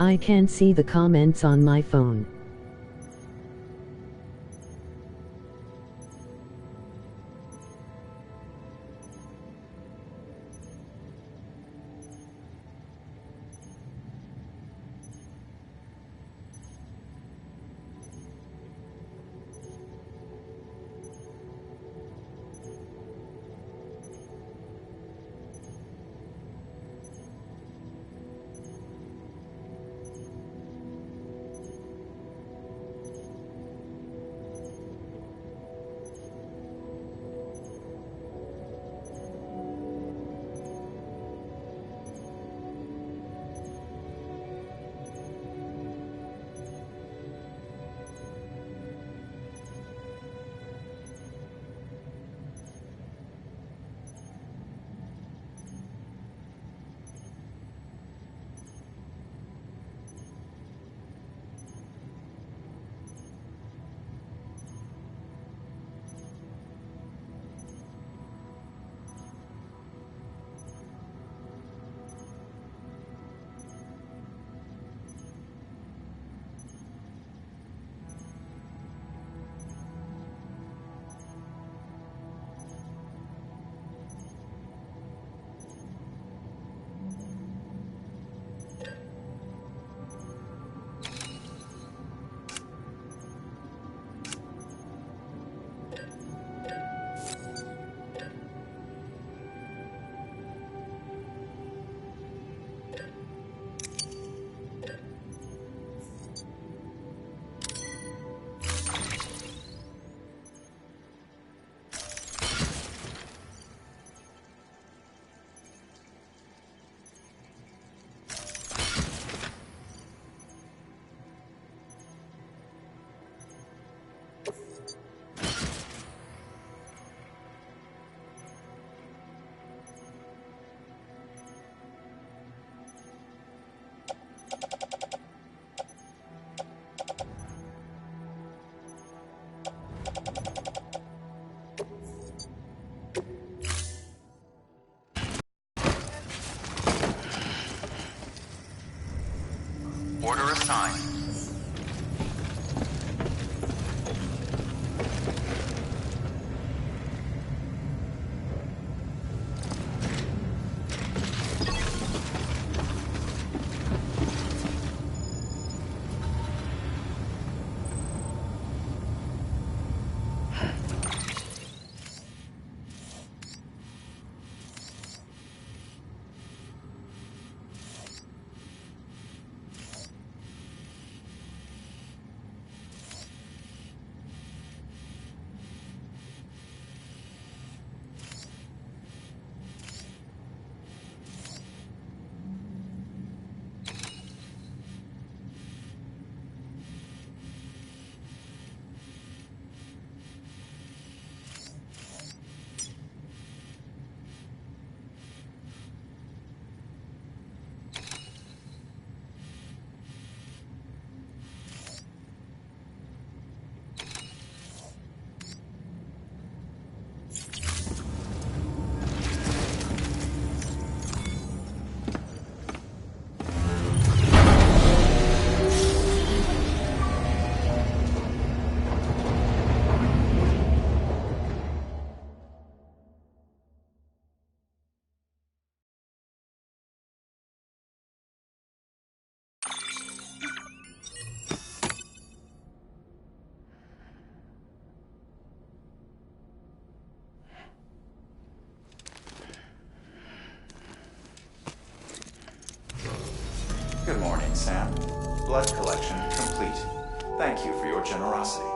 I can see the comments on my phone. Order assigned. Good morning, Sam. Blood collection complete. Thank you for your generosity.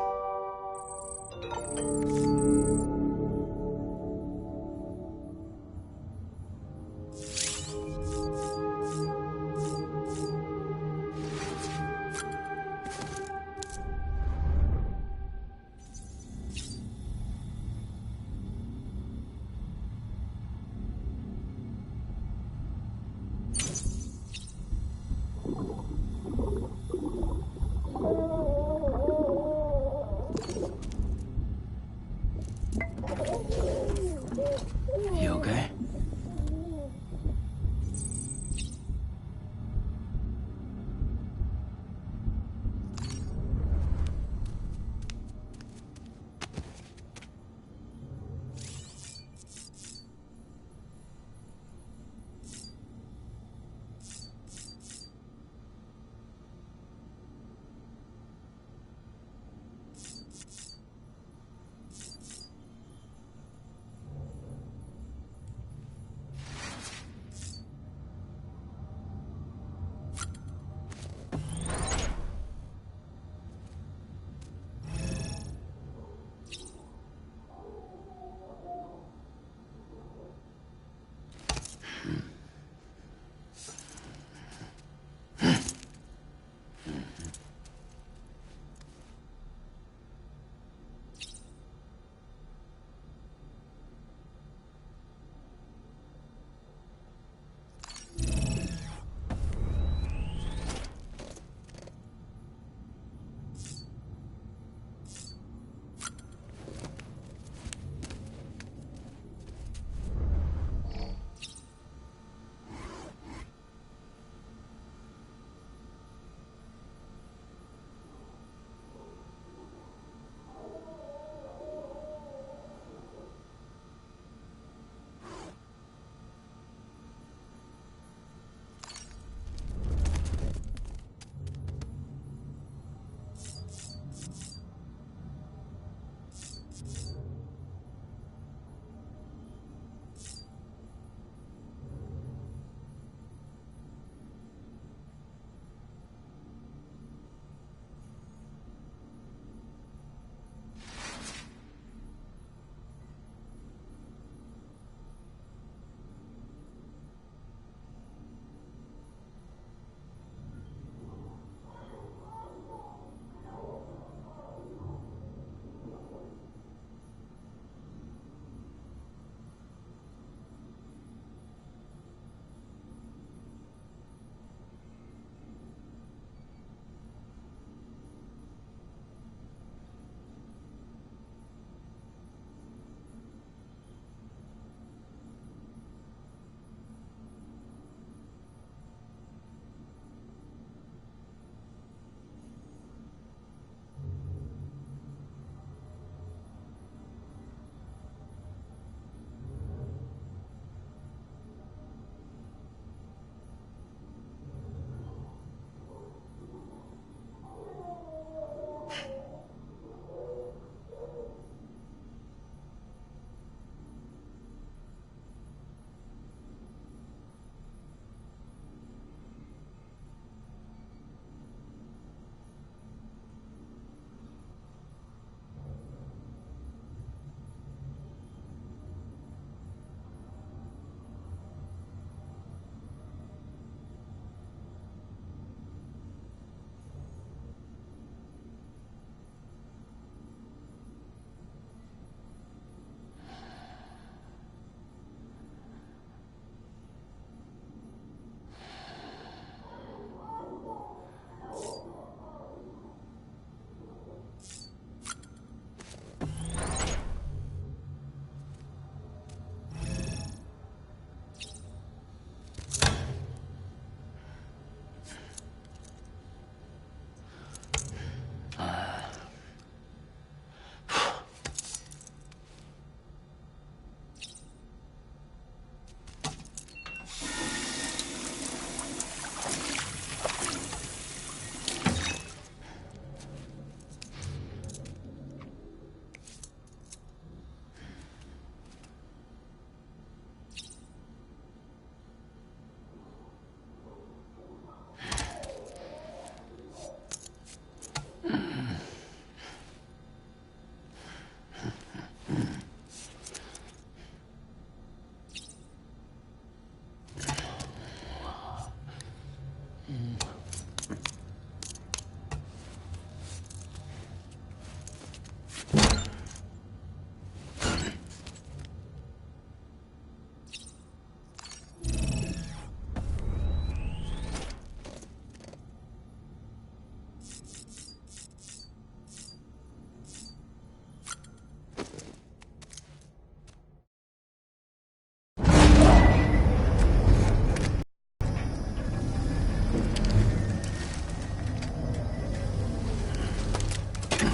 Take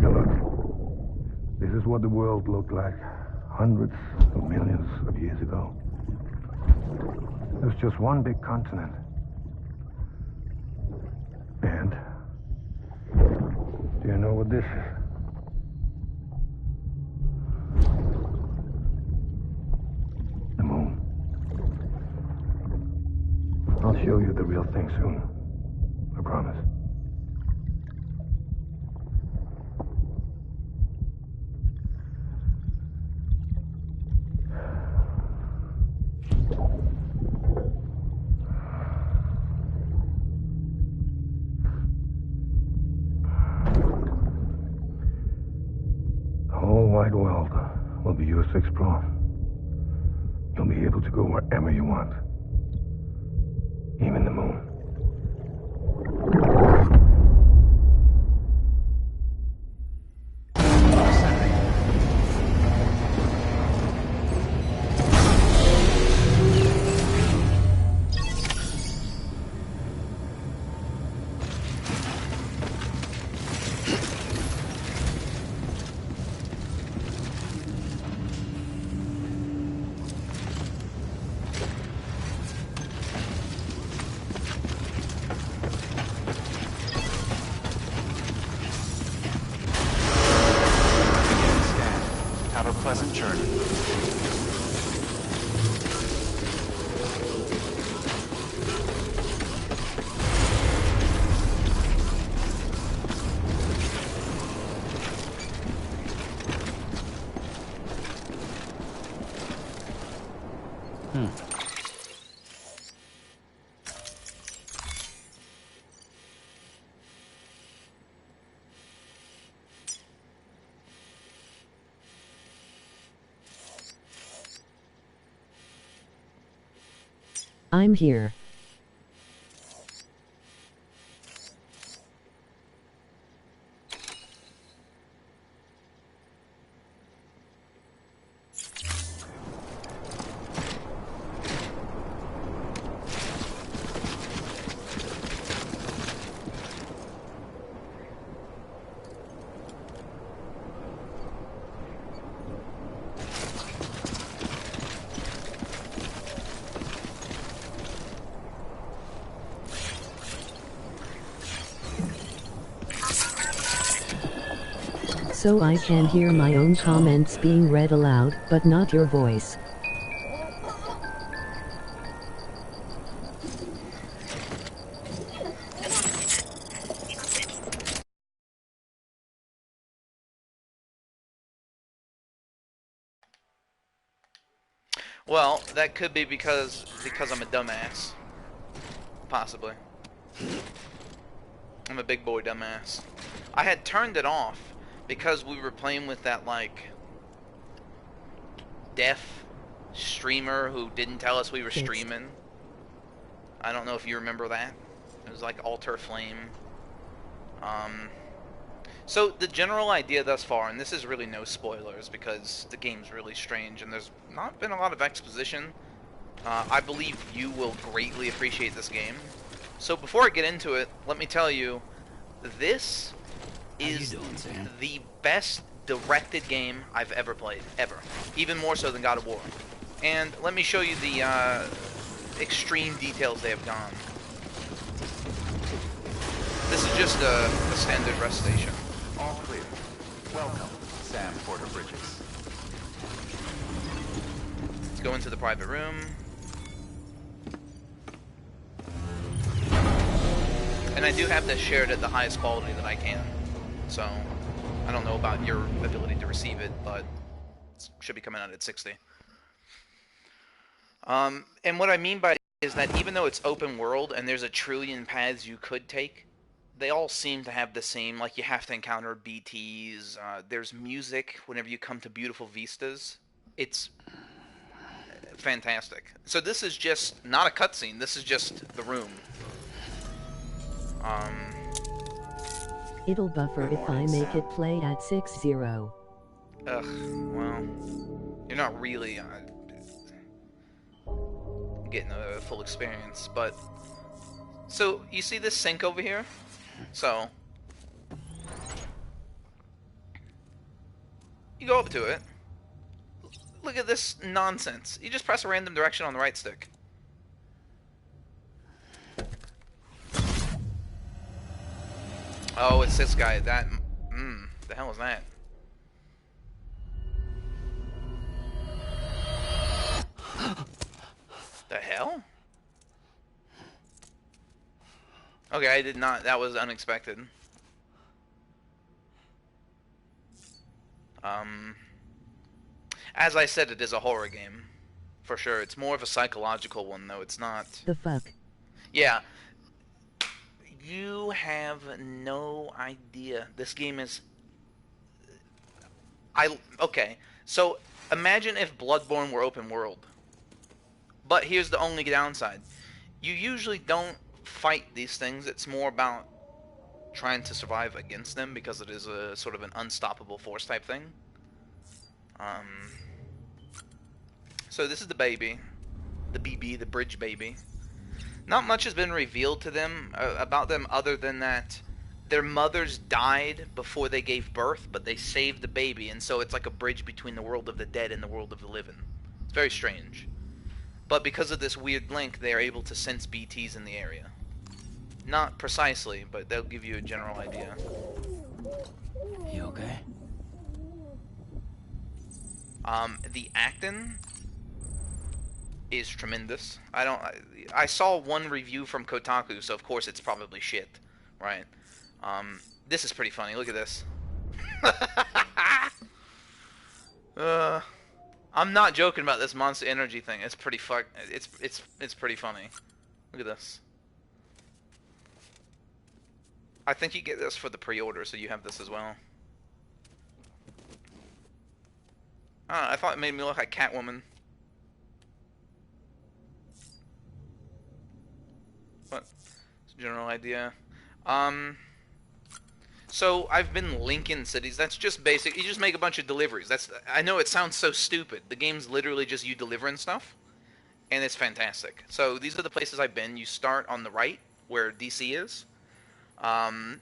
a look. This is what the world looked like hundreds of millions of years ago. There's just one big continent. And do you know what this is? The moon. I'll show you the real thing soon. I promise. The whole wide world will be yours to explore. You'll be able to go wherever you want. Even the moon. Have a pleasant journey. I'm here. So I can hear my own comments being read aloud, but not your voice. Well, that could be because I'm a dumbass. Possibly. I'm a big boy dumbass. I had turned it off because we were playing with that, like, deaf streamer who didn't tell us we were streaming. I don't know if you remember that. It was like Alter Flame. So the general idea thus far, and this is really no spoilers because the game's really strange and there's not been a lot of exposition. I believe you will greatly appreciate this game. So before I get into it, let me tell you, this is the best directed game I've ever played, ever. Even more so than God of War. And let me show you the extreme details they have gone. This is just a standard rest station. All clear. Welcome, Sam Porter Bridges. Let's go into the private room. And I do have this shared at the highest quality that I can. So, I don't know about your ability to receive it, but it should be coming out at 60. And what I mean by it is that even though it's open world and there's a trillion paths you could take, they all seem to have the same, like you have to encounter BTs, there's music whenever you come to beautiful vistas. It's fantastic. So this is just not a cutscene, this is just the room. It'll buffer if I make it play at 60. Ugh, well, you're not really, getting a full experience. But so you see this sink over here? So you go up to it. Look at this nonsense. You just press a random direction on the right stick. Oh, it's this guy. That. The hell is that? The hell? Okay, I did not. That was unexpected. As I said, it is a horror game. For sure. It's more of a psychological one, though. It's not... The fuck? Yeah. You have no idea. This game is... Okay. So, imagine if Bloodborne were open world. But here's the only downside. You usually don't fight these things. It's more about trying to survive against them because it is a sort of an unstoppable force type thing. So this is the baby. The BB, the bridge baby. Not much has been revealed to them about them other than that their mothers died before they gave birth, but they saved the baby, and so it's like a bridge between the world of the dead and the world of the living. It's very strange. But because of this weird link, they are able to sense BTs in the area. Not precisely, but they'll give you a general idea. You okay? The acting is tremendous. I saw one review from Kotaku, so of course it's probably shit, right? This is pretty funny. Look at this. I'm not joking about this Monster Energy thing. It's pretty it's pretty funny. Look at this. I think you get this for the pre-order, so you have this as well. I thought it made me look like Catwoman. What? General idea. So I've been linking cities. That's just basic. You just make a bunch of deliveries. I know it sounds so stupid. The game's literally just you delivering stuff, and it's fantastic. So these are the places I've been. You start on the right where DC is. And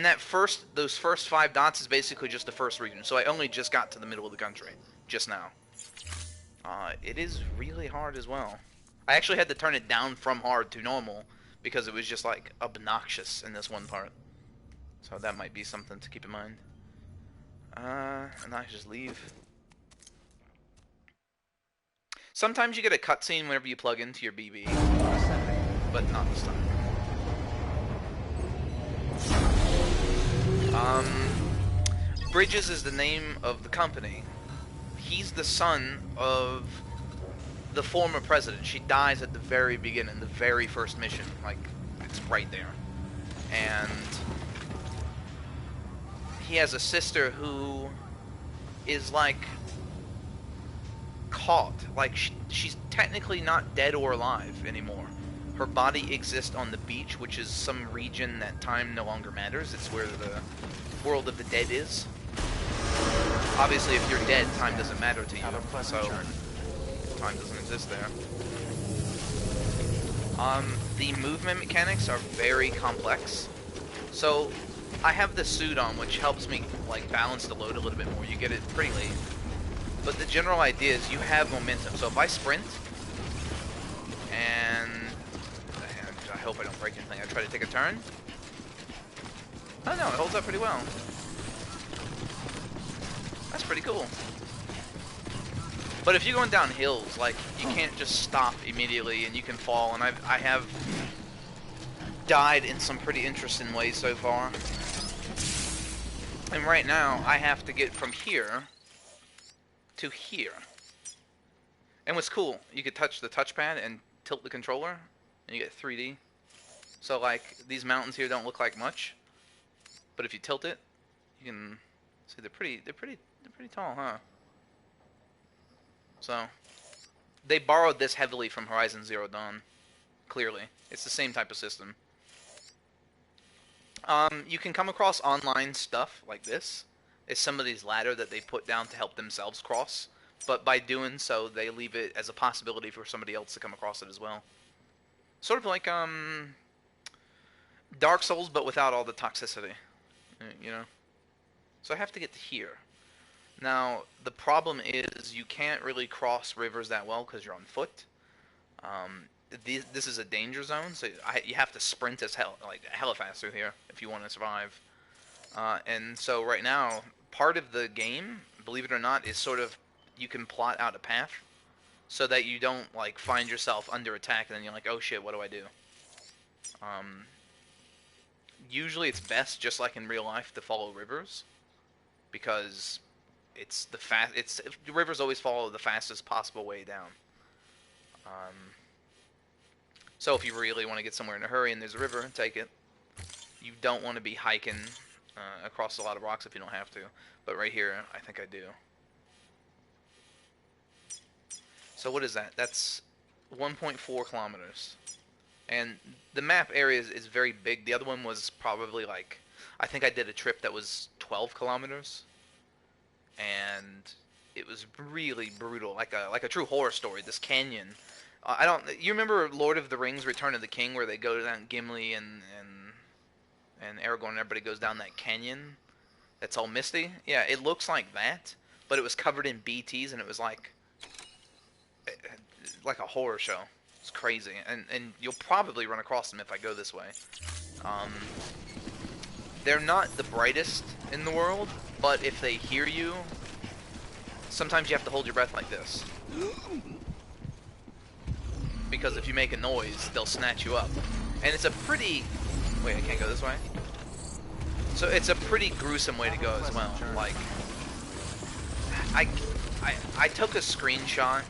those first 5 dots is basically just the first region. So I only just got to the middle of the country just now. It is really hard as well. I actually had to turn it down from hard to normal because it was just like obnoxious in this one part. So that might be something to keep in mind. And I just leave. Sometimes you get a cutscene whenever you plug into your BB, but not this time. Bridges is the name of the company. He's the son of the former president. She dies at the very beginning, the very first mission. Like, it's right there. And he has a sister who is, like, caught. Like, she's technically not dead or alive anymore. Her body exists on the beach, which is some region that time no longer matters. It's where the world of the dead is. Obviously, if you're dead, time doesn't matter to you, so time doesn't exist there. The movement mechanics are very complex. So, I have this suit on, which helps me like balance the load a little bit more. You get it pretty late. But the general idea is you have momentum. So if I sprint, and I hope I don't break anything. I try to take a turn. Oh no, it holds up pretty well. That's pretty cool. But if you're going down hills, like, you can't just stop immediately and you can fall, and I have died in some pretty interesting ways so far. And right now, I have to get from here to here. And what's cool, you could touch the touchpad and tilt the controller, and you get 3D. So, like, these mountains here don't look like much, but if you tilt it, you can see they're pretty tall, huh? So, they borrowed this heavily from Horizon Zero Dawn. Clearly, it's the same type of system. You can come across online stuff like this. It's somebody's ladder that they put down to help themselves cross. but by doing so, they leave it as a possibility for somebody else to come across it as well. Sort of like Dark Souls, but without all the toxicity, you know. So I have to get to here. Now the problem is you can't really cross rivers that well because you're on foot. This is a danger zone, so you have to sprint as hell, like hella fast through here if you want to survive. And so right now, part of the game, believe it or not, is sort of you can plot out a path so that you don't like find yourself under attack and then you're like, oh shit, what do I do? Usually it's best, just like in real life, to follow rivers because rivers always follow the fastest possible way down. So if you really want to get somewhere in a hurry and there's a river, take it. You don't want to be hiking across a lot of rocks if you don't have to. But right here, I think I do. So what is that? That's 1.4 kilometers. And the map area is very big. The other one was probably like, I think I did a trip that was 12 kilometers. And it was really brutal, like a true horror story. This canyon. You remember Lord of the Rings: Return of the King, where they go down Gimli and Aragorn and everybody goes down that canyon that's all misty? Yeah, it looks like that, but it was covered in BTs and it was like a horror show. It's crazy, and you'll probably run across them if I go this way. They're not the brightest in the world, but if they hear you, sometimes you have to hold your breath like this. Because if you make a noise, they'll snatch you up. And it's a pretty... Wait, I can't go this way? So it's a pretty gruesome way to go as well. Like, I took a screenshot,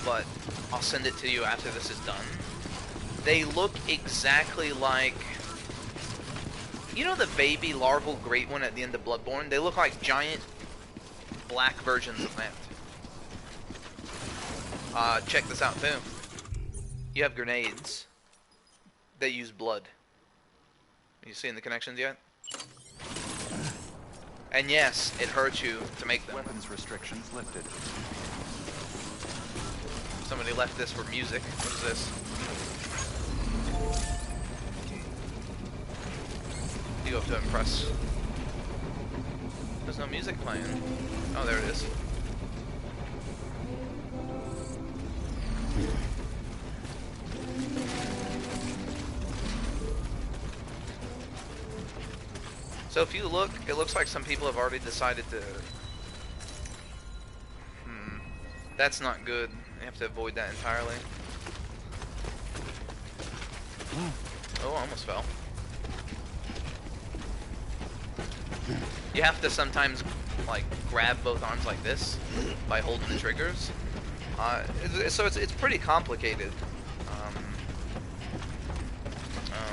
but I'll send it to you after this is done. They look exactly like... You know the baby larval great one at the end of Bloodborne? They look like giant black versions of that. Check this out too. You have grenades that use blood. Are you seeing the connections yet? And yes, it hurts you to make them. Weapons restrictions lifted. Somebody left this for music. What is this? You go up to impress. There's no music playing. Oh, there it is. So if you look, it looks like some people have already decided to... That's not good. You have to avoid that entirely. Oh, I almost fell. You have to sometimes, like, grab both arms like this by holding the triggers. So it's pretty complicated. Oh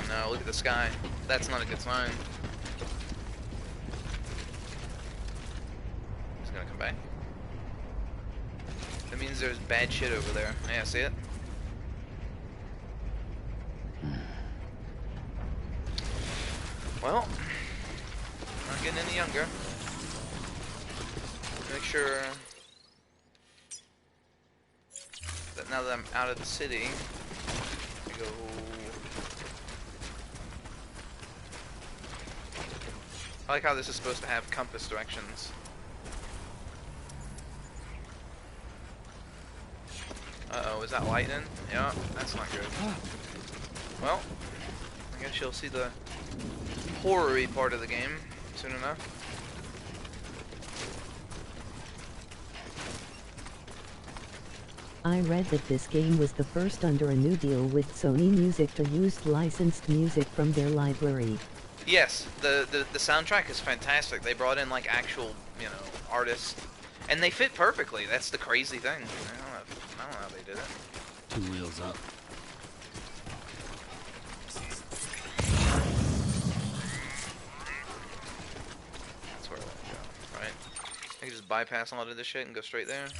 no, look at the sky. That's not a good sign. He's gonna come back. That means there's bad shit over there. Yeah, see it? Well, not getting any younger. Make sure that now that I'm out of the city, I go. I like how this is supposed to have compass directions. Uh-oh, is that lightning? Yeah, that's not good. Well, I guess you'll see the horror-y part of the game soon enough. I read that this game was the first under a new deal with Sony Music to use licensed music from their library. Yes, the soundtrack is fantastic. They brought in like actual, you know, artists, and they fit perfectly. That's the crazy thing. I don't know how they did it. 2 wheels up. That's where I want to go, right? I can just bypass a lot of this shit and go straight there. Yeah.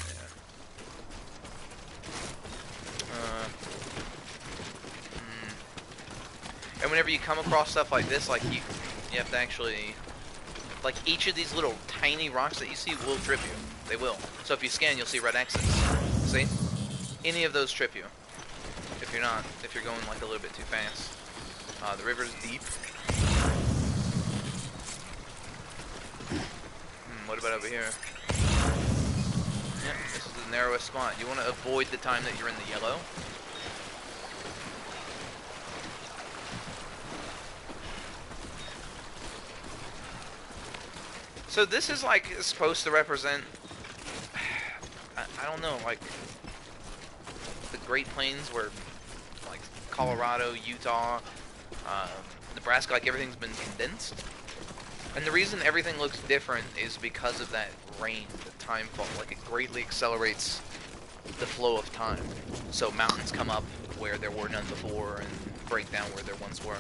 And whenever you come across stuff like this, like you have to actually, like each of these little tiny rocks that you see will trip you. They will. So if you scan, you'll see red X's. See? Any of those trip you. If you're going like a little bit too fast. The river's deep. What about over here? Yep, this is the narrowest spot. You want to avoid the time that you're in the yellow. So this is like supposed to represent, I don't know, like the Great Plains where like Colorado, Utah, Nebraska, like everything's been condensed. And the reason everything looks different is because of that rain, the time fall. Like it greatly accelerates the flow of time. So mountains come up where there were none before and break down where there once were.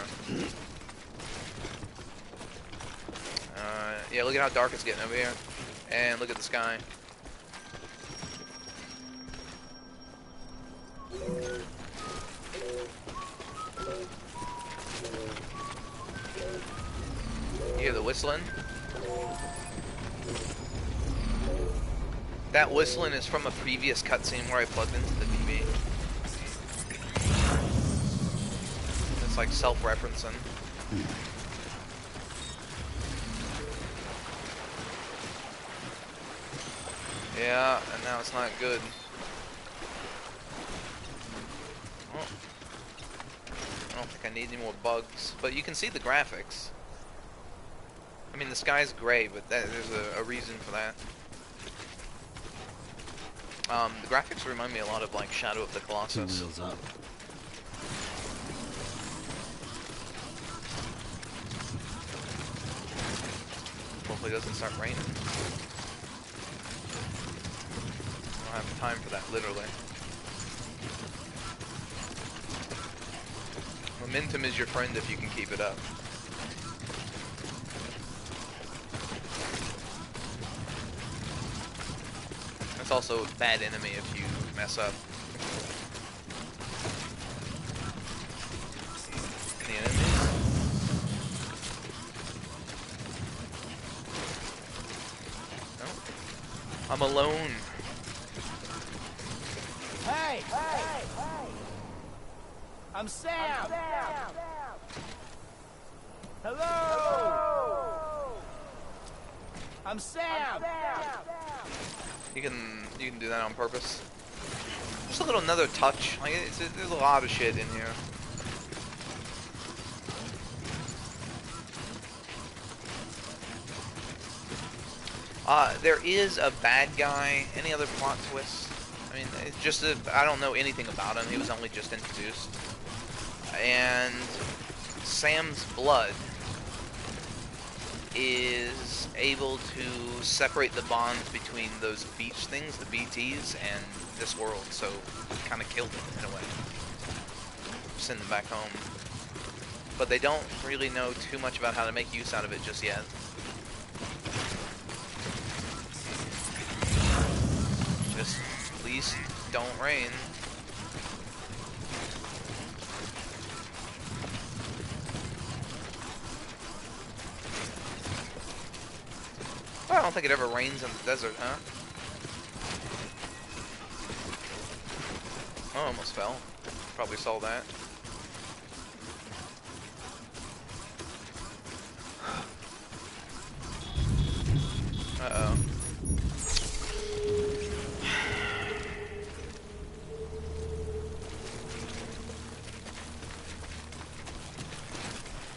Yeah, look at how dark it's getting over here. And look at the sky. You hear the whistling? That whistling is from a previous cutscene where I plugged into the TV. It's like self-referencing. Yeah, and now it's not good. Oh. I don't think I need any more bugs, but you can see the graphics. I mean, the sky's gray, but there's a reason for that. The graphics remind me a lot of like Shadow of the Colossus. Wheels up. Hopefully it doesn't start raining. I don't have time for that, literally. Momentum is your friend if you can keep it up. It's also a bad enemy if you mess up. Any enemies? No. I'm alone. Hey! I'm Sam! Hello! I'm Sam! You can do that on purpose. Just a little another touch. Like there's a lot of shit in here. There is a bad guy. Any other plot twists? I mean, it's just I don't know anything about him. He was only just introduced. And Sam's blood is able to separate the bond between those beach things, the BTs, and this world. So, kind of killed them in a way. Send them back home. But they don't really know too much about how to make use out of it just yet. Just please don't rain. Well, I don't think it ever rains in the desert, huh? Oh, almost fell. Probably saw that. Uh-oh.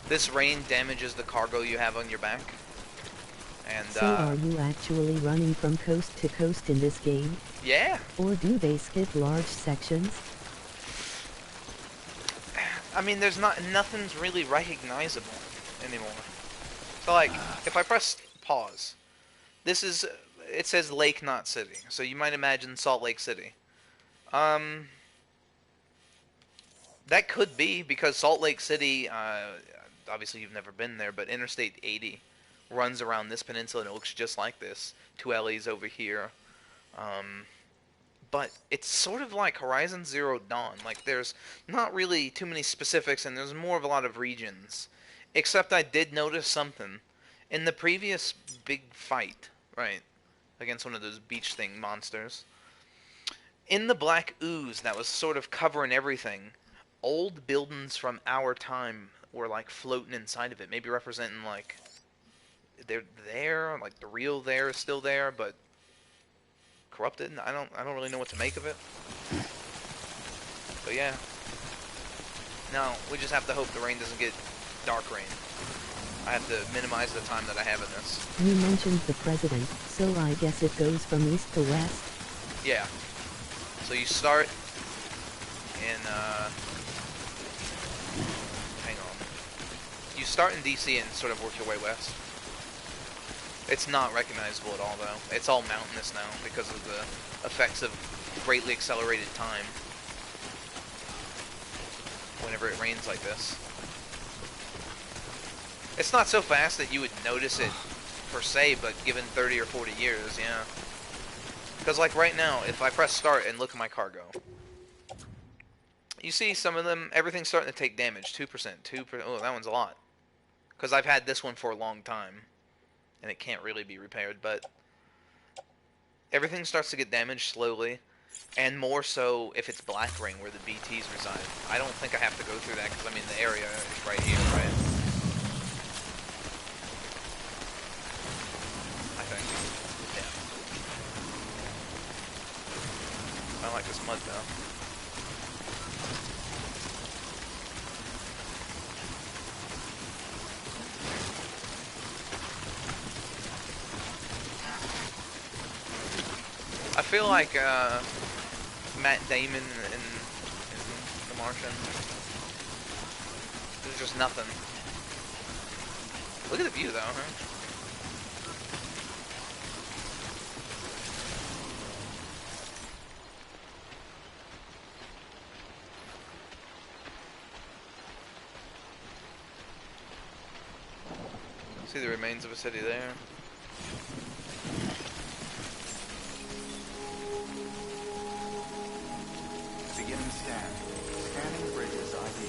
This rain damages the cargo you have on your back. And, so are you actually running from coast to coast in this game? Yeah. Or do they skip large sections? I mean, nothing's really recognizable anymore. So, like, if I press pause, it says Lake, not City. So you might imagine Salt Lake City. That could be because Salt Lake City, obviously you've never been there, but Interstate 80 runs around this peninsula and it looks just like this. 2 alleys over here. But it's sort of like Horizon Zero Dawn. Like, there's not really too many specifics and there's more of a lot of regions. Except I did notice something. In the previous big fight, right, against one of those beach thing monsters. In the black ooze that was sort of covering everything, old buildings from our time were like floating inside of it, maybe representing like they're there, like the real there is still there, but corrupted. I don't really know what to make of it. But yeah. Now we just have to hope the rain doesn't get dark rain. I have to minimize the time that I have in this. You mentioned the president, so I guess it goes from east to west? Yeah. So you start in, hang on. You start in DC and sort of work your way west. It's not recognizable at all, though. It's all mountainous now because of the effects of greatly accelerated time whenever it rains like this. It's not so fast that you would notice it per se, but given 30 or 40 years, yeah. Because like right now, if I press start and look at my cargo, you see some of them, everything's starting to take damage. 2%, 2%, oh, that one's a lot. Because I've had this one for a long time, and it can't really be repaired, but everything starts to get damaged slowly, and more so if it's Black Ring where the BTs reside. I don't think I have to go through that, because I mean the area is right here, right? I think. Yeah. I like this mud though. I feel like Matt Damon in The Martian. There's just nothing. Look at the view though, huh? See the remains of a city there.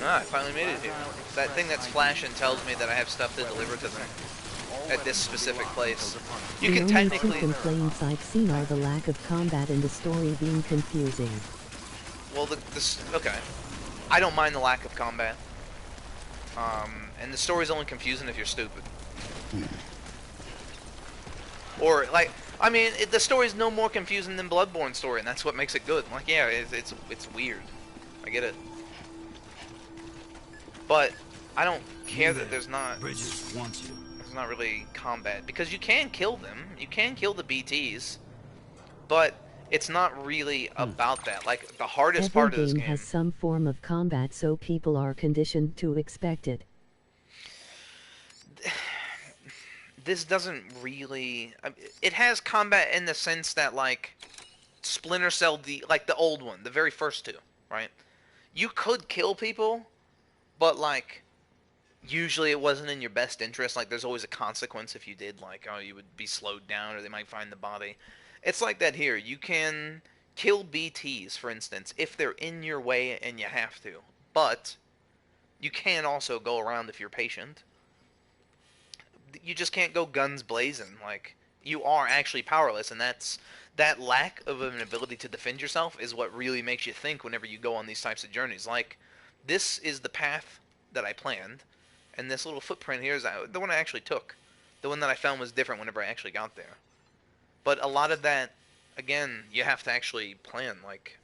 Ah, I finally made it here. That thing that's flashing tells me that I have stuff to deliver to them at this specific place. You can technically... The only two complaints I've seen are the lack of combat and the story being confusing. Well, okay. I don't mind the lack of combat. And the story's only confusing if you're stupid. Or, like, I mean, the story's no more confusing than Bloodborne's story, and that's what makes it good. Like, yeah, it's weird. I get it. But I don't care that there's not really combat, because you can kill them. You can kill the BTs, but it's not really about that. Like the hardest part of this game has some form of combat, so people are conditioned to expect it. This doesn't really. It has combat in the sense that like Splinter Cell, like the old one, the very first two, right? You could kill people. But, like, usually it wasn't in your best interest. Like, there's always a consequence if you did. Like, oh, you would be slowed down or they might find the body. It's like that here. You can kill BTs, for instance, if they're in your way and you have to. But you can also go around if you're patient. You just can't go guns blazing. Like, you are actually powerless, and that lack of an ability to defend yourself is what really makes you think whenever you go on these types of journeys. Like, this is the path that I planned, and this little footprint here is the one I actually took. The one that I found was different whenever I actually got there. But a lot of that, again, you have to actually plan. Like,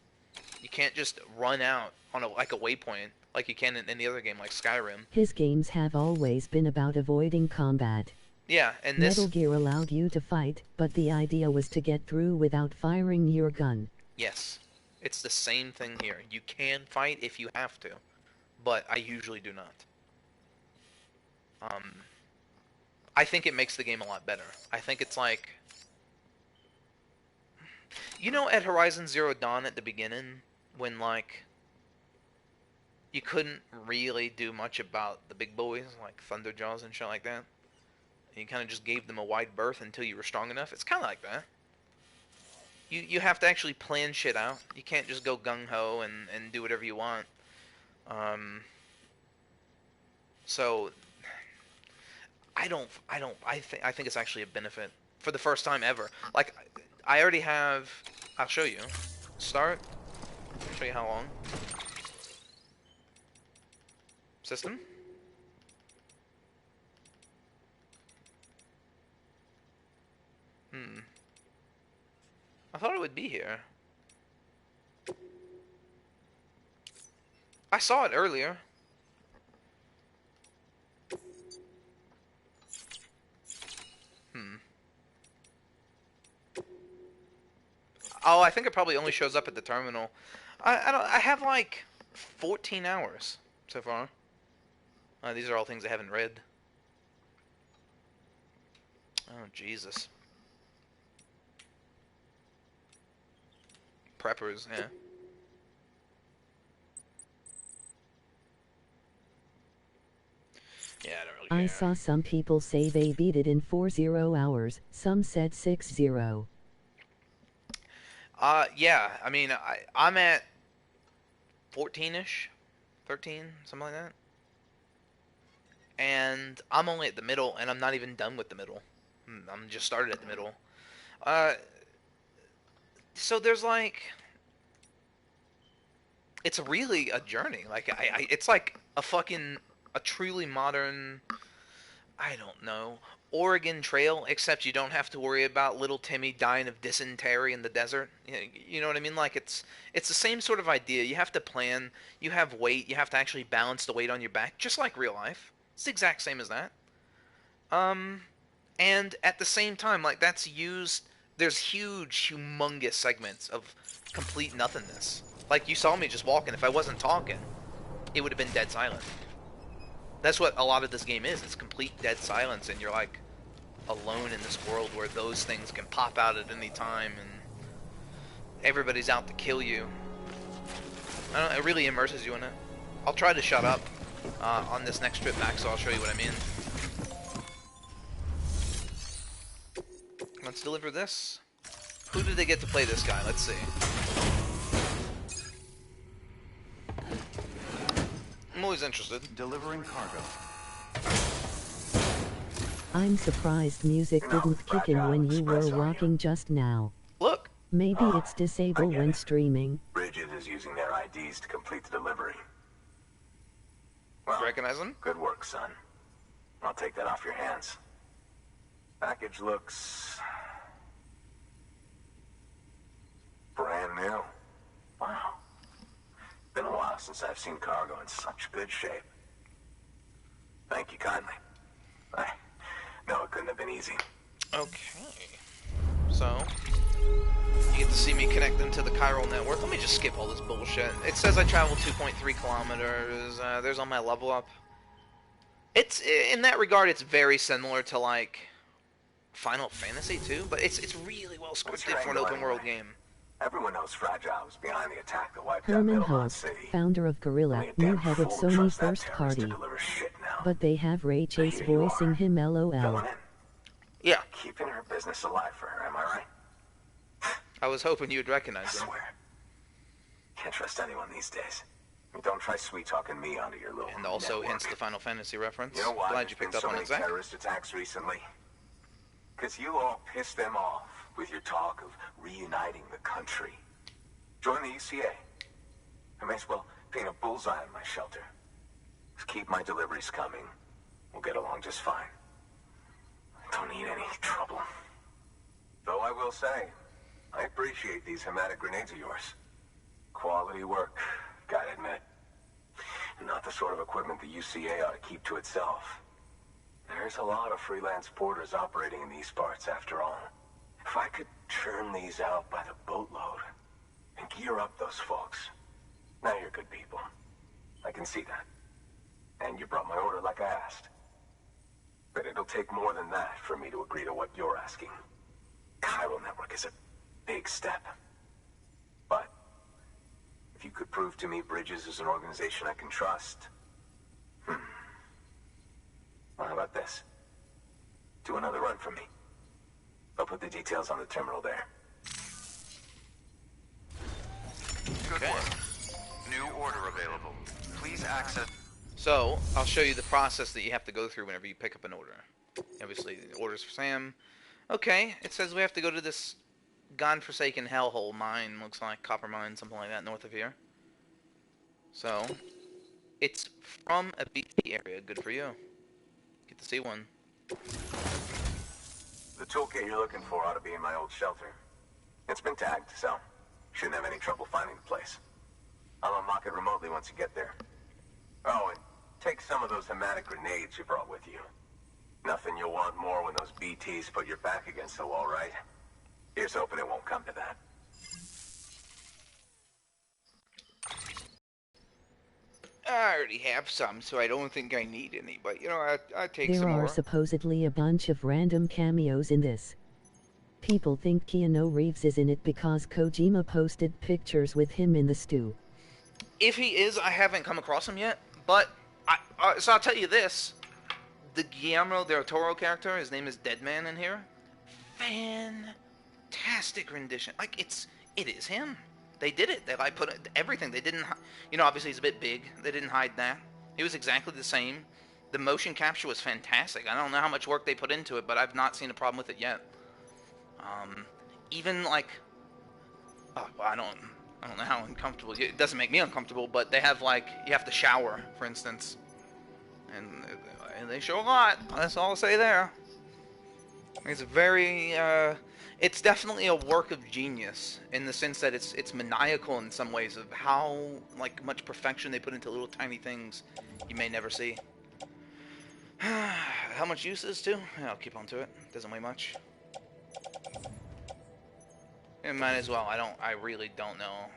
you can't just run out on a waypoint like you can in any other game like Skyrim. His games have always been about avoiding combat. Yeah, and this... Metal Gear allowed you to fight, but the idea was to get through without firing your gun. Yes. It's the same thing here. You can fight if you have to, but I usually do not. I think it makes the game a lot better. I think it's like... You know at Horizon Zero Dawn at the beginning, when, like, you couldn't really do much about the big boys, like Thunderjaws and shit like that? And you kind of just gave them a wide berth until you were strong enough? It's kind of like that. You have to actually plan shit out. You can't just go gung-ho and do whatever you want. So I think it's actually a benefit for the first time ever. Like, I already have... I'll show you. Start. I'll show you how long. System. I thought it would be here. I saw it earlier. Oh, I think it probably only shows up at the terminal. I have like 14 hours so far. These are all things I haven't read. Oh, Jesus. Preppers, yeah. Yeah, I don't really care. I saw some people say they beat it in 40 hours, some said 60. Yeah, I mean, I'm at 14-ish, 13, something like that. And I'm only at the middle, and I'm not even done with the middle. I'm just started at the middle. So there's like... It's really a journey. Like, it's like a truly modern... I don't know... Oregon Trail, except you don't have to worry about little Timmy dying of dysentery in the desert. You know what I mean? Like, it's the same sort of idea. You have to plan, you have weight, you have to actually balance the weight on your back, just like real life. It's the exact same as that. And at the same time, like, that's used... There's huge, humongous segments of complete nothingness. Like, you saw me just walking. If I wasn't talking, it would have been dead silent. That's what a lot of this game is. It's complete dead silence, and you're, like, alone in this world where those things can pop out at any time, and everybody's out to kill you. I don't know, it really immerses you in it. I'll try to shut up on this next trip back, so I'll show you what I mean. Let's deliver this. Who did they get to play this guy? Let's see. I'm always interested. Delivering cargo. I'm surprised music didn't kick in when you were walking just now. Look. Maybe it's disabled when streaming. Bridges is using their IDs to complete the delivery. Well, recognize them? Good work, son. I'll take that off your hands. Package looks... brand new. Wow. Been a while since I've seen cargo in such good shape. Thank you kindly. No, it couldn't have been easy. Okay. So, you get to see me connect them to the chiral network. Let me just skip all this bullshit. It says I traveled 2.3 kilometers. There's on my level up. It's, in that regard, it's very similar to, like, Final Fantasy 2, but it's really well scripted for an open world game. Everyone knows Fragile was behind the attack that wiped out Herman Middlemont Hope, City. founder of Gorilla, new head of Sony first party. But they have Ray Chase voicing him LOL. Yeah. Keeping her business alive for her, am I right? I was hoping you'd I recognize them. swear. Can't trust anyone these days. Don't try sweet-talking me onto your little And also network. hence the Final Fantasy reference. You know why Glad you there's picked been up on so it, many Zach. terrorist attacks recently? Because you all pissed them off with your talk of reuniting the country. Join the UCA. I may as well paint a bullseye on my shelter. Just keep my deliveries coming. We'll get along just fine. I don't need any trouble. Though I will say, I appreciate these hematic grenades of yours. Quality work, gotta admit. Not the sort of equipment the UCA ought to keep to itself. There's a lot of freelance porters operating in these parts, after all. If I could churn these out by the boatload and gear up those folks. Now you're good people. I can see that. And you brought my order like I asked. But it'll take more than that for me to agree to what you're asking. Chiral Network is a big step. But if you could prove to me Bridges is an organization I can trust... Well, how about this? Do another run for me. I'll put the details on the terminal there. Good work. New order available. Please access... So, I'll show you the process that you have to go through whenever you pick up an order. Obviously, the orders for Sam. Okay, it says we have to go to this godforsaken hellhole mine, looks like copper mine, something like that, north of here. So, it's from a BT area. Good for you. Get to see one. The toolkit you're looking for ought to be in my old shelter. It's been tagged, so shouldn't have any trouble finding the place. I'll unlock it remotely once you get there. Oh, and take some of those hematic grenades you brought with you. Nothing you'll want more when those BTs put your back against the wall, right? Here's hoping it won't come to that. I already have some, so I don't think I need any, but, you know, I take There some are more. supposedly a bunch of random cameos in this. People think Keanu Reeves is in it because Kojima posted pictures with him in the stew. If he is, I haven't come across him yet, but, so I'll tell you this. The Guillermo del Toro character, his name is Deadman in here. Fantastic rendition. Like, it is him. They did it. They like put everything. They didn't, you know, obviously he's a bit big. They didn't hide that. He was exactly the same. The motion capture was fantastic. I don't know how much work they put into it, but I've not seen a problem with it yet. Even like, oh, well, I don't know how uncomfortable. It doesn't make me uncomfortable, but they have like you have to shower, for instance, and they show a lot. That's all I'll say there. It's very, it's definitely a work of genius in the sense that it's maniacal in some ways of how like much perfection they put into little tiny things you may never see. How much use is too? Yeah, I'll keep on to it. Doesn't weigh much. It might as well. I really don't know.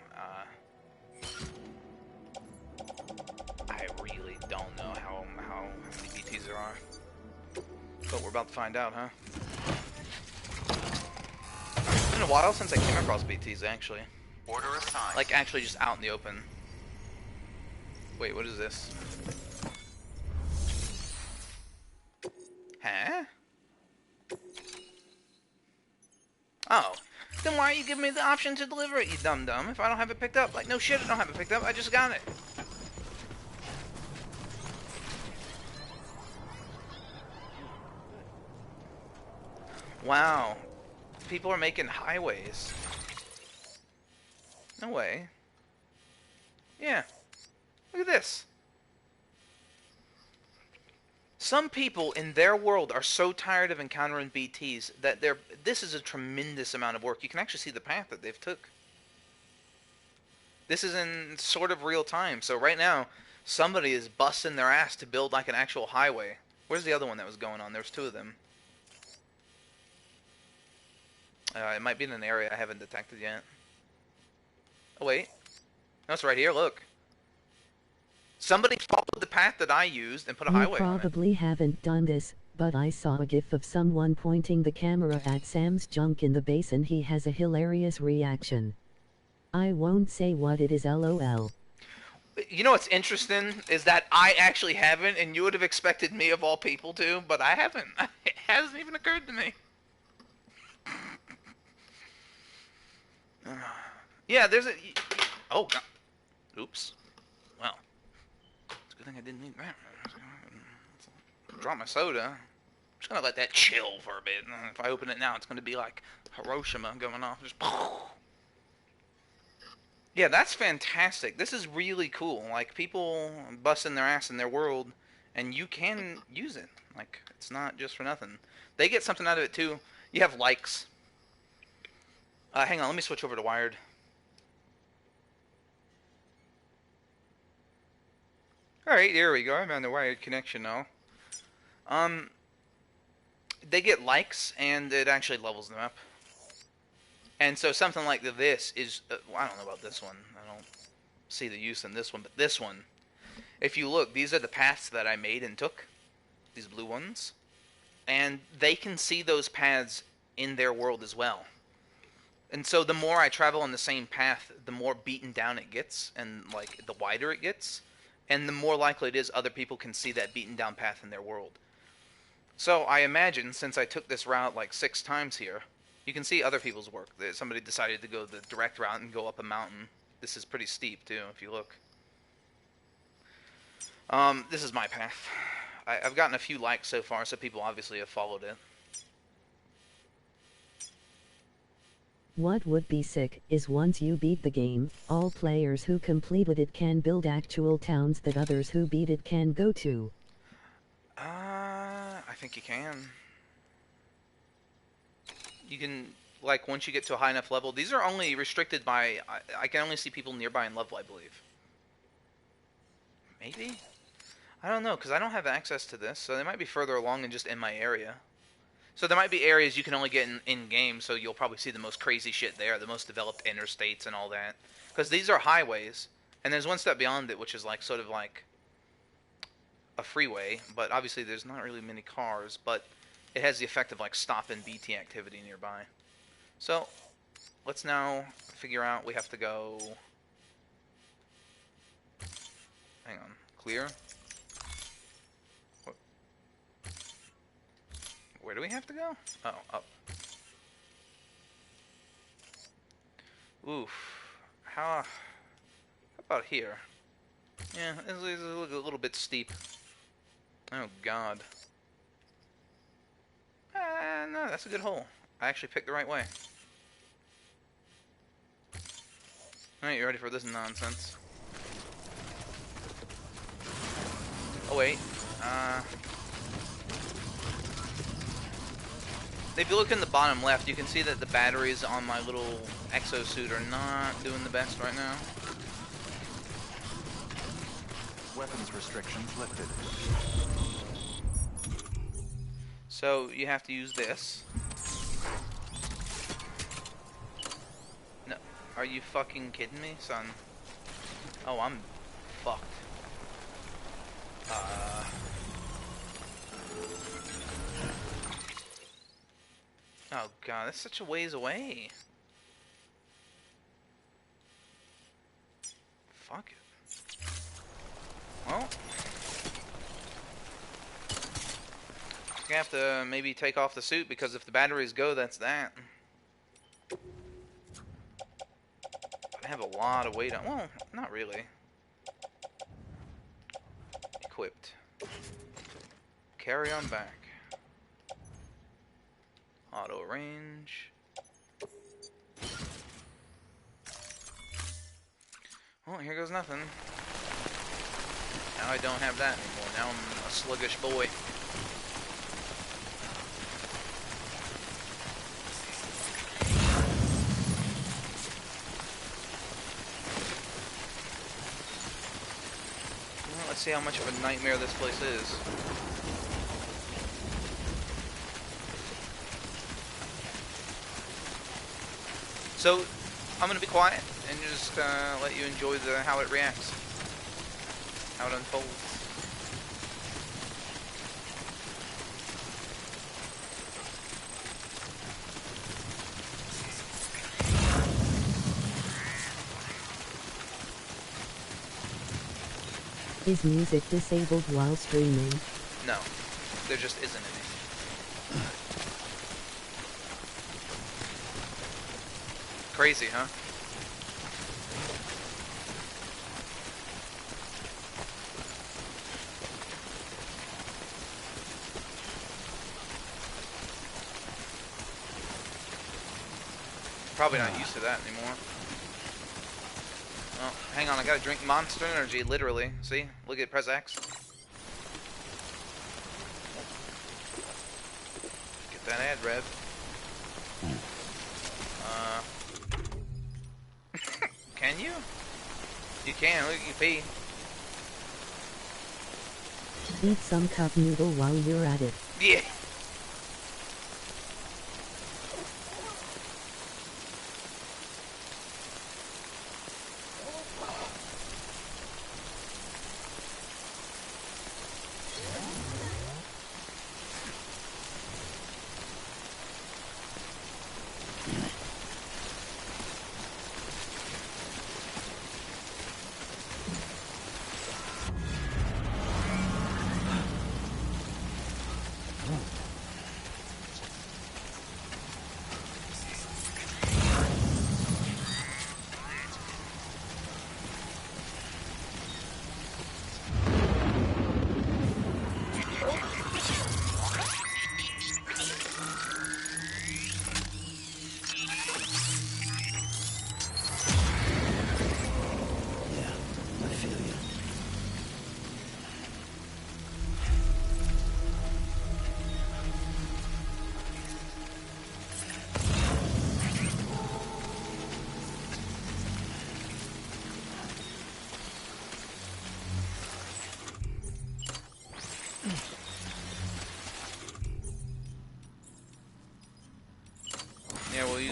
I really don't know how many BTs there are. But we're about to find out, huh? It's been a while since I came across BTs, actually. Order assigned. Like, actually just out in the open. Wait, what is this? Huh? Oh. Then why are you giving me the option to deliver it, you dum-dum, if I don't have it picked up? Like, no shit, I don't have it picked up. I just got it. Wow. People are making highways. No way. Yeah. Look at this. Some people in their world are so tired of encountering BTs that this is a tremendous amount of work. You can actually see the path that they've took. This is in sort of real time. So right now, somebody is busting their ass to build like an actual highway. Where's the other one that was going on? There's two of them. It might be in an area I haven't detected yet. Oh, wait. No, it's right here, look. Somebody followed the path that I used and put a highway on it. You probably haven't done this, but I saw a gif of someone pointing the camera at Sam's junk in the basin. He has a hilarious reaction. I won't say what it is, lol. You know what's interesting is that I actually haven't, and you would have expected me of all people to, but I haven't. It hasn't even occurred to me. Yeah, there's a... Oh, God. Oops. Well, it's a good thing I didn't need that. Drop my soda. I'm just going to let that chill for a bit. If I open it now, it's going to be like Hiroshima going off. Just... Yeah, that's fantastic. This is really cool. Like, people busting their ass in their world, and you can use it. Like, it's not just for nothing. They get something out of it, too. You have likes. Hang on, let me switch over to wired. Alright, there we go. I'm on the wired connection now. They get likes, and it actually levels them up. And so something like this is... well, I don't know about this one. I don't see the use in this one, but this one. If you look, these are the paths that I made and took. These blue ones. And they can see those paths in their world as well. And so the more I travel on the same path, the more beaten down it gets, and like the wider it gets, and the more likely it is other people can see that beaten down path in their world. So I imagine, since I took this route like 6 times here, you can see other people's work. Somebody decided to go the direct route and go up a mountain. This is pretty steep too, if you look. This is my path. I've gotten a few likes so far, so people obviously have followed it. What would be sick is once you beat the game, all players who completed it can build actual towns that others who beat it can go to. I think you can. You can, like, once you get to a high enough level, these are only restricted by, I can only see people nearby in level, I believe. Maybe? I don't know, because I don't have access to this, so they might be further along than just in my area. So there might be areas you can only get in-game, so you'll probably see the most crazy shit there, the most developed interstates and all that. Because these are highways, and there's one step beyond it, which is like sort of like a freeway, but obviously there's not really many cars, but it has the effect of like stop and BT activity nearby. So, let's now figure out, we have to go... Hang on, clear? Where do we have to go? Oh, up. Oof. How about here? Yeah, it's a little bit steep. Oh, God. No, that's a good hole. I actually picked the right way. Alright, you ready for this nonsense? Oh, wait. If you look in the bottom left, you can see that the batteries on my little exosuit are not doing the best right now. Weapons restrictions lifted. So you have to use this. No, are you fucking kidding me, son? Oh, I'm fucked. Oh god, that's such a ways away. Fuck it. Well, I have to maybe take off the suit, because if the batteries go, that's that. I have a lot of weight on. Well, not really. Equipped. Carry on back. Auto range. Well, here goes nothing. Now I don't have that anymore. Now I'm a sluggish boy. Well, let's see how much of a nightmare this place is. So, I'm going to be quiet and just let you enjoy how it reacts. How it unfolds. Is music disabled while streaming? No, there just isn't any. Crazy, huh? Probably not used to that anymore. Oh, hang on, I gotta drink Monster Energy, literally. See? Look at press X. Get that ad rev. Can you? You can, look, you pee. Eat some cup noodle while you're at it. Yeah.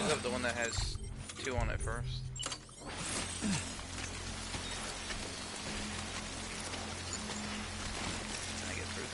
Look up the one that has 2 on it first. Can I get through that?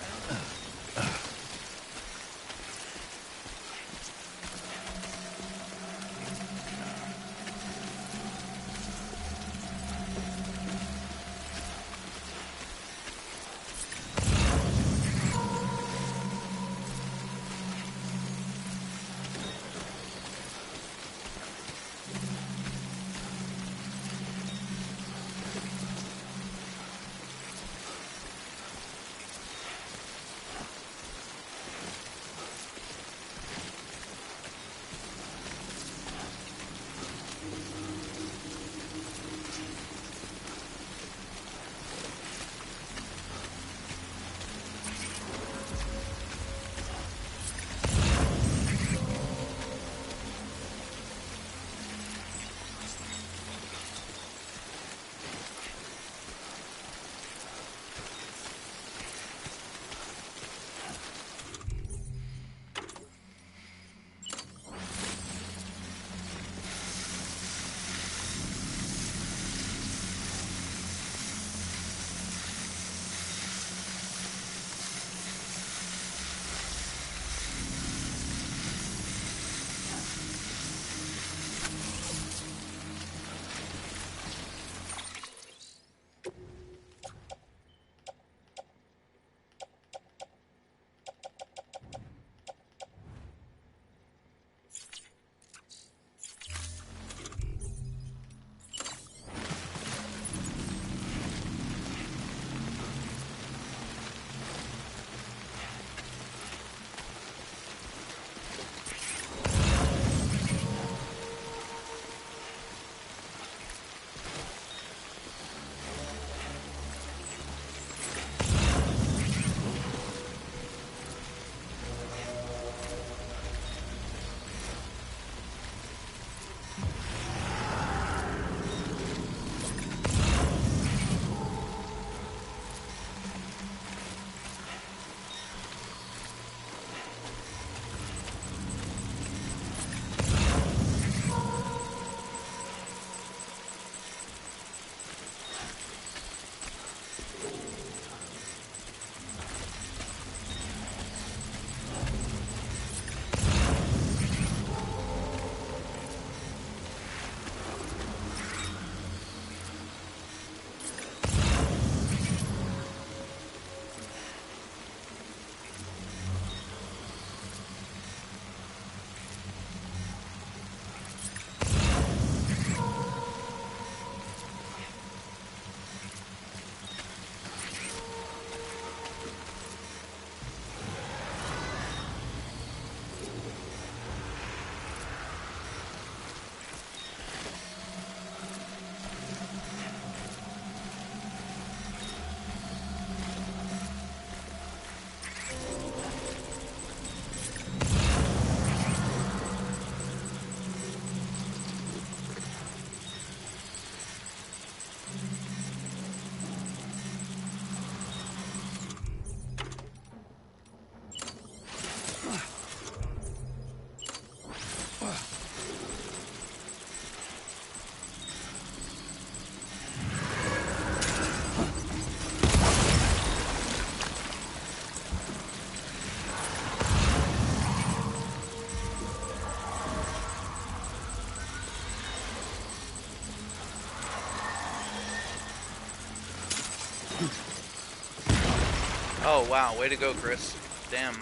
Oh wow, way to go, Chris. Damn.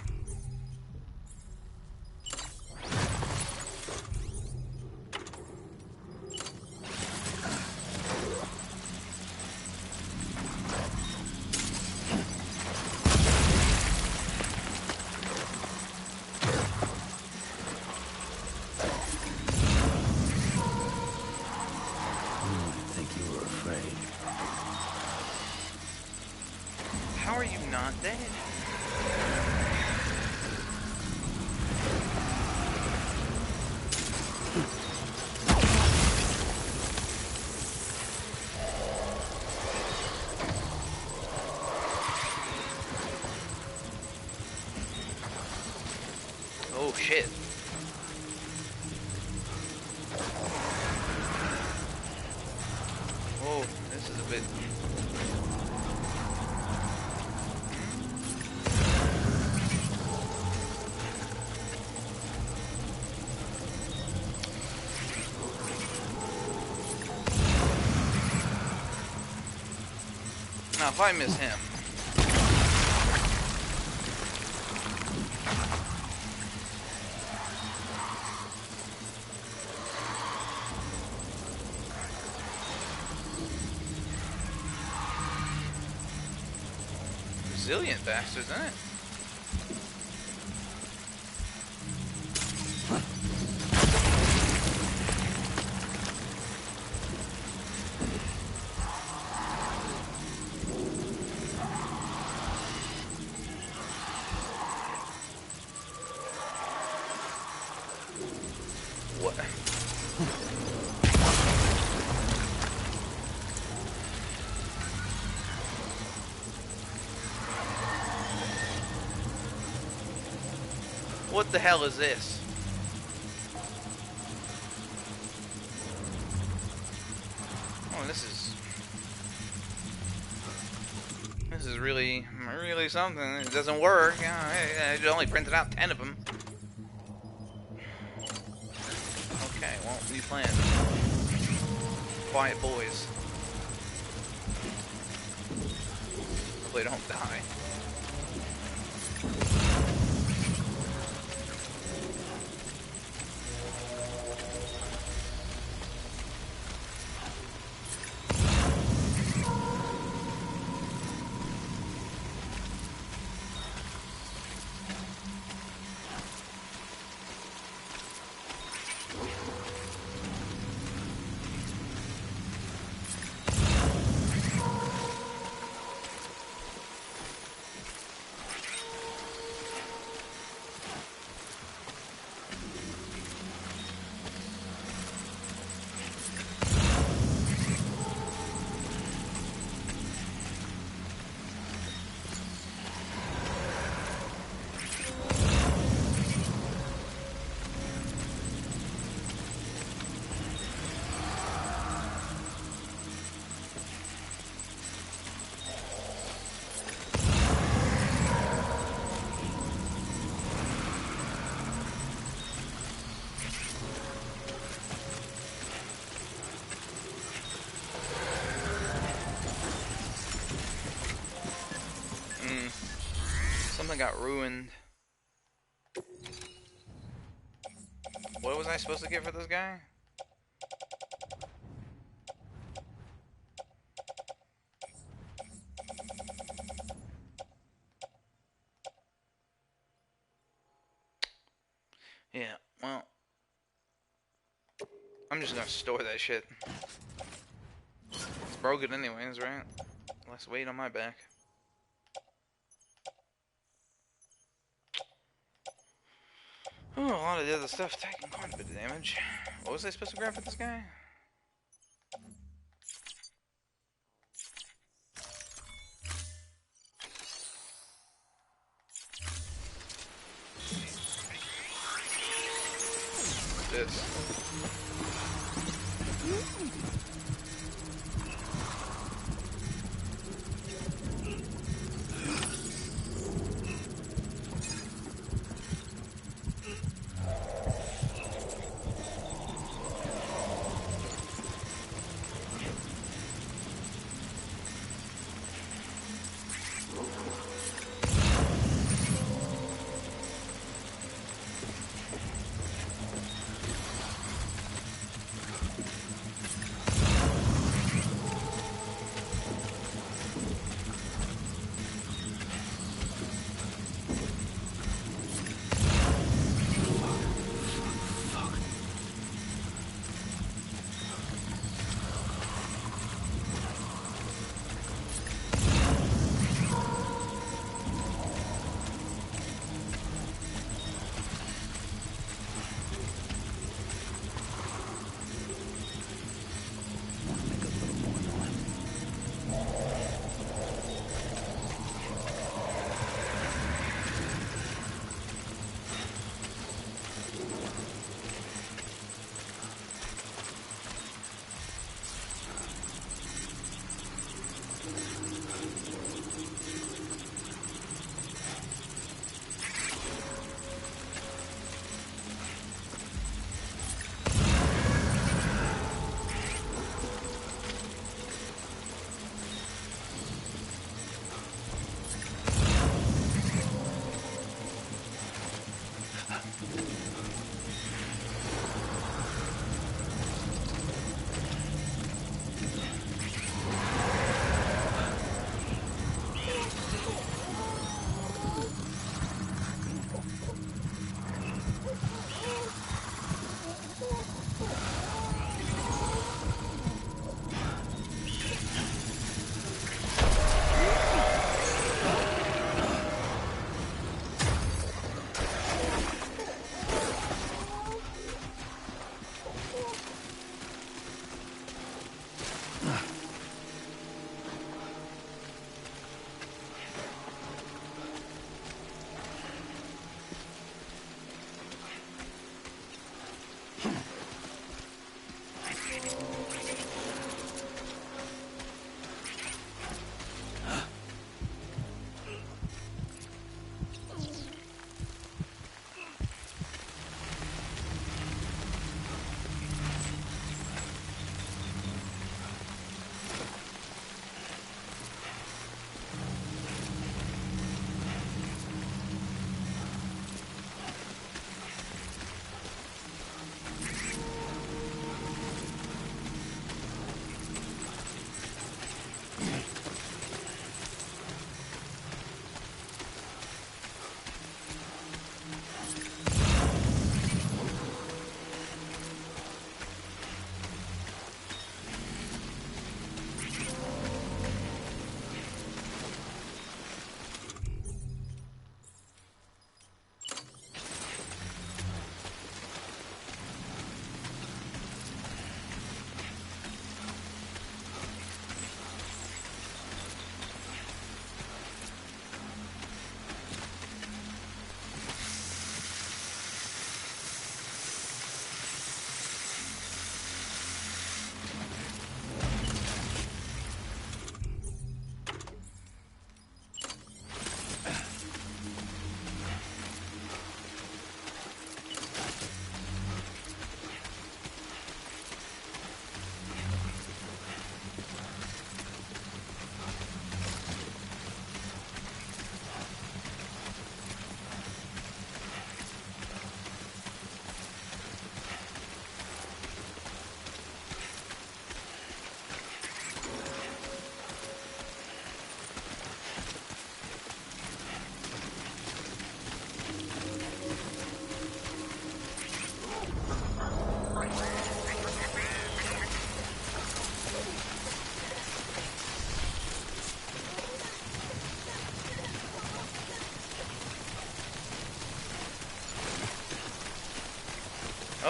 How are you not dead? Oh shit. stupid. Now, if I miss him... Resilient bastards, isn't it? What? What the hell is this? Oh, this is really something. It doesn't work. I only printed out 10 of them. Okay, well, new plan. Quiet boys. Hopefully don't die. Something got ruined. What was I supposed to get for this guy? Yeah, well, I'm just gonna store that shit. It's broken anyways, right? Less weight on my back. Oh, a lot of the other stuff taking quite a bit of damage. What was I supposed to grab for this guy? This.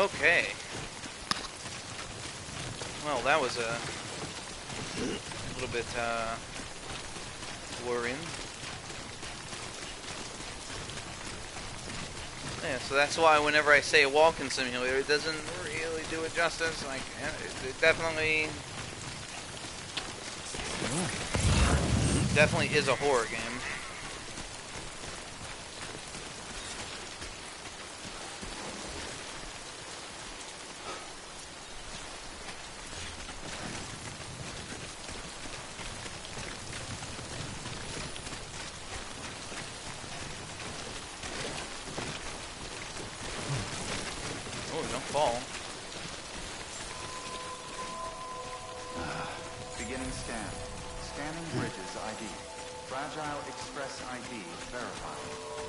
Okay. Well, that was a little bit worrying. Yeah, so that's why whenever I say walking simulator, it doesn't really do it justice. Like, it definitely is a horror game. Oh, don't fall. Beginning scan. Scanning bridges ID. Fragile Express ID verified.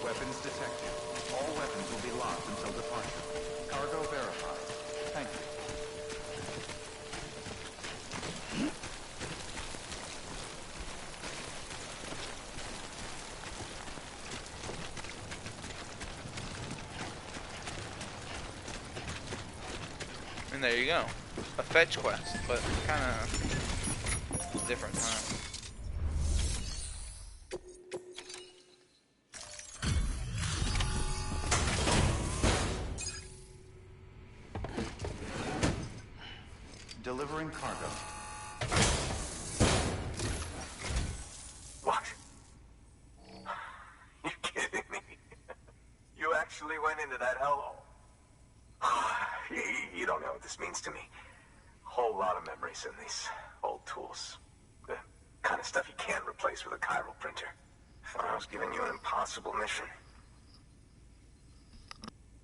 Weapons detected. All weapons will be locked until departure. Cargo verified. Thank you. And there you go. A fetch quest, but kind of different, huh? Delivering cargo. What? You kidding me? You actually went into that hellhole? You don't know what this means to me. Whole lot of memories in these old tools. The kind of stuff you can't replace with a chiral printer. I was giving you an impossible mission.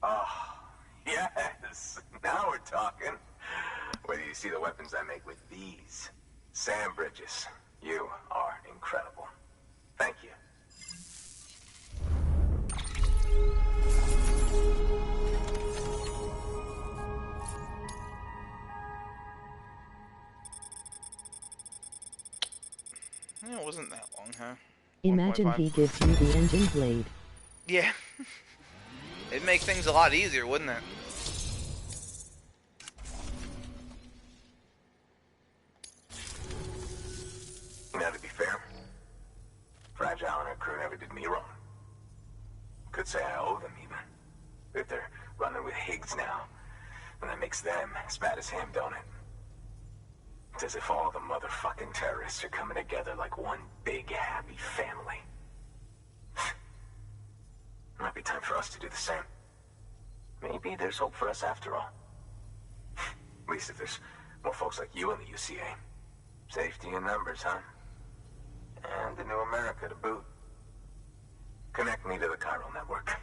Oh, yes. Now we're talking. Whether you see the weapons I make with these sand bridges, you are incredible. Thank you. Yeah, it wasn't that long, huh? Imagine 1.5. he gives you the engine blade. Yeah. It'd make things a lot easier, wouldn't it? Now, to be fair, Fragile and her crew never did me wrong. Could say I owe them, even. If they're running with Higgs now, and that makes them as bad as him, don't it? It's as if all the motherfucking terrorists are coming together like one big happy family. Might be time for us to do the same. Maybe there's hope for us after all. At least if there's more folks like you in the UCA. Safety in numbers, huh? And the new America to boot. Connect me to the chiral network.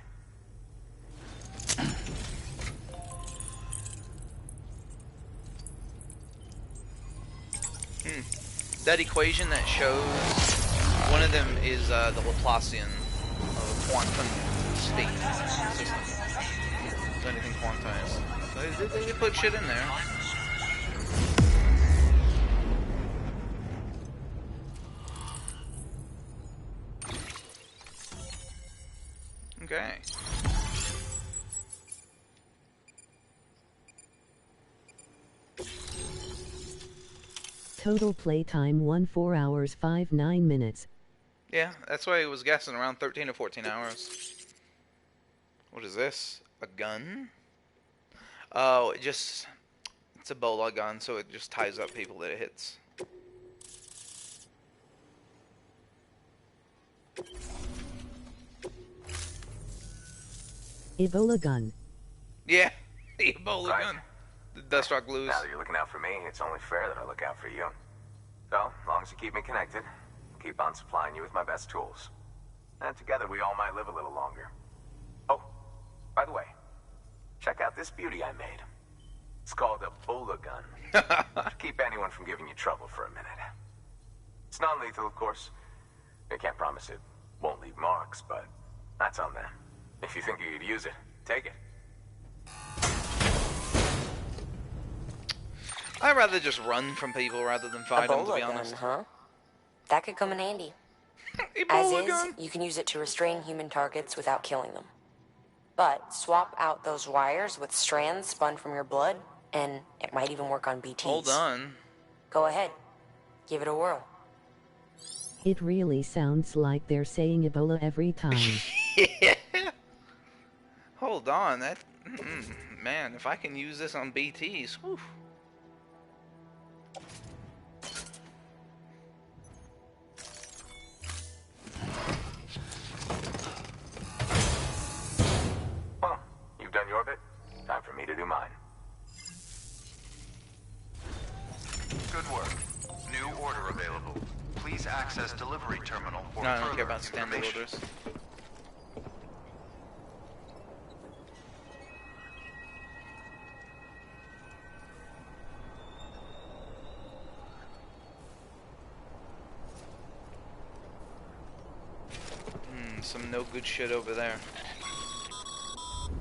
That equation that shows one of them is the Laplacian quantum state system. So anything quantized. So they put shit in there. Okay. Total playtime 4 hours 59 minutes. Yeah, that's why I was guessing around 13 to 14 hours. What is this? A gun? Oh, it's a Ebola gun, so it just ties up people that it hits. Ebola gun. Yeah, the Ebola Right. gun. The Dust Rock Blues. Now that you're looking out for me, it's only fair that I look out for you. So, as long as you keep me connected, I'll keep on supplying you with my best tools. And together we all might live a little longer. Oh, by the way, check out this beauty I made. It's called a Ebola gun. Should keep anyone from giving you trouble for a minute. It's non-lethal, of course. I can't promise it won't leave marks, but that's on them. If you think you could use it, take it. I'd rather just run from people rather than fight them, to be Ebola honest. gun, huh? That could come in handy. As Ebola is, gun? you can use it to restrain human targets without killing them. But swap out those wires with strands spun from your blood, and it might even work on BTs. Hold on. Go ahead. Give it a whirl. It really sounds like they're saying Ebola every time. Yeah. Hold on. That man, if I can use this on BTs, whew. Well, you've done your bit. Time for me to do mine. Good work. New order available. Please access delivery terminal for No, I don't further care about standard information. orders. Some no good shit over there.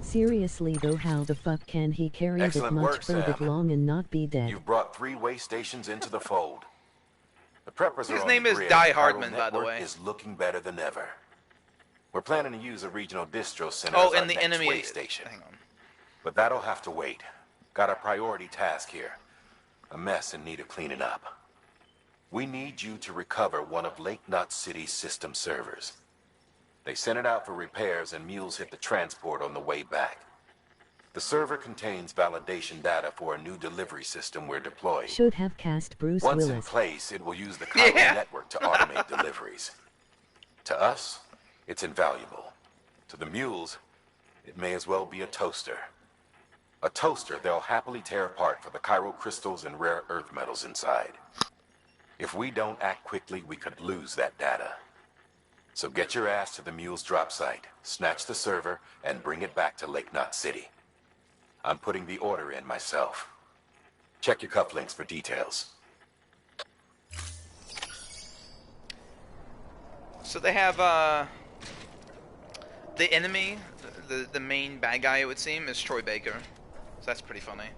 Seriously though, how the fuck can he carry that Excellent much work, for that Sam. long and not be dead? You've brought 3 way stations into the fold. The preppers His are on name the is grid. Die The chiral Hardman, by the network way. is looking better than ever. We're planning to use a regional distro center Oh, as our and the next enemy. way station. Hang on. But that'll have to wait. Got a priority task here. A mess in need of cleaning up. We need you to recover one of Lake Knot City's system servers. They sent it out for repairs and mules hit the transport on the way back. The server contains validation data for a new delivery system we're deploying. Should have cast Bruce Once in Willis. place, it will use the chiral Yeah. network to automate deliveries. To us, it's invaluable. To the mules, it may as well be a toaster. A toaster they'll happily tear apart for the chiral crystals and rare earth metals inside. If we don't act quickly, we could lose that data. So get your ass to the mule's drop site, snatch the server, and bring it back to Lake Knot City. I'm putting the order in myself. Check your cufflinks for details. So they have the enemy, the main bad guy, it would seem, is Troy Baker. So that's pretty funny.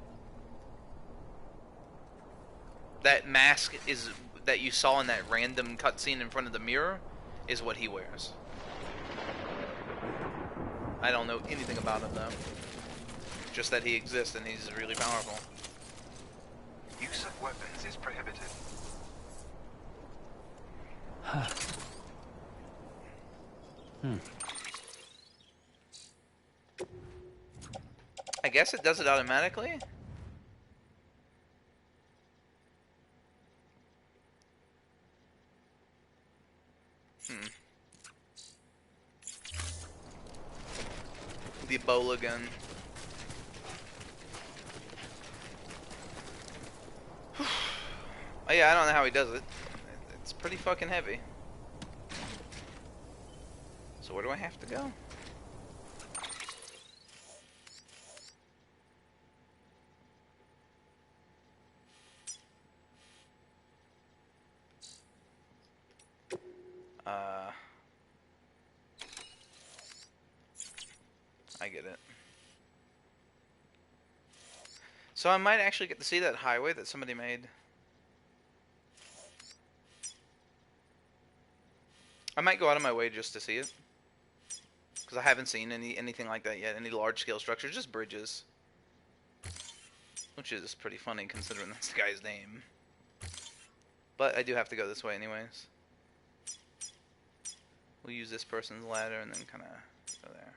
That mask is that you saw in that random cutscene in front of the mirror is what he wears. I don't know anything about him though. Just that he exists and he's really powerful. Use of weapons is prohibited. I guess it does it automatically. The Ebola gun. Oh yeah, I don't know how he does it. It's pretty fucking heavy. So where do I have to go? I get it. So I might actually get to see that highway that somebody made. I might go out of my way just to see it. Because I haven't seen anything like that yet. Any large-scale structures, just bridges. Which is pretty funny considering that's the guy's name. But I do have to go this way anyways. We'll use this person's ladder and then kind of go there.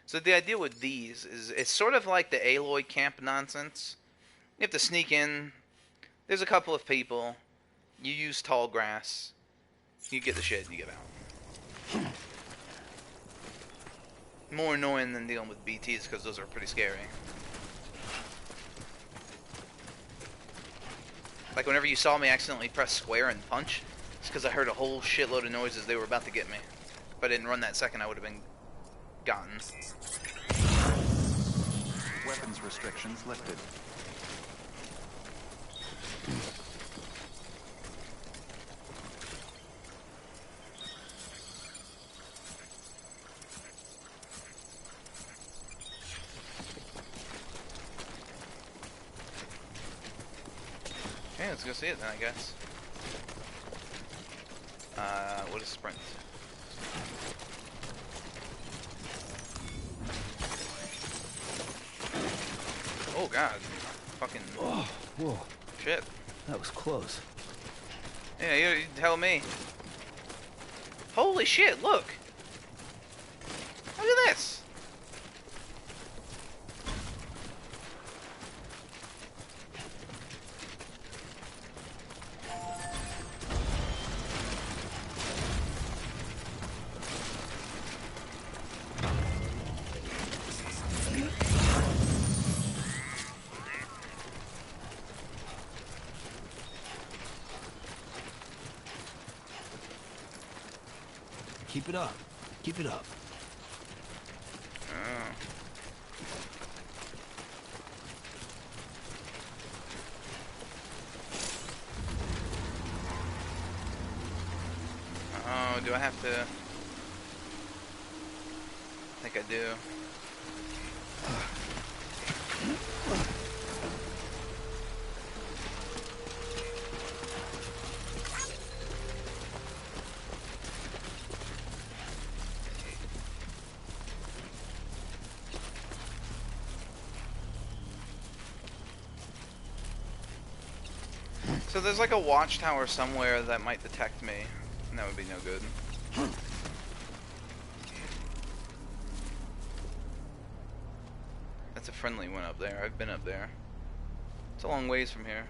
So the idea with these is it's sort of like the Aloy camp nonsense. You have to sneak in. There's a couple of people. You use tall grass. You get the shit and you get out. More annoying than dealing with BTs because those are pretty scary. Like whenever you saw me accidentally press square and punch, it's because I heard a whole shitload of noises they were about to get me. If I didn't run that second, I would have been gotten. Weapons restrictions lifted. Okay, let's go see it then, I guess. What is sprint? god. Fucking Oh, whoa. shit. That was close. Yeah, you tell me. Holy shit, look! Look at this! Keep it up. Keep it up. Oh, do I have to? I think I do. So there's like a watchtower somewhere that might detect me, and that would be no good. That's a friendly one up there. I've been up there. It's a long ways from here.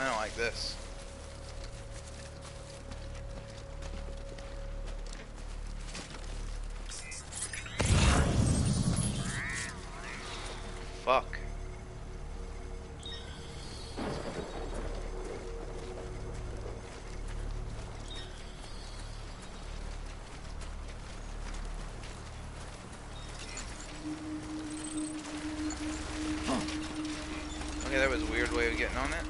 I don't like this. Fuck. Okay, that was a weird way of getting on it.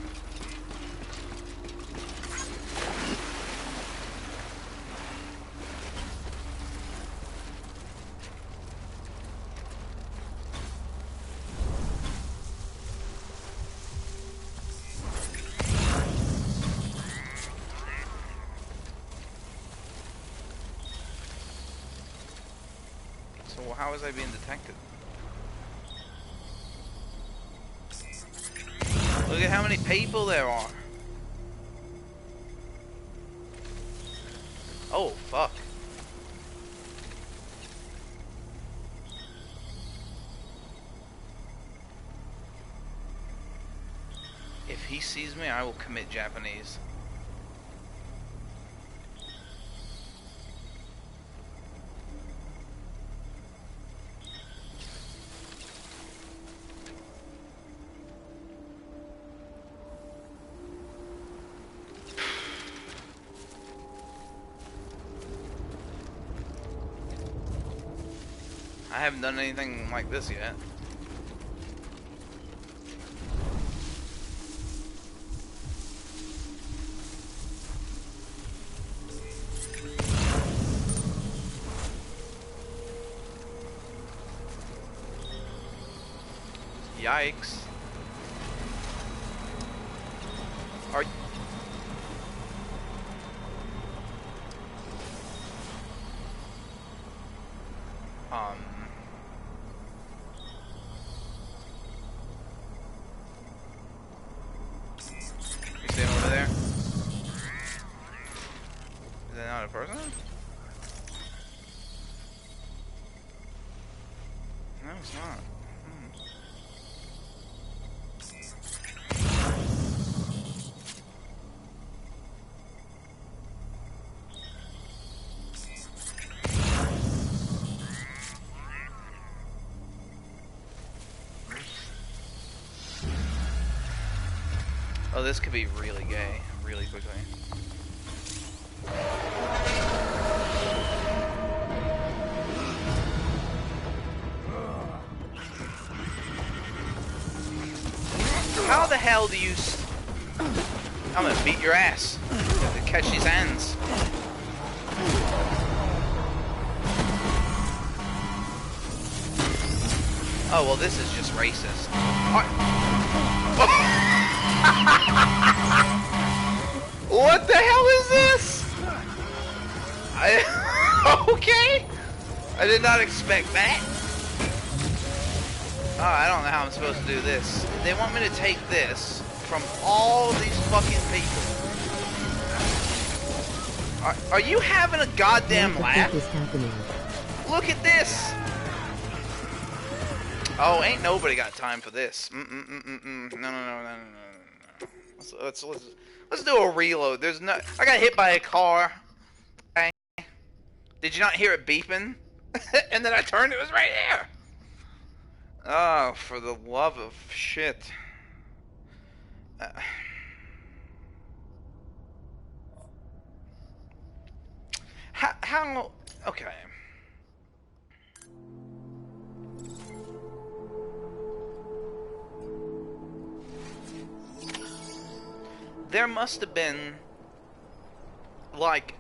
So how was I being detected? Look at how many people there are. Oh, fuck. If he sees me, I will commit Japanese. I haven't done anything like this yet. Yikes. Are you staying over there? Is that not a person? No, it's not. Oh, this could be really gay, really quickly. How the hell do you... I'm gonna beat your ass. To catch these hands. Oh, well, this is just racist. What the hell is this? Okay. I did not expect that. Oh, I don't know how I'm supposed to do this. They want me to take this from all these fucking people. Are you having a goddamn laugh? Is happening? Look at this. Oh, ain't nobody got time for this. No. Let's do a reload. There's no. I got hit by a car. Okay. Did you not hear it beeping? And then I turned. It was right there. Oh, for the love of shit. How? Okay. There must have been like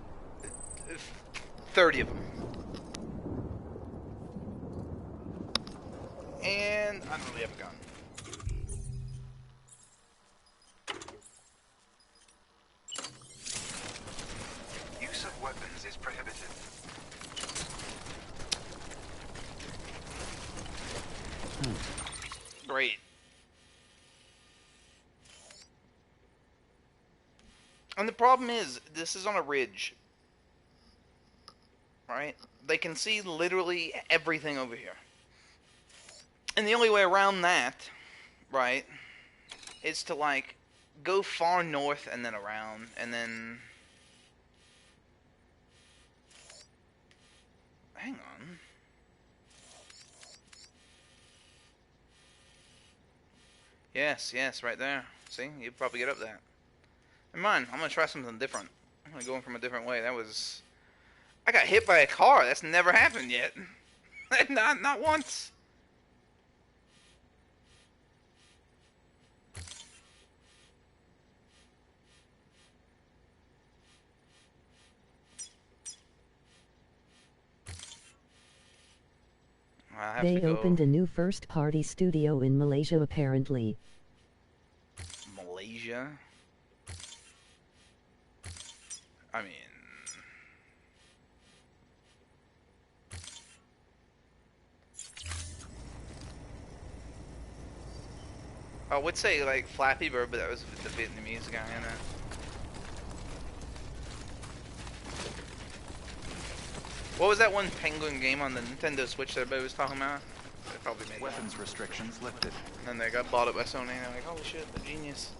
30 of them. And I don't really have a gun. Use of weapons is prohibited. Great. And the problem is, this is on a ridge. Right? They can see literally everything over here. And the only way around that, right, is to, like, go far north and then around, and then... Hang on. Yes, right there. See? You'd probably get up there. Never mind, I'm gonna try something different. I'm gonna go in from a different way. That was... I got hit by a car. That's never happened yet. not once. They opened a new first-party studio in Malaysia apparently. Malaysia? I mean... I would say, like, Flappy Bird, but that was the Vietnamese guy in it. What was that one penguin game on the Nintendo Switch that everybody was talking about? They probably made Weapons restrictions lifted. And then they got bought up by Sony, and they're like, holy shit, they're genius.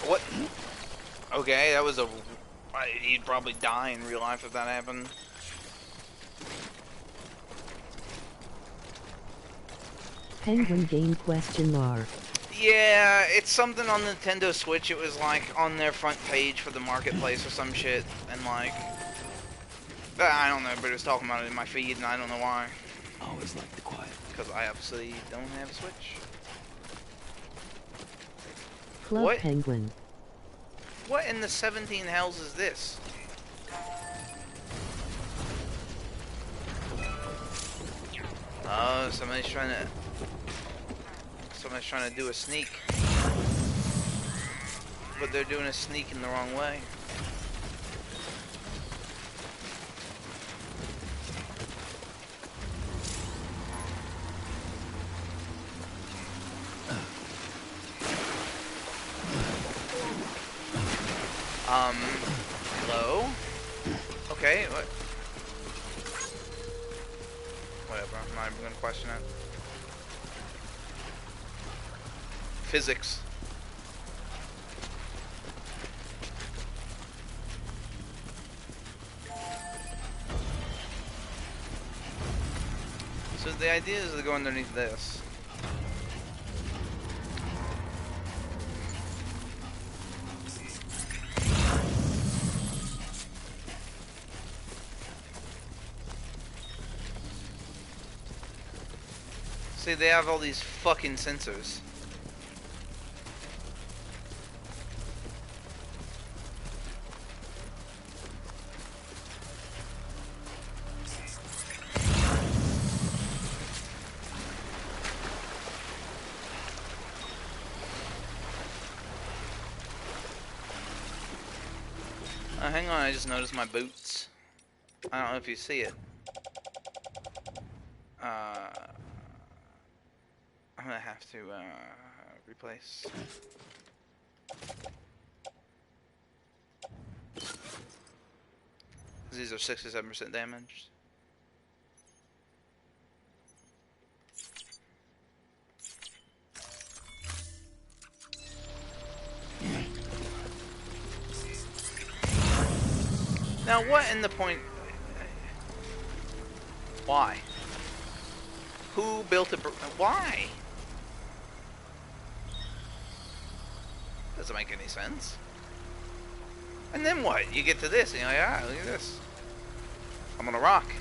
What? Okay, that was a... He'd probably die in real life if that happened. Penguin game question mark. Yeah, it's something on Nintendo Switch. It was like on their front page for the marketplace or some shit, and like, I don't know, but it was talking about it in my feed, and I don't know why. Always like the quiet. Because I obviously don't have a Switch. Club What? Penguin. What in the 17 hells is this? Oh, somebody's trying to do a sneak. But they're doing a sneak in the wrong way. Hello? Okay, what? Whatever, I'm not even gonna question it. physics. So the idea is to go underneath this. See, they have all these fucking sensors. Hang on, I just noticed my boots. I don't know if you see it. I'm gonna have to replace. These are 6 or 7% damaged. Now, what in the point? Why? Who built a? Why? Doesn't make any sense. And then what? You get to this, and you're like, ah, look at this. I'm on a rock.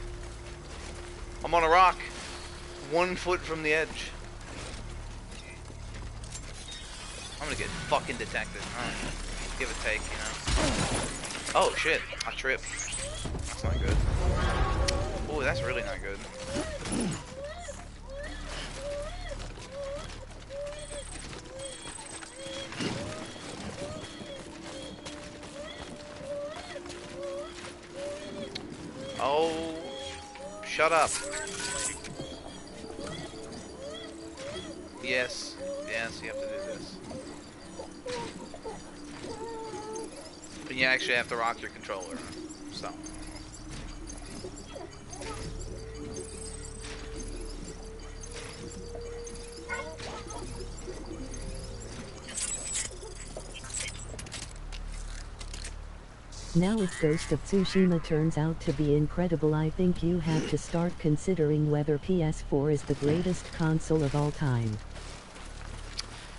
I'm on a rock. 1 foot from the edge. I'm gonna get fucking detected. Give or take, you know. Oh shit! I tripped. That's not good. Oh, that's really not good. Oh, shut up. Yes, yes, you have to do this. But you actually have to rock your controller, so. Now if Ghost of Tsushima turns out to be incredible, I think you have to start considering whether PS4 is the greatest console of all time.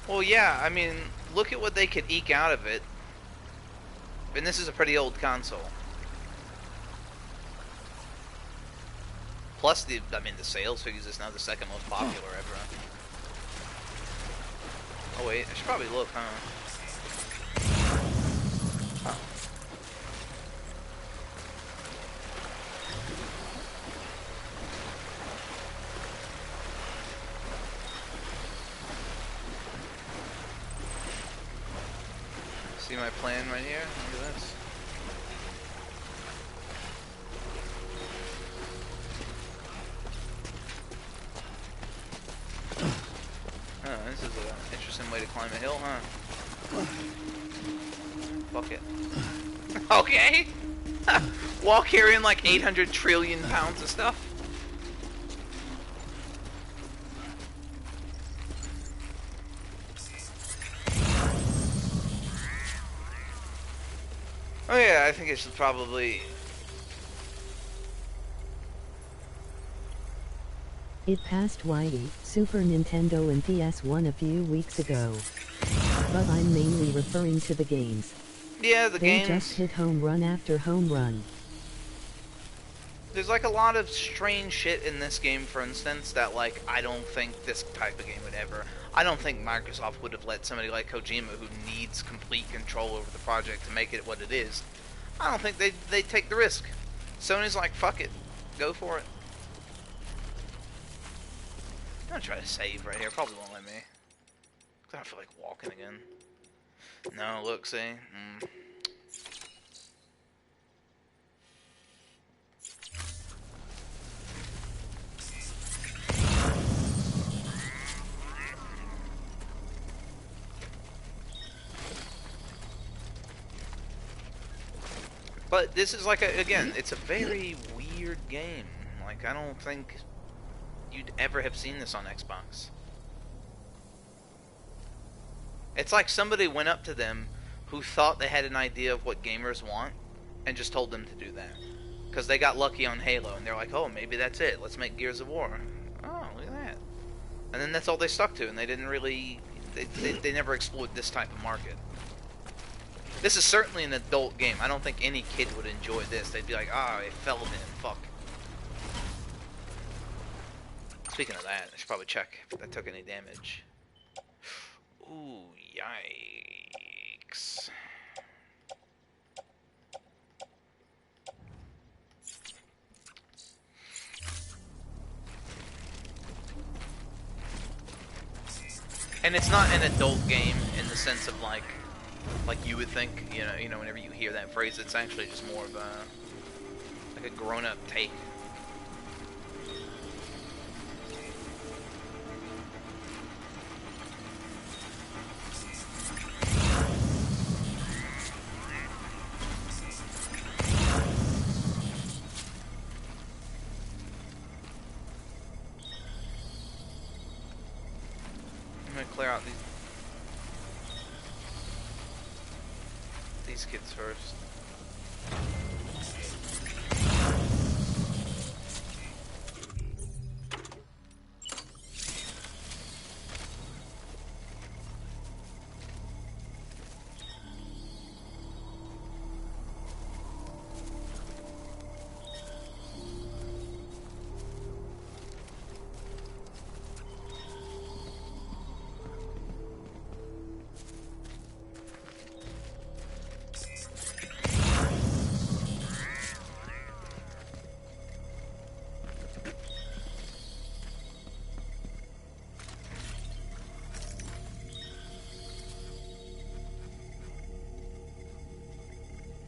Well, yeah, I mean, look at what they could eke out of it. And this is a pretty old console. Plus, the sales figures, it's now the 2nd most popular ever. Oh wait, I should probably look, huh? Oh. See my plan right here? Look at this. Oh, this is an interesting way to climb a hill, huh? Fuck it. Okay! While carrying like 800 trillion pounds of stuff. Oh yeah, I think I should probably... It passed Wii, Super Nintendo and PS1 a few weeks ago. But I'm mainly referring to the games. Yeah, the games... They just hit home run after home run. There's like a lot of strange shit in this game, for instance, that like, I don't think this type of game would ever... I don't think Microsoft would have let somebody like Kojima, who needs complete control over the project to make it what it is, I don't think they'd take the risk. Sony's like, fuck it. Go for it. I'm gonna try to save right here. Probably won't let me. I don't feel like walking again. No, look, see? But this is like, again, it's a very weird game. Like, I don't think you'd ever have seen this on Xbox. It's like somebody went up to them who thought they had an idea of what gamers want and just told them to do that. Because they got lucky on Halo, and they're like, oh, maybe that's it. Let's make Gears of War. Oh, look at that. And then that's all they stuck to, and they didn't really... They never explored this type of market. This is certainly an adult game. I don't think any kid would enjoy this. They'd be like, ah, it fell in, fuck. Speaking of that, I should probably check if I took any damage. Ooh, yikes. And it's not an adult game in the sense of like you would think, you know, whenever you hear that phrase, it's actually just more of a like a grown-up take. I'm gonna clear out these kids first.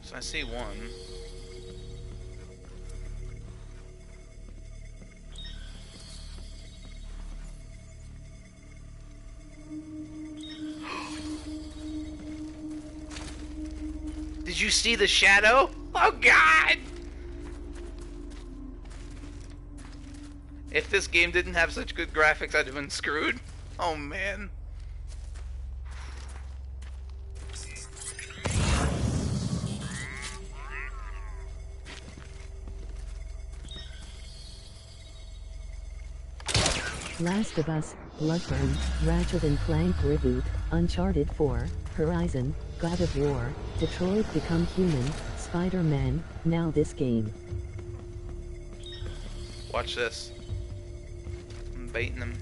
So I see one. Did you see the shadow? Oh God! If this game didn't have such good graphics, I'd have been screwed. Oh man. Last of Us, Bloodborne, Ratchet and Clank Reboot, Uncharted 4, Horizon, God of War, Detroit Become Human, Spider-Man, now this game. Watch this. I'm baiting them.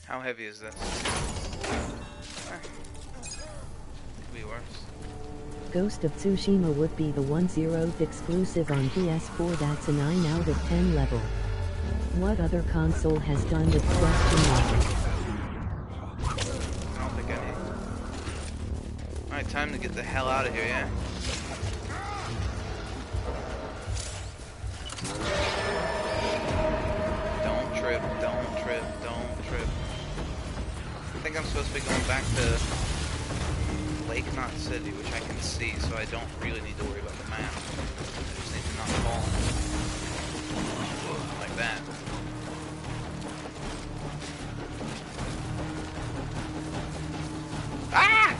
How heavy is this? Could be worse. Ghost of Tsushima would be the 1/0th exclusive on PS4. That's a 9 out of 10 level. What other console has done it? Question mark. I don't think any. Alright, time to get the hell out of here, yeah? Don't trip, don't trip, don't trip. I think I'm supposed to be going back to Lake Knot City, which I can see, so I don't really need to worry about the map. I just need to not fall. Like that. Ah!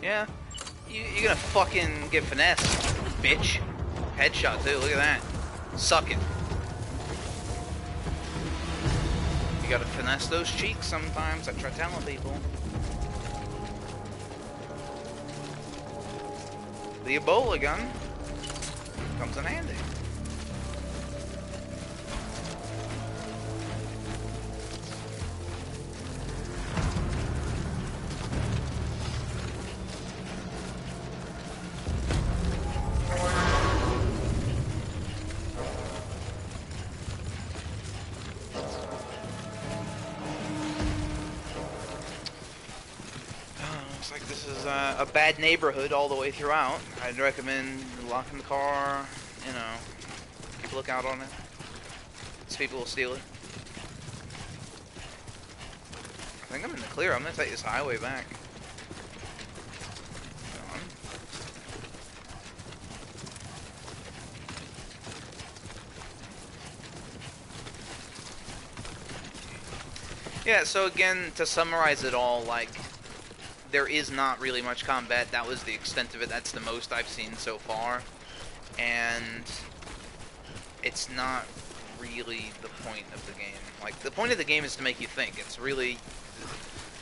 Yeah. You're gonna fucking get finessed, bitch. Headshot too, look at that. Suck it. You gotta finesse those cheeks sometimes. I try telling people. The Ebola gun comes in handy. Looks like this is a bad neighborhood all the way throughout. I'd recommend locking the car, you know, keep a lookout on it. These people will steal it. I think I'm in the clear. I'm gonna take this highway back. Come on. Yeah, so again, to summarize it all, like, there is not really much combat. That was the extent of it. That's the most I've seen so far. And it's not really the point of the game. Like, the point of the game is to make you think. It's really...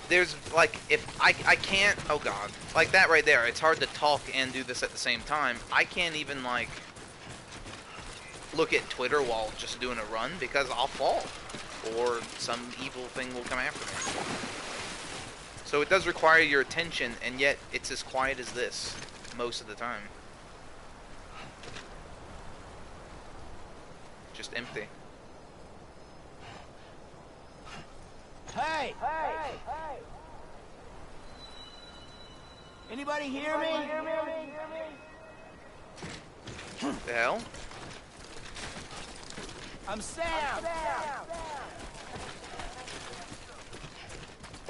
There's, like, if I can't... Oh, God. Like, that right there. It's hard to talk and do this at the same time. I can't even, like, look at Twitter while just doing a run because I'll fall. Or some evil thing will come after me. So it does require your attention, and yet it's as quiet as this most of the time. Just empty. Hey! Hey! Hey! Anybody hear me? The hell? I'm Sam!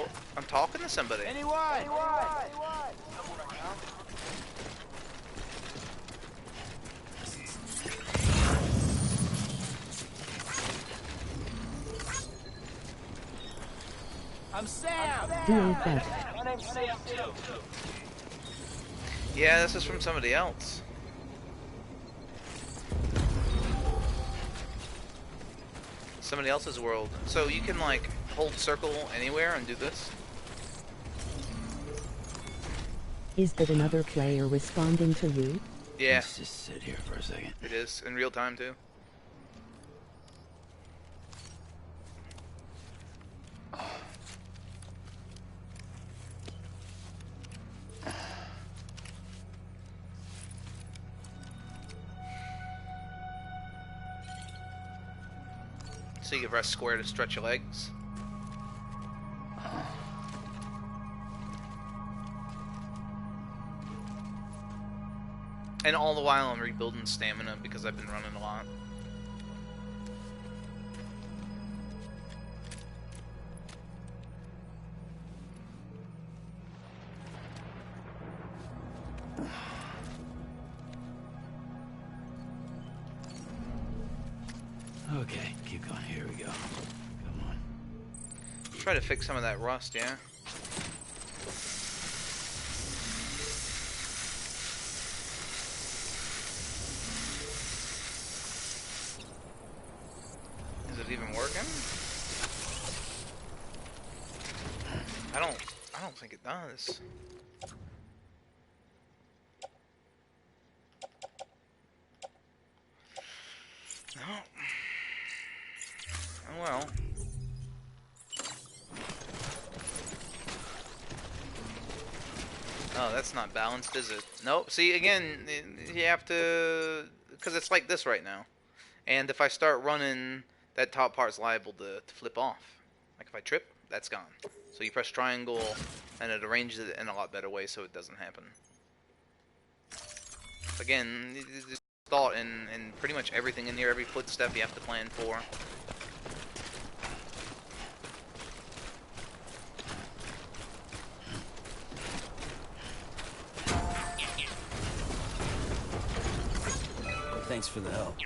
Oh, I'm talking to somebody. Anyone? I'm Sam! DA My name's Sam too. Yeah, this is from somebody else. Somebody else's world. So you can, like, hold circle anywhere and do this. Is that another player responding to you? Yeah. Let's just sit here for a second. It is, in real time too. So you can press square to stretch your legs. And all the while I'm rebuilding stamina because I've been running a lot. Okay, keep going. Here we go. Come on. Try to fix some of that rust, yeah? Is it even working? I don't think it does. No. Oh well. Oh, that's not balanced, is it? Nope. See, again, you have to... Because it's like this right now. And if I start running, that top part's liable to flip off. Like if I trip, that's gone. So you press triangle, and it arranges it in a lot better way so it doesn't happen. Again, there's thought in pretty much everything in here, every footstep you have to plan for. Thanks for the help.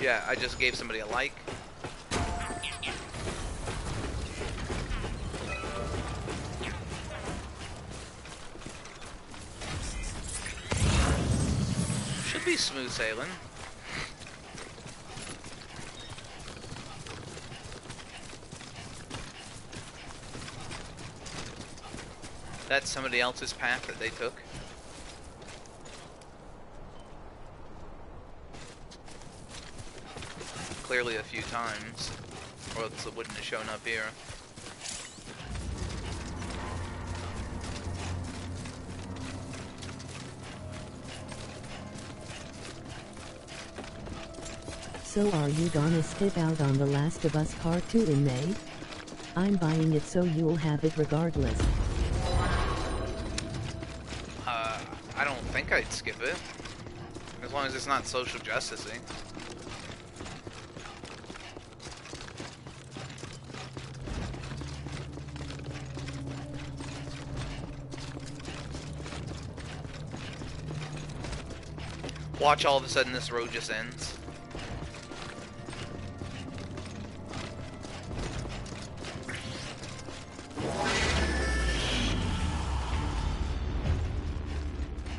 Yeah, I just gave somebody a like. Should be smooth sailing. That's somebody else's path that they took. Clearly a few times, or else it wouldn't have shown up here. So are you gonna skip out on The Last of Us Part 2 in May? I'm buying it so you'll have it regardless. I don't think I'd skip it. As long as it's not social justice-y. Watch, all of a sudden this road just ends.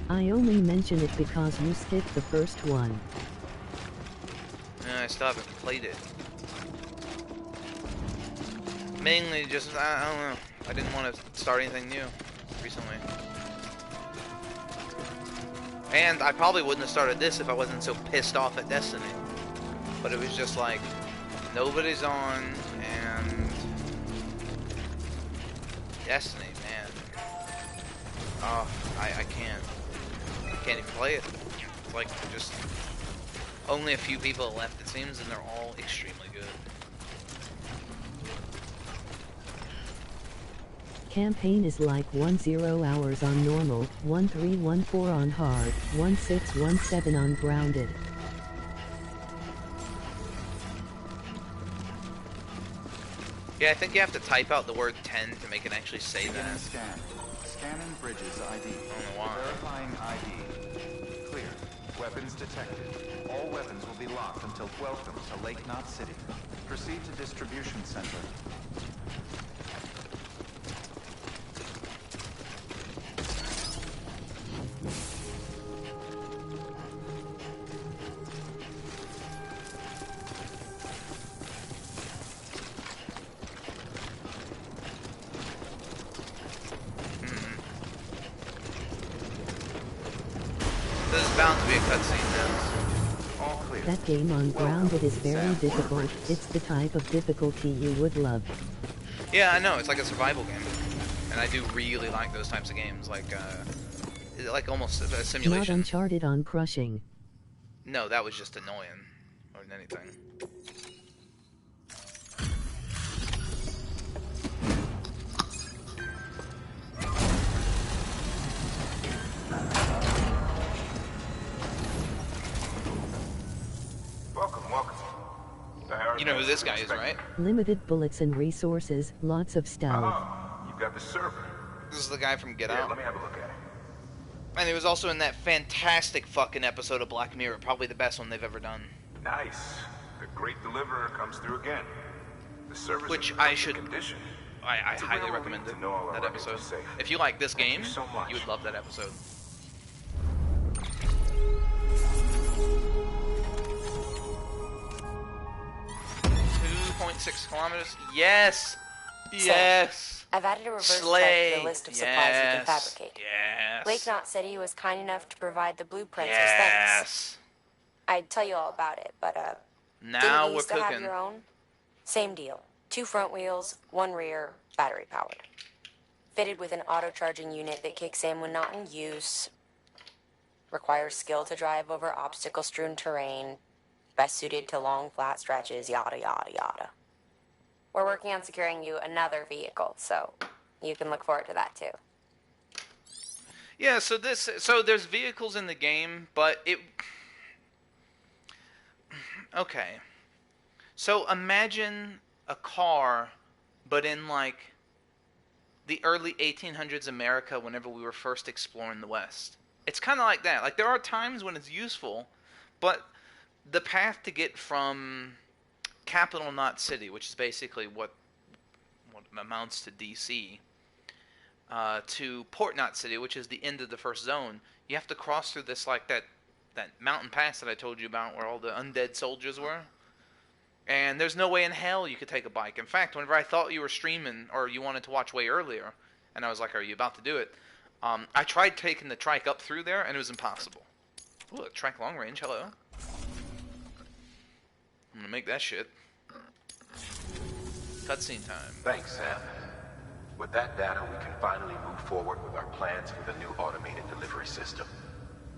I only mention it because you skipped the first one. I still haven't played it. Mainly just, I don't know. I didn't want to start anything new recently. And I probably wouldn't have started this if I wasn't so pissed off at Destiny. But it was just like, nobody's on, and Destiny, man. Oh, I can't even play it. It's like just only a few people left, it seems, and they're all extremely good. Campaign is like 10 hours on normal, 1314 on hard, 1617 on grounded. Yeah, I think you have to type out the word 10 to make it actually say Beginning that. scan. Scanning bridges ID. why. Verifying ID. Clear. Weapons detected. All weapons will be locked until welcome to Lake Knot City. Proceed to distribution center. There's bound to be a cutscene now. All clear. That game on grounded is very difficult. It's the type of difficulty you would love. Yeah, I know, it's like a survival game. And I do really like those types of games, like almost a Not simulation. Uncharted on crushing. No, that was just annoying, more than anything. Welcome. You know who this guy is, right? Limited bullets and resources, lots of stealth. You've got the server. This is the guy from Get Here, Out. let me have a look at it. And he was also in that fantastic fucking episode of Black Mirror, probably the best one they've ever done. Nice. The great deliverer comes through again. The server's Which in I perfect should- condition. I It's a highly real recommend relief it, to know all our that records are episode. safe. If you like this Thank game, you so much. you would love that episode. 2.6 kilometers. Yes! Yes! I've added a reverse Slay! check to the list of supplies you can Yes! fabricate. Yes! Lake Knot City was kind enough to provide the blueprints as thanks. Yes! I'd tell you all about it, but Now didn't you we're used to have cooking. your own? Same deal. 2 front wheels, 1 rear, battery powered. Fitted with an auto-charging unit that kicks in when not in use. Requires skill to drive over obstacle-strewn terrain. Best suited to long, flat stretches, yada, yada, yada. We're working on securing you another vehicle, so you can look forward to that too. Yeah, so there's vehicles in the game, but it... Okay. So imagine a car, but in like the early 1800s America whenever we were first exploring the West. It's kind of like that. Like there are times when it's useful, but the path to get from Capital Knot City, which is basically what amounts to DC, to Port Knot City, which is the end of the first zone, you have to cross through this like that that mountain pass that I told you about, where all the undead soldiers were. And there's no way in hell you could take a bike. In fact, whenever I thought you were streaming or you wanted to watch way earlier, and I was like, "Are you about to do it?" I tried taking the trike up through there, and it was impossible. Ooh, a trike long range. Hello. I'm gonna make that shit. Cutscene time. Thanks, Sam. With that data, we can finally move forward with our plans for the new automated delivery system.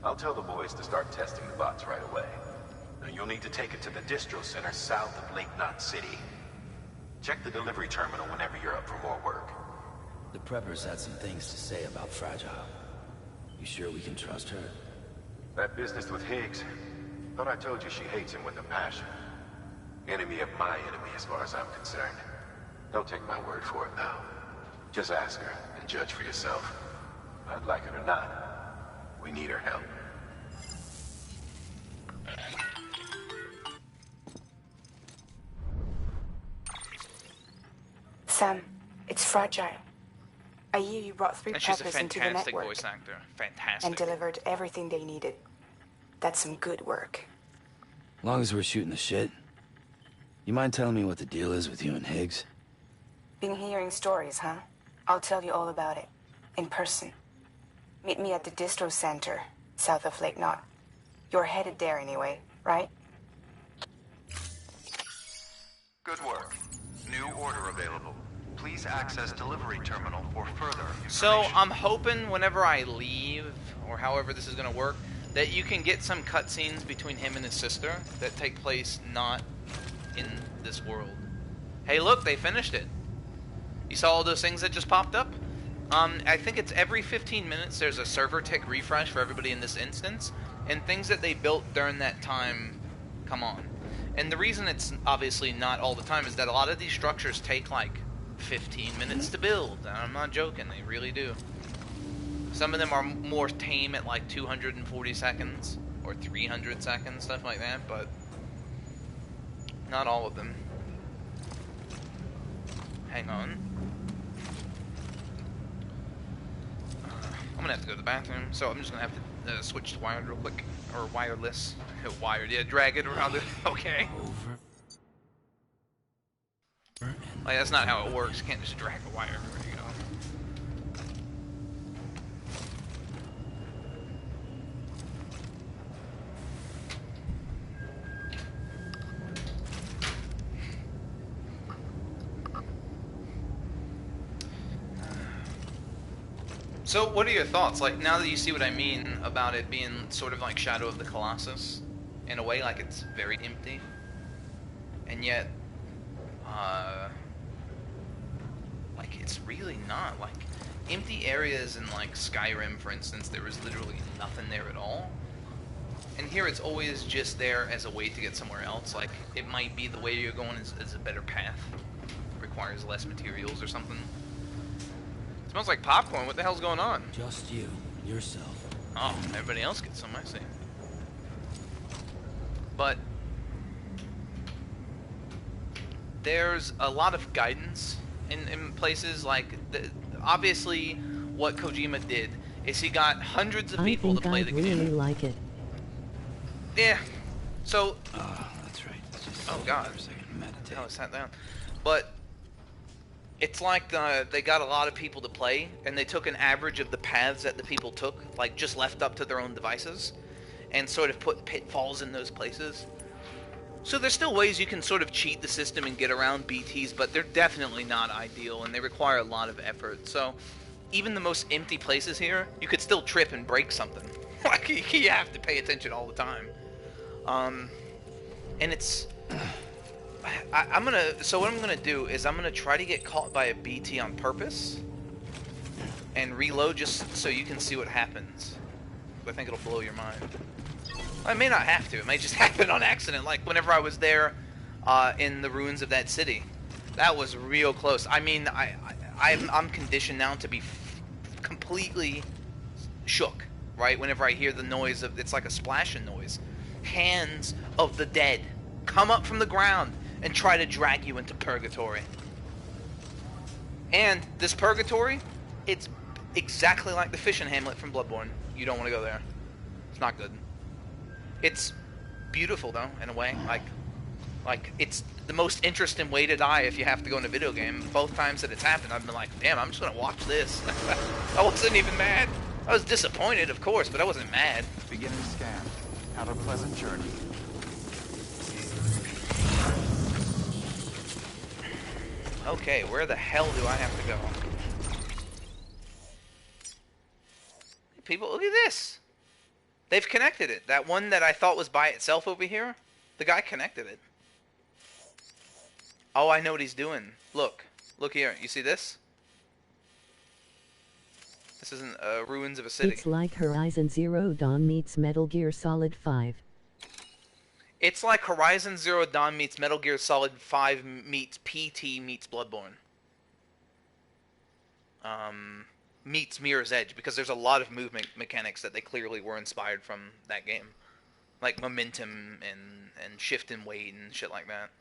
I'll tell the boys to start testing the bots right away. Now, you'll need to take it to the distro center south of Lake Knot City. Check the delivery terminal whenever you're up for more work. The preppers had some things to say about Fragile. You sure we can trust her? That business with Higgs, thought I told you she hates him with a passion. Enemy of my enemy as far as I'm concerned. Don't take my word for it, though. Just ask her and judge for yourself. I'd like it or not. We need her help. Sam, it's Fragile. I hear you brought 3 And she's a preppers into the fantastic network voice actor. Fantastic. and delivered everything they needed. That's some good work. As long as we're shooting the shit. You mind telling me what the deal is with you and Higgs? Been hearing stories, huh? I'll tell you all about it. In person. Meet me at the distro center, south of Lake Knot. You're headed there anyway, right? Good work. New order available. Please access delivery terminal for further information. So I'm hoping whenever I leave, or however this is going to work, that you can get some cutscenes between him and his sister that take place not in this world. Hey, look, they finished it. You saw all those things that just popped up? I think it's every 15 minutes there's a server tick refresh for everybody in this instance, and things that they built during that time come on. And the reason it's obviously not all the time is that a lot of these structures take like 15 minutes to build. And I'm not joking, they really do. Some of them are more tame at like 240 seconds or 300 seconds, stuff like that, but not all of them. Hang on. I'm gonna have to go to the bathroom, so I'm just gonna have to switch to wired real quick. Or wireless. Wired, yeah, drag it around the... Okay. Like, that's not how it works. You can't just drag a wire everywhere you go. So, what are your thoughts? Like, now that you see what I mean about it being sort of like Shadow of the Colossus, in a way, like it's very empty, and yet, like it's really not. Like, empty areas in like Skyrim, for instance, there was literally nothing there at all, and here it's always just there as a way to get somewhere else. Like, it might be the way you're going is a better path, requires less materials or something. Smells like popcorn. What the hell's going on? Just you, yourself. Oh, everybody else gets some, I see. But there's a lot of guidance in places like obviously what Kojima did is he got hundreds of people to play the game. I really like it. Yeah. So. Oh, that's right. It's just oh God. For a second, meditate. I sat down. But it's like they got a lot of people to play, and they took an average of the paths that the people took, like just left up to their own devices, and sort of put pitfalls in those places. So there's still ways you can sort of cheat the system and get around BTs, but they're definitely not ideal, and they require a lot of effort. So even the most empty places here, you could still trip and break something. Like, you have to pay attention all the time. And it's... So what I'm gonna do is I'm gonna try to get caught by a BT on purpose and reload just so you can see what happens. I think it'll blow your mind. I may not have to. It may just happen on accident. Like whenever I was there in the ruins of that city, that was real close. I mean, I'm conditioned now to be completely shook. Right? Whenever I hear the noise of, it's like a splashing noise. Hands of the dead come up from the ground and try to drag you into purgatory. And this purgatory, it's exactly like the fishing hamlet from Bloodborne. You don't want to go there. It's not good. It's beautiful though, in a way. Like it's the most interesting way to die if you have to go in a video game. Both times that it's happened, I've been like, damn, I'm just gonna watch this. I wasn't even mad. I was disappointed, of course, but I wasn't mad. Beginning scan. Have a pleasant journey. Okay, where the hell do I have to go? People, look at this. They've connected it. That one that I thought was by itself over here, the guy connected it. Oh, I know what he's doing. Look. Look here. You see this? This isn't ruins of a city. It's like Horizon Zero Dawn meets Metal Gear Solid 5. It's like Horizon Zero Dawn meets Metal Gear Solid 5 meets PT meets Bloodborne. Meets Mirror's Edge, because there's a lot of movement mechanics that they clearly were inspired from that game. Like momentum and shift in weight and shit like that.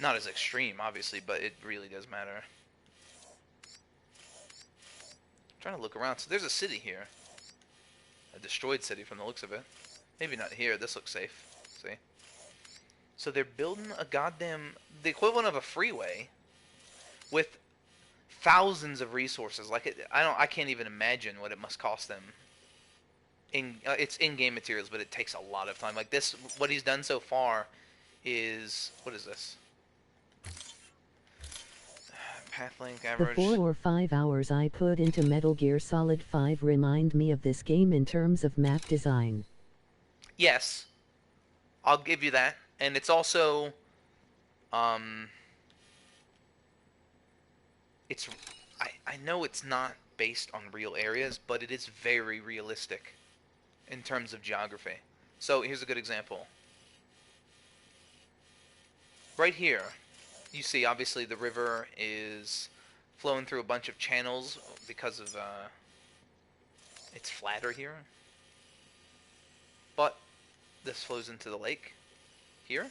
Not as extreme, obviously, but it really does matter. I'm trying to look around. So there's a city here. A destroyed city from the looks of it. Maybe not here. This looks safe. See? So they're building a goddamn... the equivalent of a freeway with thousands of resources. Like, I can't even imagine what it must cost them. It's in-game materials, but it takes a lot of time. Like this, what he's done so far is... what is this? Pathlink average. The 4 or 5 hours I put into Metal Gear Solid 5 remind me of this game in terms of map design. Yes, I'll give you that. And it's also, it's, I know it's not based on real areas, but it is very realistic in terms of geography. So here's a good example. Right here, you see obviously the river is flowing through a bunch of channels because of, it's flatter here. But this flows into the lake here.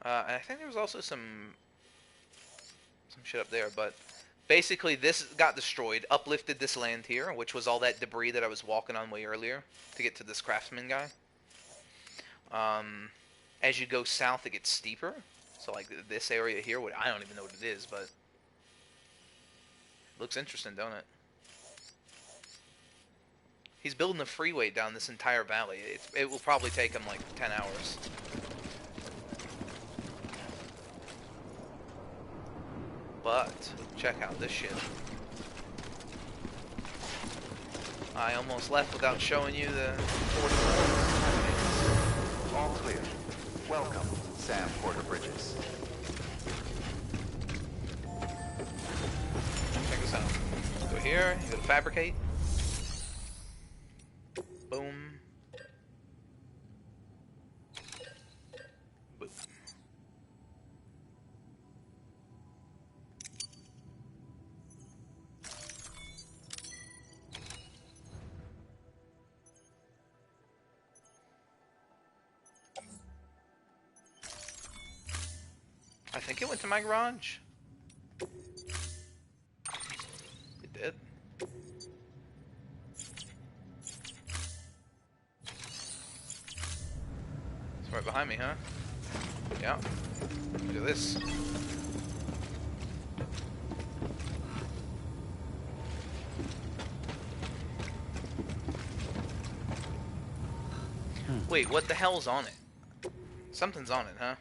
And I think there was also some shit up there, but basically this got destroyed, uplifted this land here, which was all that debris that I was walking on way earlier to get to this craftsman guy. As you go south, it gets steeper. So like this area here, I don't even know what it is, but it looks interesting, don't it? He's building a freeway down this entire valley. It will probably take him like 10 hours. But check out this shit. I almost left without showing you the All clear. Welcome, Sam Porter Bridges. Check this out. Go here, you go to fabricate. Boom. Boom. I think it went to my garage. It did. It's right behind me, huh? Yeah. Look at this. Wait, what the hell's on it? Something's on it, huh?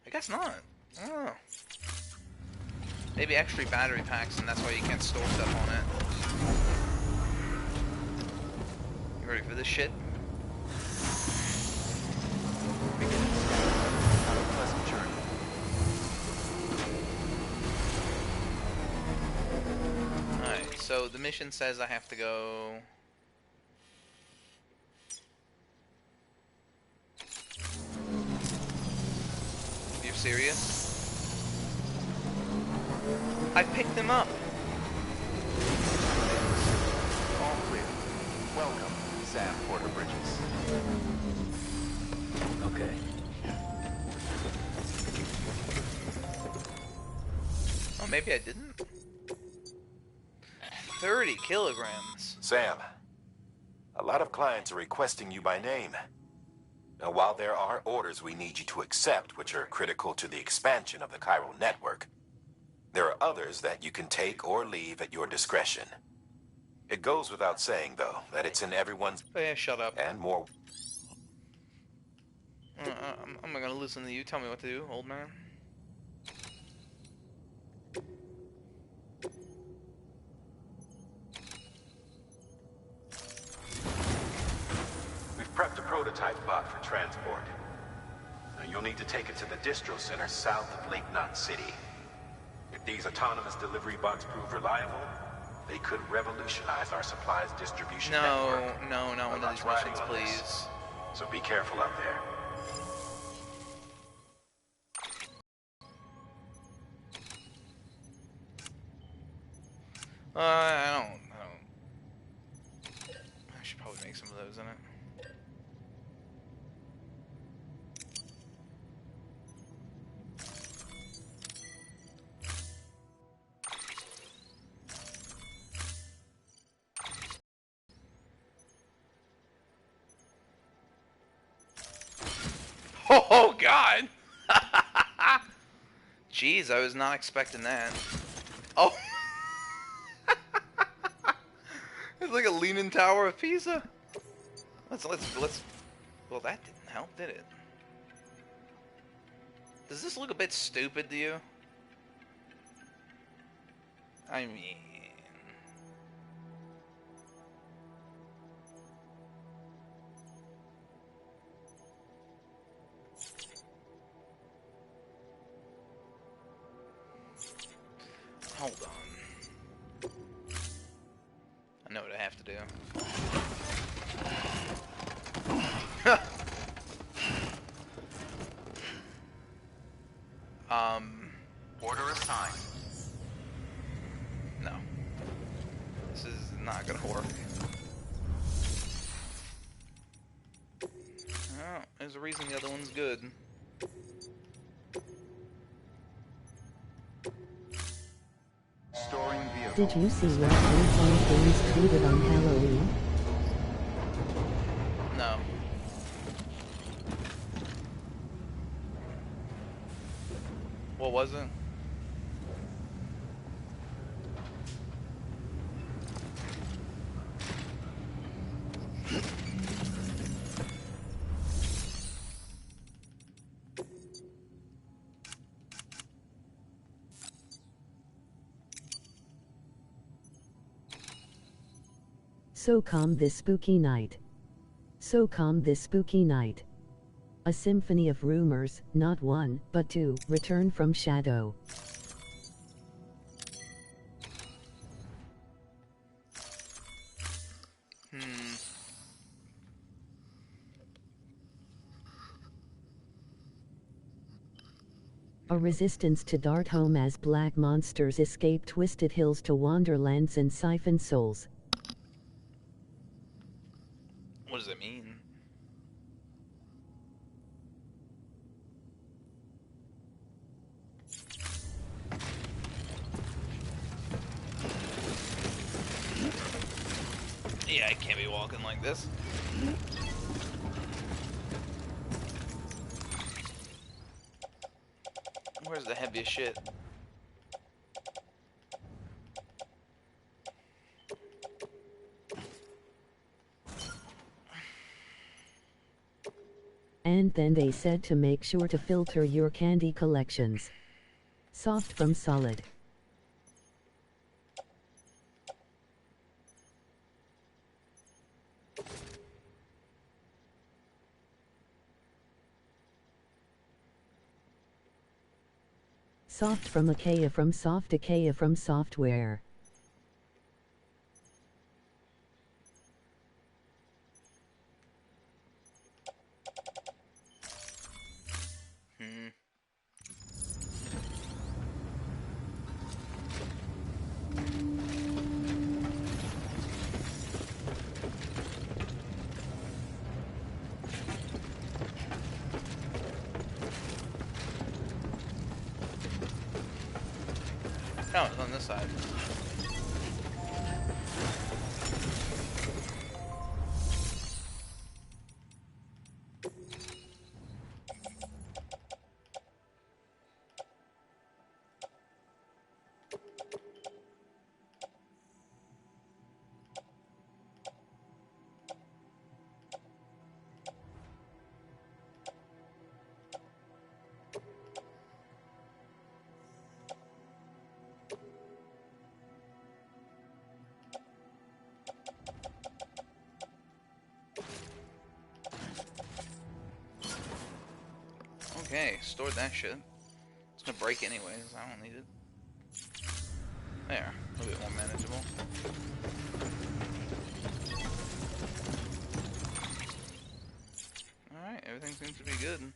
I guess not. I don't know. Maybe extra battery packs, and that's why you can't store stuff on it. You ready for this shit? Have a pleasant journey. Alright, so the mission says I have to go... You're serious? I picked them up! All clear. Welcome, Sam Porter Bridges. Okay. Oh maybe I didn't. 30 kilograms. Sam, a lot of clients are requesting you by name. Now, while there are orders we need you to accept, which are critical to the expansion of the chiral network, there are others that you can take or leave at your discretion. It goes without saying, though, that it's in everyone's... Oh yeah, shut up. And more... I'm not gonna listen to you. Tell me what to do, old man. We've prepped a prototype bot for transport. Now, you'll need to take it to the distro center south of Lake Knot City. If these autonomous delivery bots prove reliable, they could revolutionize our supplies distribution network. No, not one of these missions, please. So be careful out there. I should probably make some of those in it. Oh God! Jeez, I was not expecting that. Oh. It's like a leaning tower of Pisa. Let's. Well, that didn't help, did it? Does this look a bit stupid to you? I mean, hold on. I know what I have to do. Order assigned. No. This is not gonna work. Oh, there's a reason the other one's good. Storing vehicle. Did you see what Inside Games tweeted on Halloween? No. What was it? So calm this spooky night. So calm this spooky night. A symphony of rumors, not one, but two, return from shadow. A resistance to dart home as black monsters escape twisted hills to wanderlands and siphon souls. What does it mean? Yeah, I can't be walking like this. Where's the heaviest shit? And then they said to make sure to filter your candy collections. Soft from solid. Soft from Ikea from soft Ikea from software. No, it's on this side. Okay, stored that shit. It's gonna break anyways, I don't need it. There, a little bit more manageable. Alright, everything seems to be good.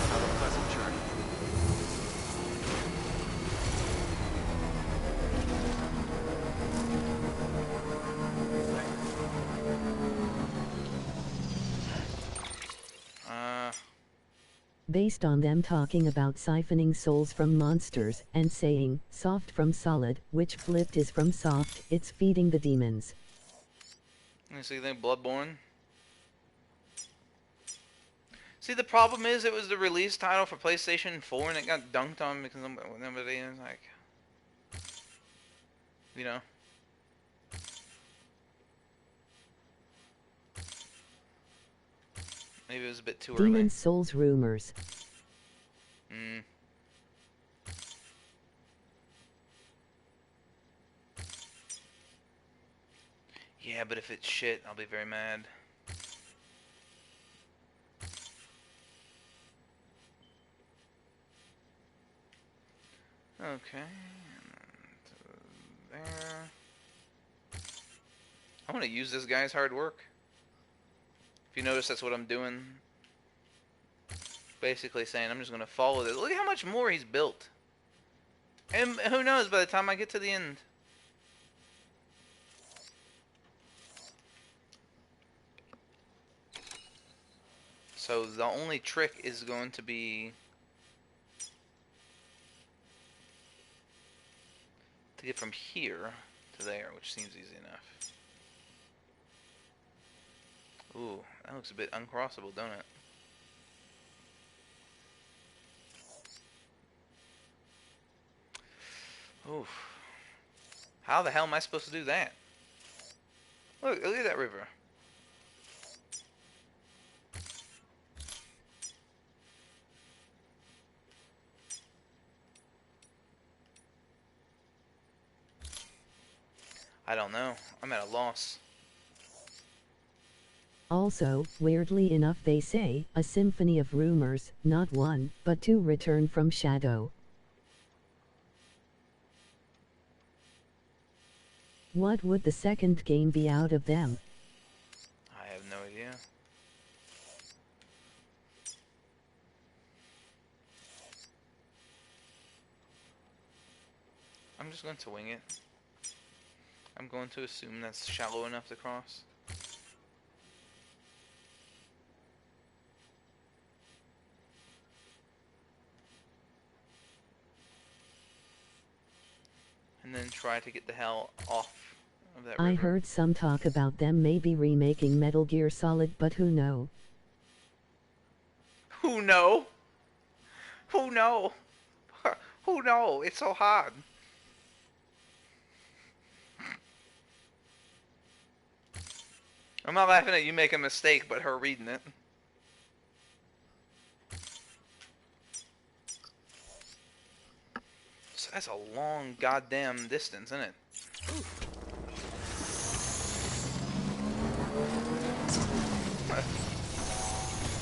Have a pleasant journey. Based on them talking about siphoning souls from monsters and saying soft from solid, which flipped is from soft, it's feeding the demons. You see anything Bloodborne? See, the problem is it was the release title for PlayStation 4 and it got dunked on because nobody is like, you know. Maybe it was a bit too early. Demon Souls rumors. Yeah, but if it's shit, I'll be very mad. Okay. There. I want to use this guy's hard work. If you notice, that's what I'm doing. Basically saying I'm just going to follow this. Look at how much more he's built. And who knows by the time I get to the end. So the only trick is going to be to get from here to there, which seems easy enough. Ooh, that looks a bit uncrossable, don't it? Oof. How the hell am I supposed to do that? Look at that river. I don't know. I'm at a loss. Also, weirdly enough they say, a symphony of rumors, not one, but two return from Shadow. What would the second game be out of them? I have no idea. I'm just going to wing it. I'm going to assume that's shallow enough to cross. And then try to get the hell off of that river. I heard some talk about them maybe remaking Metal Gear Solid, but who know? Who know? Who know? Who know? It's so hard. I'm not laughing at you making a mistake, but her reading it. So that's a long goddamn distance, isn't it? Oof.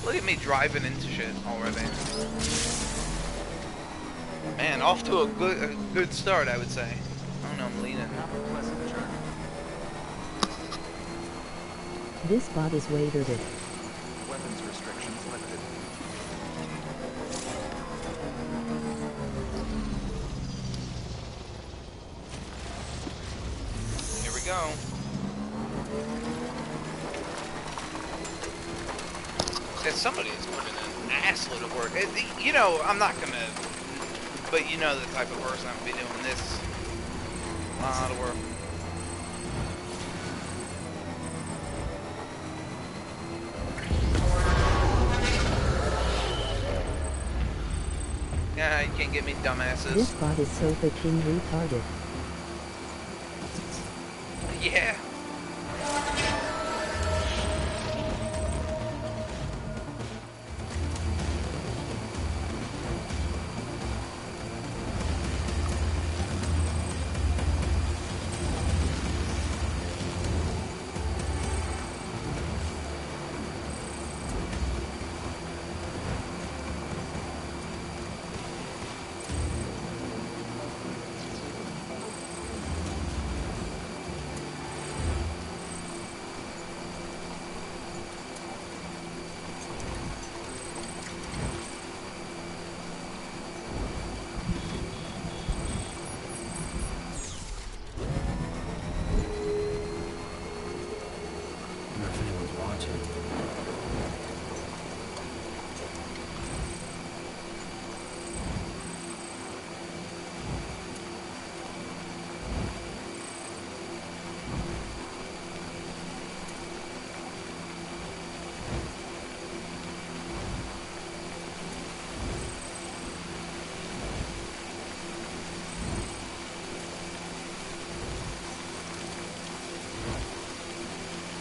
Look at me driving into shit already. Man, off to a good start, I would say. I don't know, I'm leaning. Have a pleasant journey. This bot is weighted. Weapons restrictions lifted. Here we go. If somebody is putting an assload of work, you know, I'm not gonna, but you know the type of person I'm gonna be doing this. A lot of work. Yeah, you can't get me, dumbasses. This bot is Sofa King retarded. Yeah.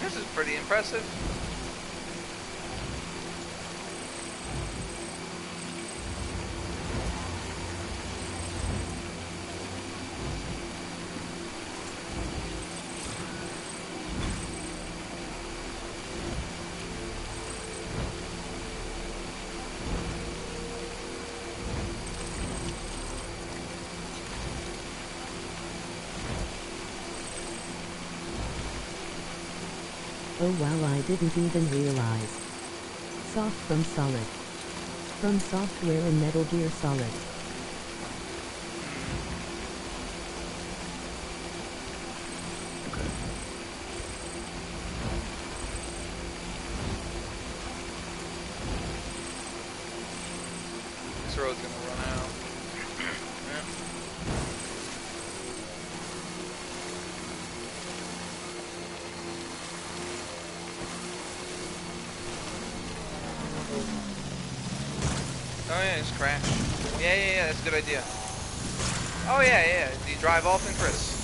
This is pretty impressive. Oh wow, I didn't even realize. Soft from Solid. From Software in Metal Gear Solid. This road's gonna run out. Yeah. Oh yeah, just crash. Yeah, that's a good idea. Oh yeah. Do you drive often, Chris?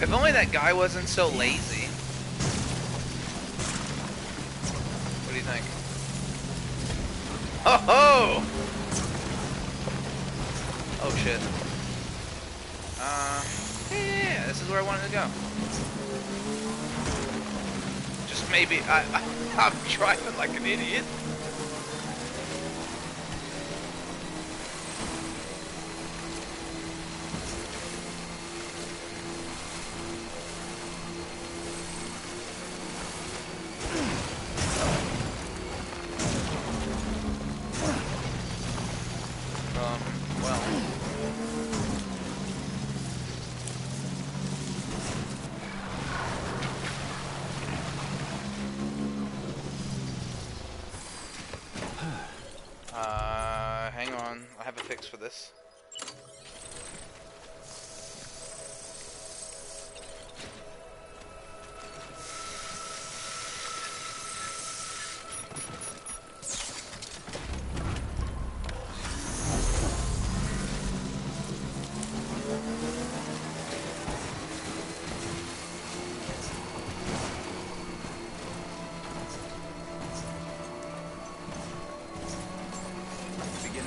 If only that guy wasn't so lazy. What do you think? Oh ho! Oh shit. Yeah, this is where I wanted to go. Just maybe I'm driving like an idiot. Hang on, I have a fix for this.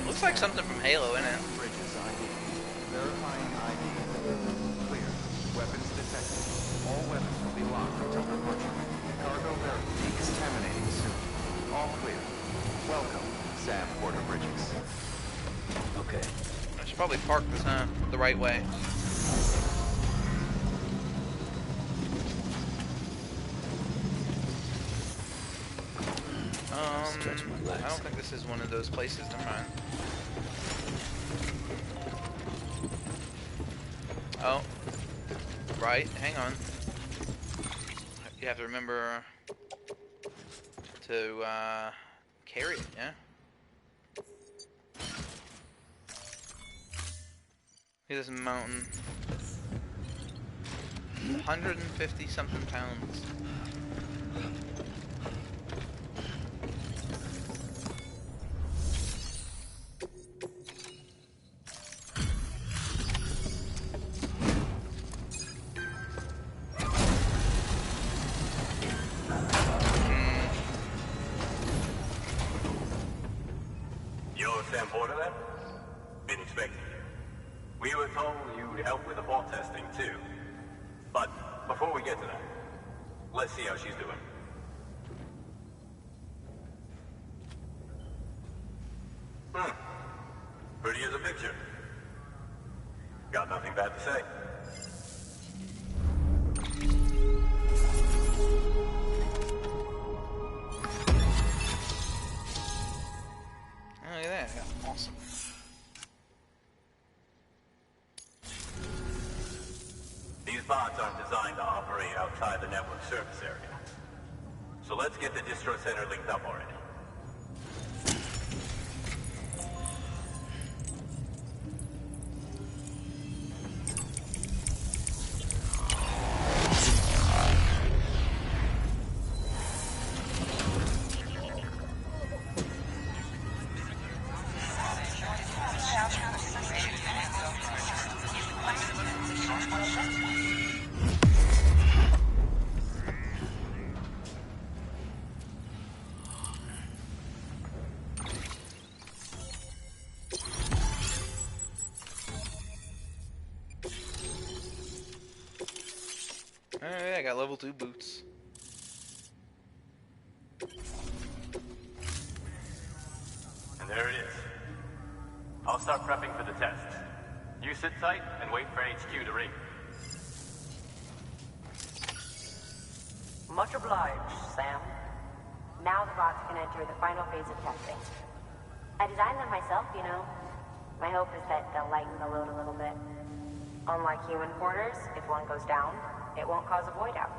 Looks like something from Halo, innit? Bridges ID. Verifying ID. Clear. Weapons detected. All weapons will be locked until departure. Cargo decontaminating soon. All clear. Welcome, Sam Porter Bridges. Okay. I should probably park this, the right way. Stretch my legs. I don't think this is one of those places. Never mind. Oh. Right, hang on. You have to remember to carry it, yeah? Look at this mountain. 150 something pounds. You're Sam Porter then? Been expecting you. We were told you'd help with the bot testing too. But before we get to that, let's see how she's doing. Pretty as a picture. Got nothing bad to say. Oh, look at that. Awesome. These bots aren't designed to operate outside the network service area. So let's get the distro center linked up already. Alright, I got level 2 boots. And there it is. I'll start prepping for the test. You sit tight and wait for HQ to ring. Much obliged, Sam. Now the bots can enter the final phase of testing. I designed them myself, you know. My hope is that they'll lighten the load a little bit. Unlike human porters, if one goes down, it won't cause a void out.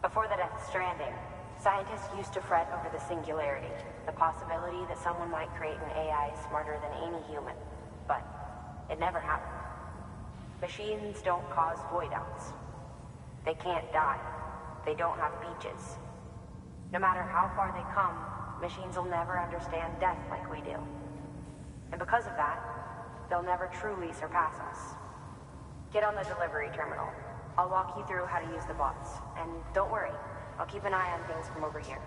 Before the death of Stranding, scientists used to fret over the singularity, the possibility that someone might create an AI smarter than any human. But it never happened. Machines don't cause void outs. They can't die. They don't have beaches. No matter how far they come, machines will never understand death like we do. And because of that, they'll never truly surpass us. Get on the delivery terminal. I'll walk you through how to use the bots. And don't worry, I'll keep an eye on things from over here.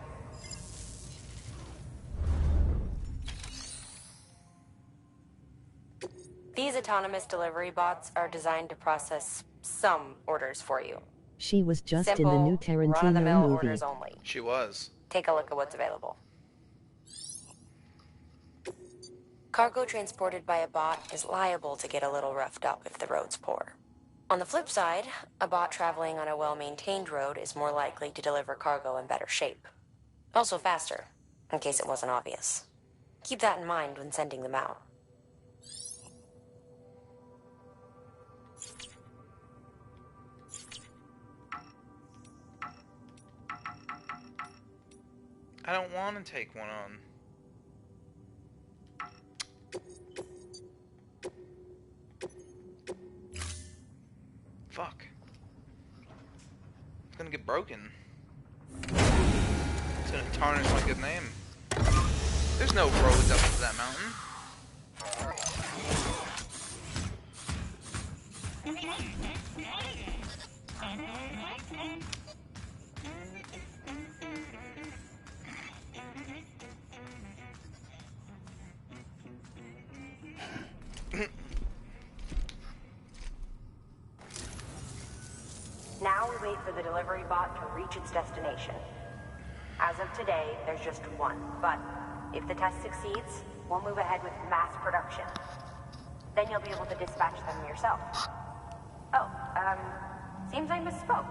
These autonomous delivery bots are designed to process some orders for you. She was just Simple, in the new Tarantino run-of-the-mill movie. orders only. She was. Take a look at what's available. Cargo transported by a bot is liable to get a little roughed up if the road's poor. On the flip side, a bot traveling on a well-maintained road is more likely to deliver cargo in better shape. Also faster, in case it wasn't obvious. Keep that in mind when sending them out. I don't want to take one on. Fuck. It's gonna get broken. It's gonna tarnish my good name. There's no roads up to that mountain. Now we wait for the delivery bot to reach its destination. As of today, there's just one, but if the test succeeds, we'll move ahead with mass production. Then you'll be able to dispatch them yourself. Oh, seems I misspoke.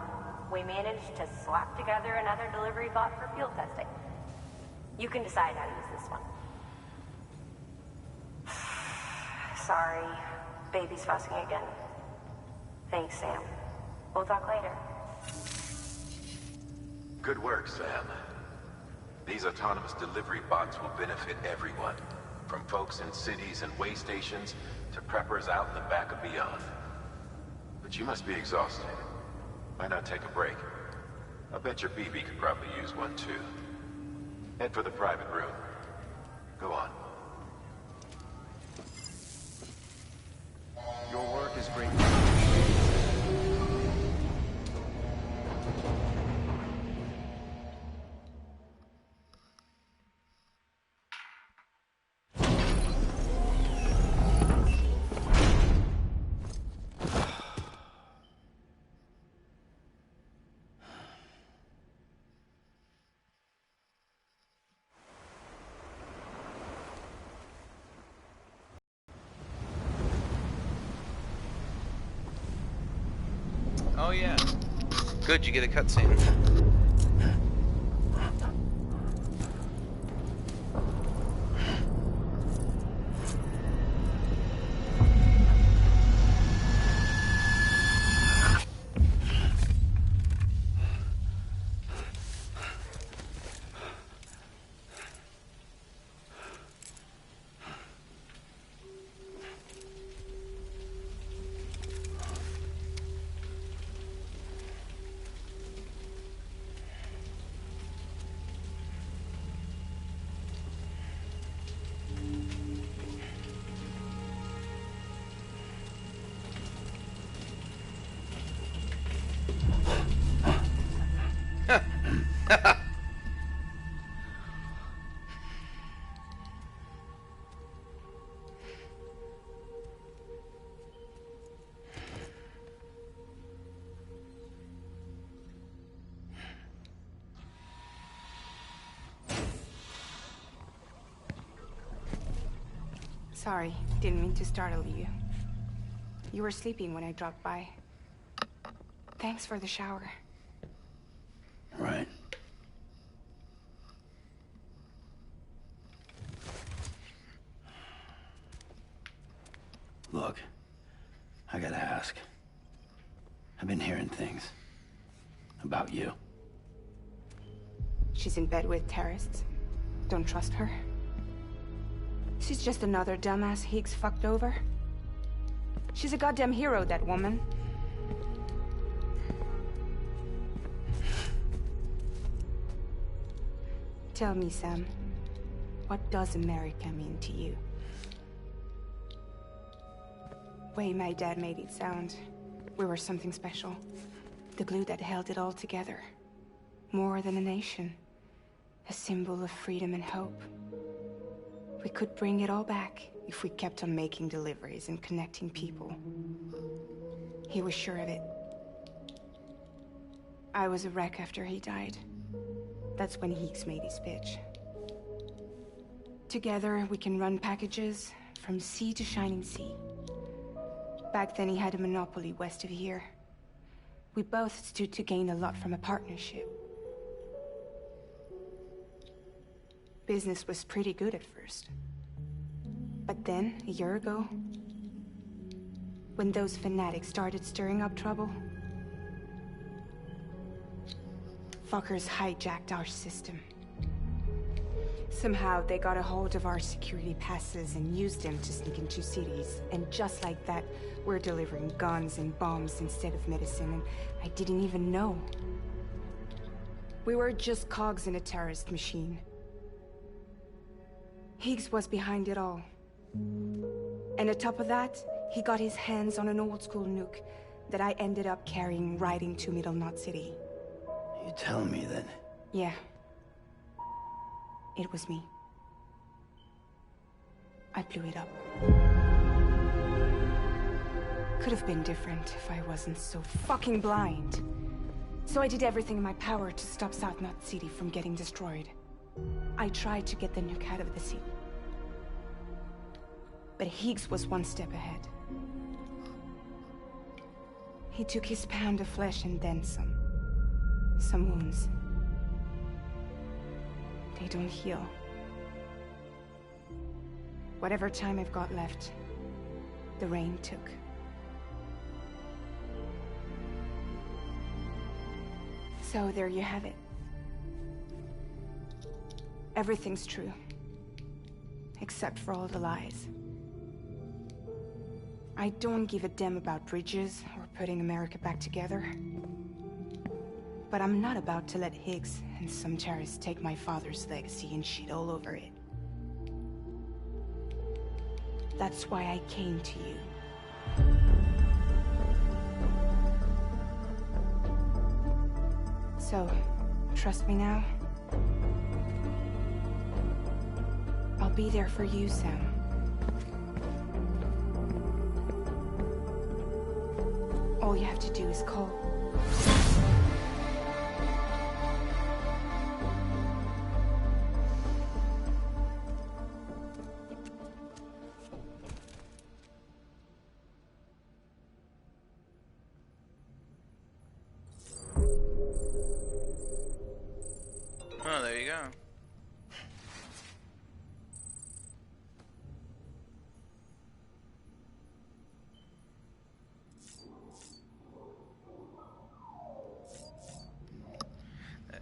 We managed to slap together another delivery bot for field testing. You can decide how to use this one. Sorry. Baby's fussing again. Thanks, Sam. We'll talk later. Good work, Sam. These autonomous delivery bots will benefit everyone, from folks in cities and way stations to preppers out in the back and beyond. But you must be exhausted. Why not take a break? I bet your BB could probably use one too. Head for the private room. Go on. Your work is great. Oh yeah. Good, you get a cutscene. Sorry, didn't mean to startle you. You were sleeping when I dropped by. Thanks for the shower. Right. Look, I gotta ask. I've been hearing things about you. She's in bed with terrorists. Don't trust her. She's just another dumbass Higgs fucked over. She's a goddamn hero, that woman. Tell me, Sam, what does America mean to you? Way my dad made it sound, we were something special. The glue that held it all together. More than a nation. A symbol of freedom and hope. We could bring it all back if we kept on making deliveries and connecting people. He was sure of it. I was a wreck after he died. That's when Higgs made his pitch. Together, we can run packages from sea to shining sea. Back then, he had a monopoly west of here. We both stood to gain a lot from a partnership. Business was pretty good at first. But then, a year ago, when those fanatics started stirring up trouble, fuckers hijacked our system. Somehow, they got a hold of our security passes and used them to sneak into cities. And just like that, we're delivering guns and bombs instead of medicine, and I didn't even know. We were just cogs in a terrorist machine. Higgs was behind it all. And on top of that, he got his hands on an old-school nuke that I ended up carrying right into Middle Knot City. You telling me that? Yeah. It was me. I blew it up. Could have been different if I wasn't so fucking blind. So I did everything in my power to stop South Knot City from getting destroyed. I tried to get the nuke out of the city. But Higgs was one step ahead. He took his pound of flesh and then some. Some wounds. They they don't heal. Whatever time I've got left, the rain took. So there you have it. Everything's true. Except for all the lies. I don't give a damn about bridges or putting America back together. But I'm not about to let Higgs and some terrorists take my father's legacy and shit all over it. That's why I came to you. So, trust me now? I'll be there for you, Sam. All you have to do is call. Oh, there you go.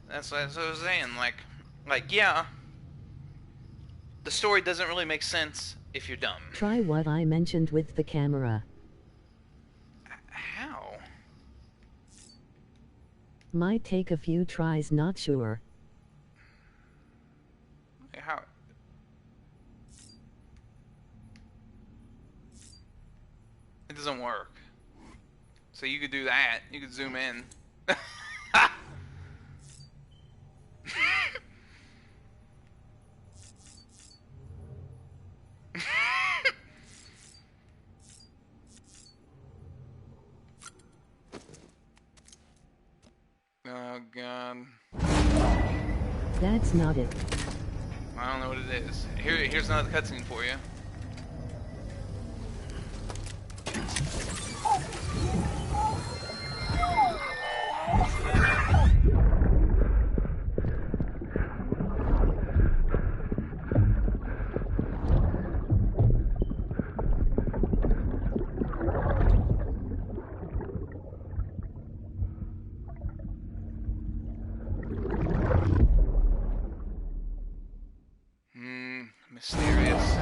That's what I was saying. Like, yeah, the story doesn't really make sense if you're dumb. Try what I mentioned with the camera. How? Might take a few tries, not sure. How? It doesn't work. So you could do that. You could zoom in. Oh god. That's not it. I don't know what it is. Here's another cutscene for you. Mysterious.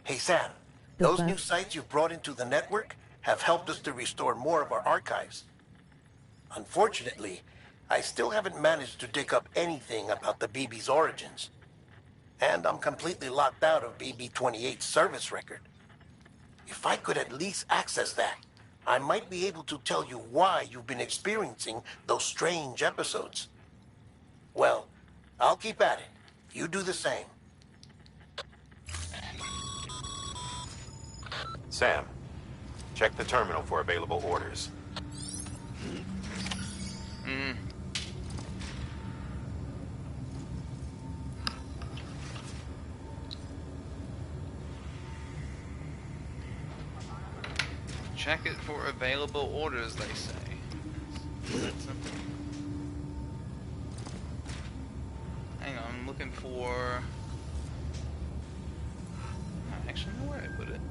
Hey Sam, those new sites you've brought into the network have helped us to restore more of our archives. Unfortunately, I still haven't managed to dig up anything about the BB's origins. And I'm completely locked out of BB-28's service record. If I could at least access that, I might be able to tell you why you've been experiencing those strange episodes. Well, I'll keep at it. You do the same. Sam, check the terminal for available orders. Check it for available orders, they say. That's simple. Hang on, I'm looking for... I actually know where I put it.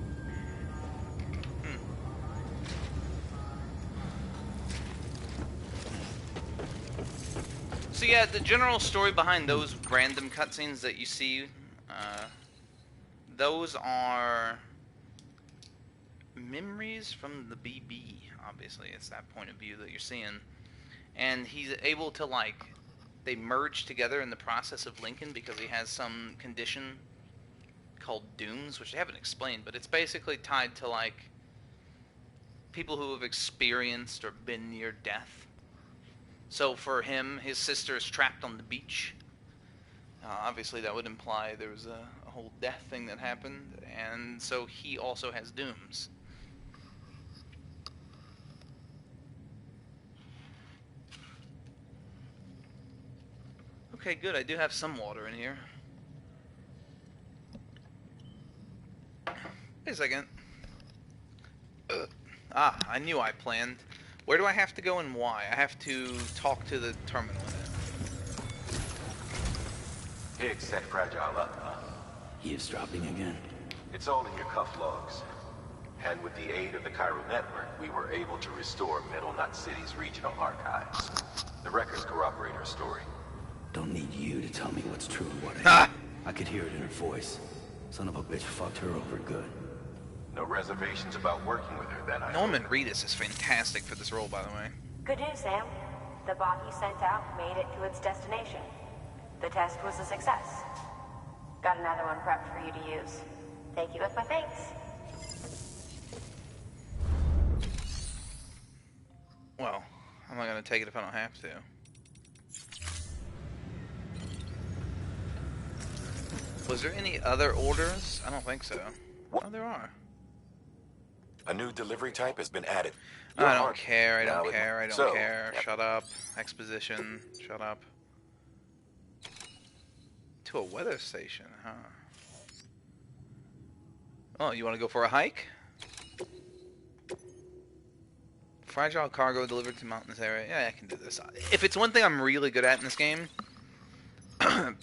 So yeah, the general story behind those random cutscenes that you see, those are memories from the BB. Obviously, it's that point of view that you're seeing, and he's able to, like, they merge together in the process of Lincoln because he has some condition called dooms, which they haven't explained, but it's basically tied to, like, people who have experienced or been near death. So for him, his sister is trapped on the beach. Obviously, that would imply there was a whole death thing that happened, and so he also has dooms. Okay, good. I do have some water in here. Wait a second. Ah, I knew I planned. Where do I have to go and why? I have to talk to the terminal in it. Higgs set Fragile up, huh? Eavesdropping again? It's all in your cuff logs. And with the aid of the Cairo network, we were able to restore Middle Knot City's regional archives. The records corroborate her story. Don't need you to tell me what's true and what ain't. Ah! I could hear it in her voice. Son of a bitch fucked her over good. No reservations about working with her, then I Norman Reedus is fantastic for this role, by the way. Good news, Sam. The bot you sent out made it to its destination. The test was a success. Got another one prepped for you to use. Take you with my thanks. Well, I'm not gonna take it if I don't have to. Was there any other orders? I don't think so. Oh, there are. A new delivery type has been added. I don't care, I don't care, I don't So, care. yep. Shut up. Exposition. Shut up. To a weather station, huh? Oh, you want to go for a hike? Fragile cargo delivered to mountainous area. Yeah, I can do this. If it's one thing I'm really good at in this game, and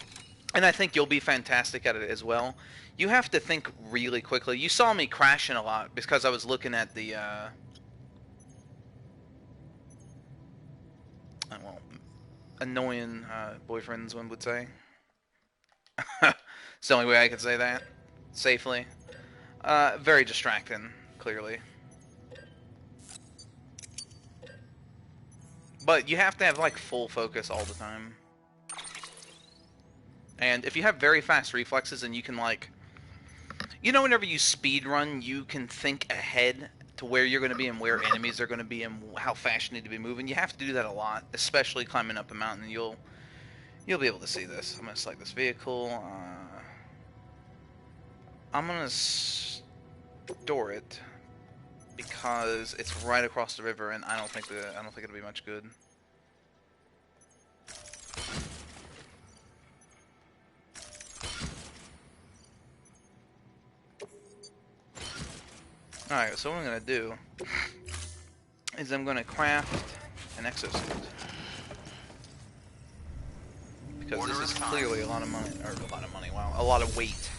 I think you'll be fantastic at it as well, you have to think really quickly. You saw me crashing a lot because I was looking at the, well, annoying boyfriends, one would say. It's the only way I could say that safely. Very distracting, clearly. But you have to have, like, full focus all the time. And if you have very fast reflexes and you can, like... You know, whenever you speed run, you can think ahead to where you're going to be and where enemies are going to be and how fast you need to be moving. You have to do that a lot, especially climbing up a mountain. You'll be able to see this. I'm going to select this vehicle. I'm going to store it because it's right across the river, and I don't think it'll be much good. Alright, so what I'm going to do is I'm going to craft an exosuit. Because this is clearly a lot of money, or a lot of money, wow, a lot of weight.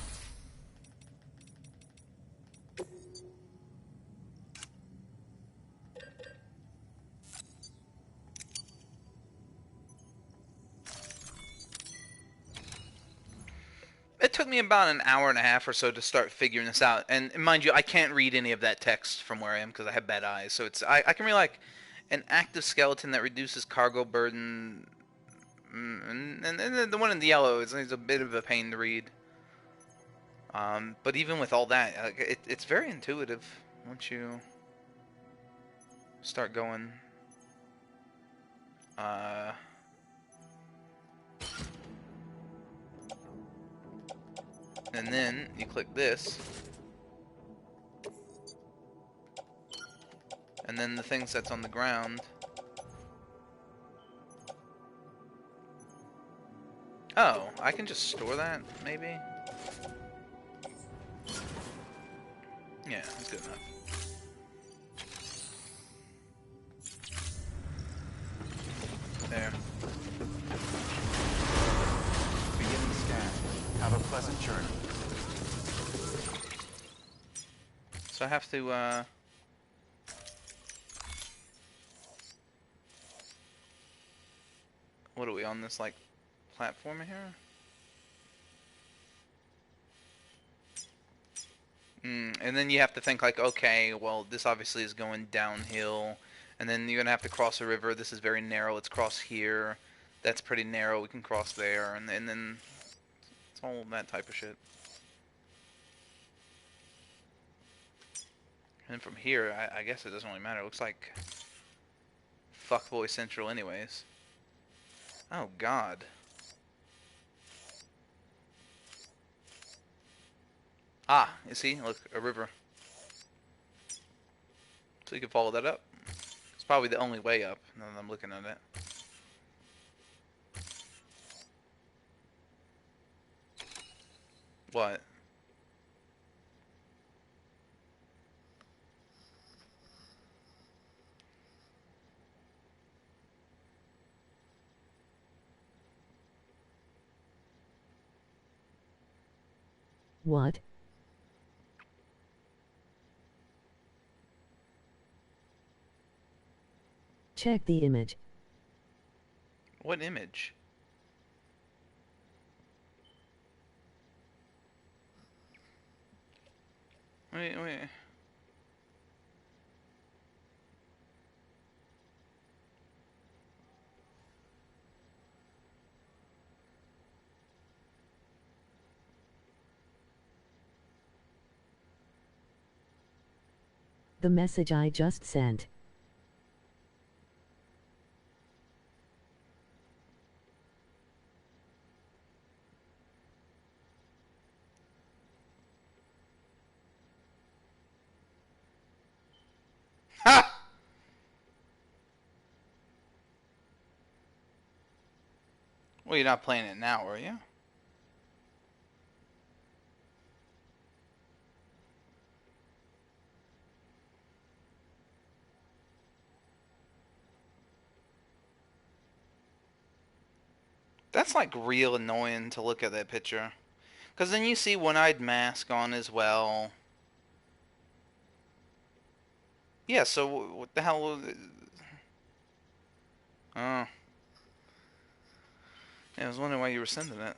It took me about an hour and a half or so to start figuring this out. And mind you, I can't read any of that text from where I am because I have bad eyes. So I can read like an active skeleton that reduces cargo burden. And the one in the yellow is a bit of a pain to read. But even with all that, it's very intuitive once you start going. And then you click this, and then the thing sets on the ground. Oh, I can just store that, maybe? Yeah, that's good enough. There. Begin the scan. Have a pleasant journey. So I have to, what are we on this, like, platform here? And then you have to think, like, okay, well, this obviously is going downhill, and then you're gonna have to cross a river. This is very narrow. Let's cross here. That's pretty narrow. We can cross there, and then it's all that type of shit. And from here, I guess it doesn't really matter. It looks like Fuckboy Central anyways. Oh, God. Ah, you see? Look, a river. So you can follow that up. It's probably the only way up, now that I'm looking at it. What? What? Check the image. What image? Wait. The message I just sent. Ha! Well, you're not playing it now, are you? That's like real annoying to look at that picture. Because then you see One-Eyed Mask on as well. Yeah, so what the hell? Oh. Yeah, I was wondering why you were sending it.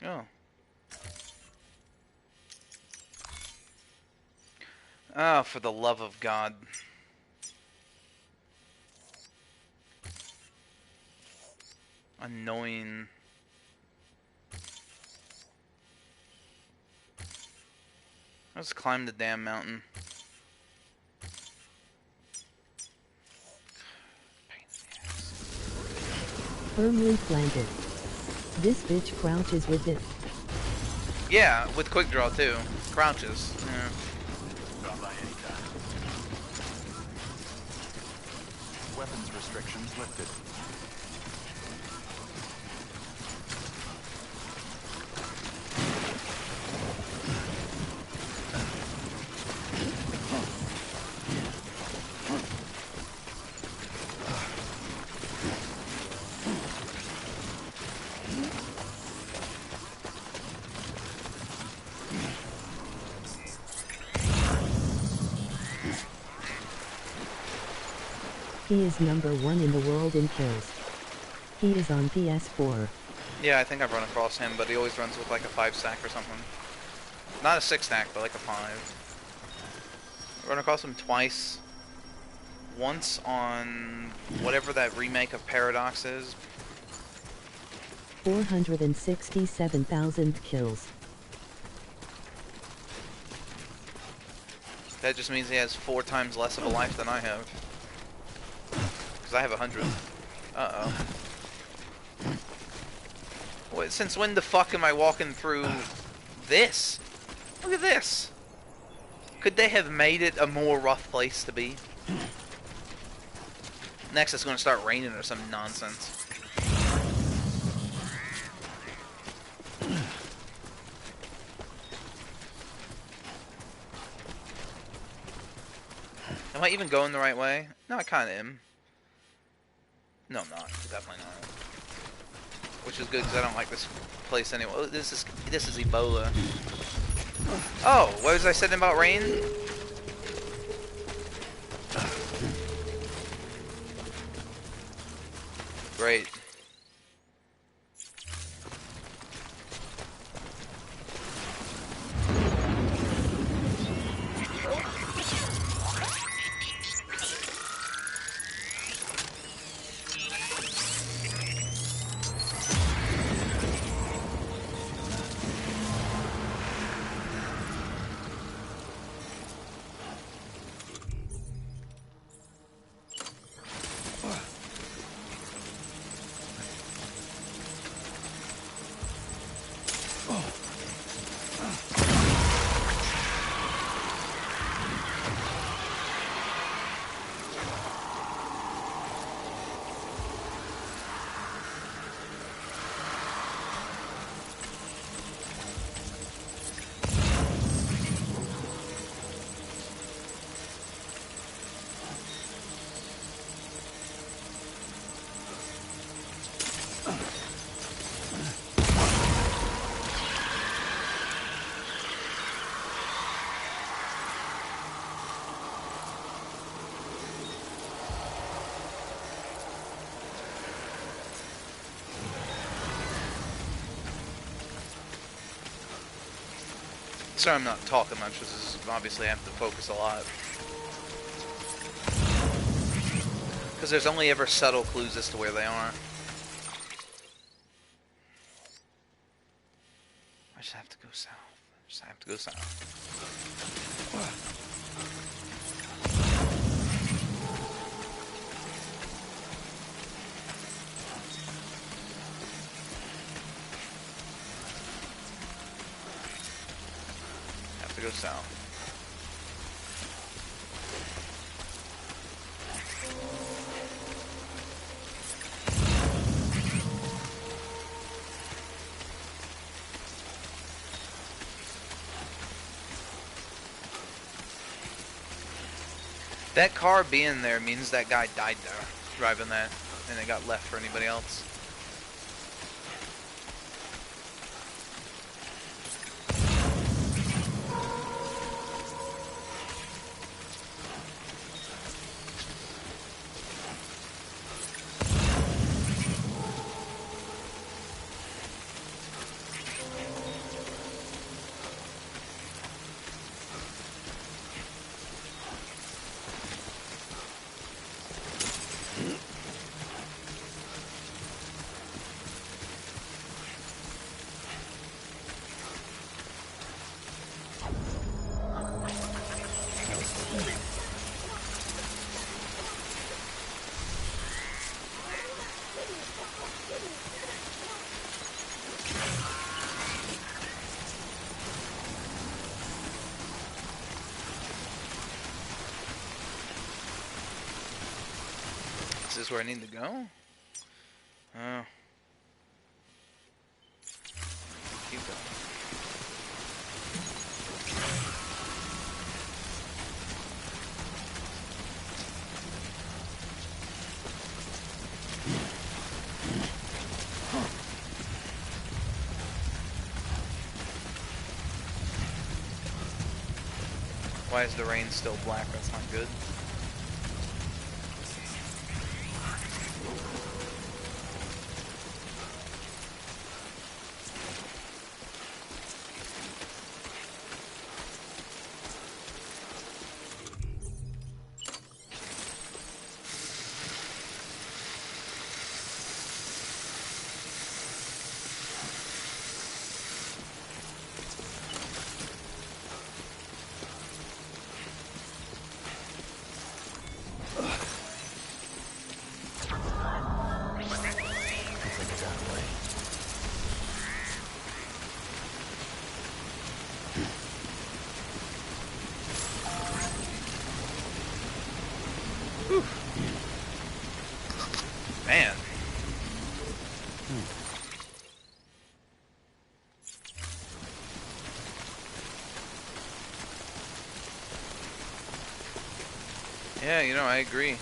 Oh. Oh, for the love of God. Annoying. Let's climb the damn mountain. Firmly planted. This bitch crouches with it. Yeah, with quick draw too. Crouches. Yeah. Drop by anytime. Weapons restrictions lifted. He is #1 in the world in kills. He is on PS4. Yeah, I think I've run across him, but he always runs with like a 5-stack or something. Not a 6-stack, but like a 5. I run across him twice. Once on whatever that remake of Paradox is. 467,000 kills. That just means he has 4 times less of a life than I have. Because I have 100. Uh-oh. Wait, since when the fuck am I walking through this? Look at this. Could they have made it a more rough place to be? Next it's going to start raining or some nonsense. Am I even going the right way? No, I kind of am. No, I'm not. Definitely not. Which is good because I don't like this place anyway. Oh, this is Ebola. Oh, what was I saying about rain? Great. Sorry I'm not talking much, this is obviously I have to focus a lot. Because there's only ever subtle clues as to where they are. I just have to go south. I just have to go south. Have to go south. That car being there means that guy died there, driving that, and it got left for anybody else. Is this where I need to go? Oh. Keep going. Why is the rain still black? That's not good. Man. Yeah, you know, I agree.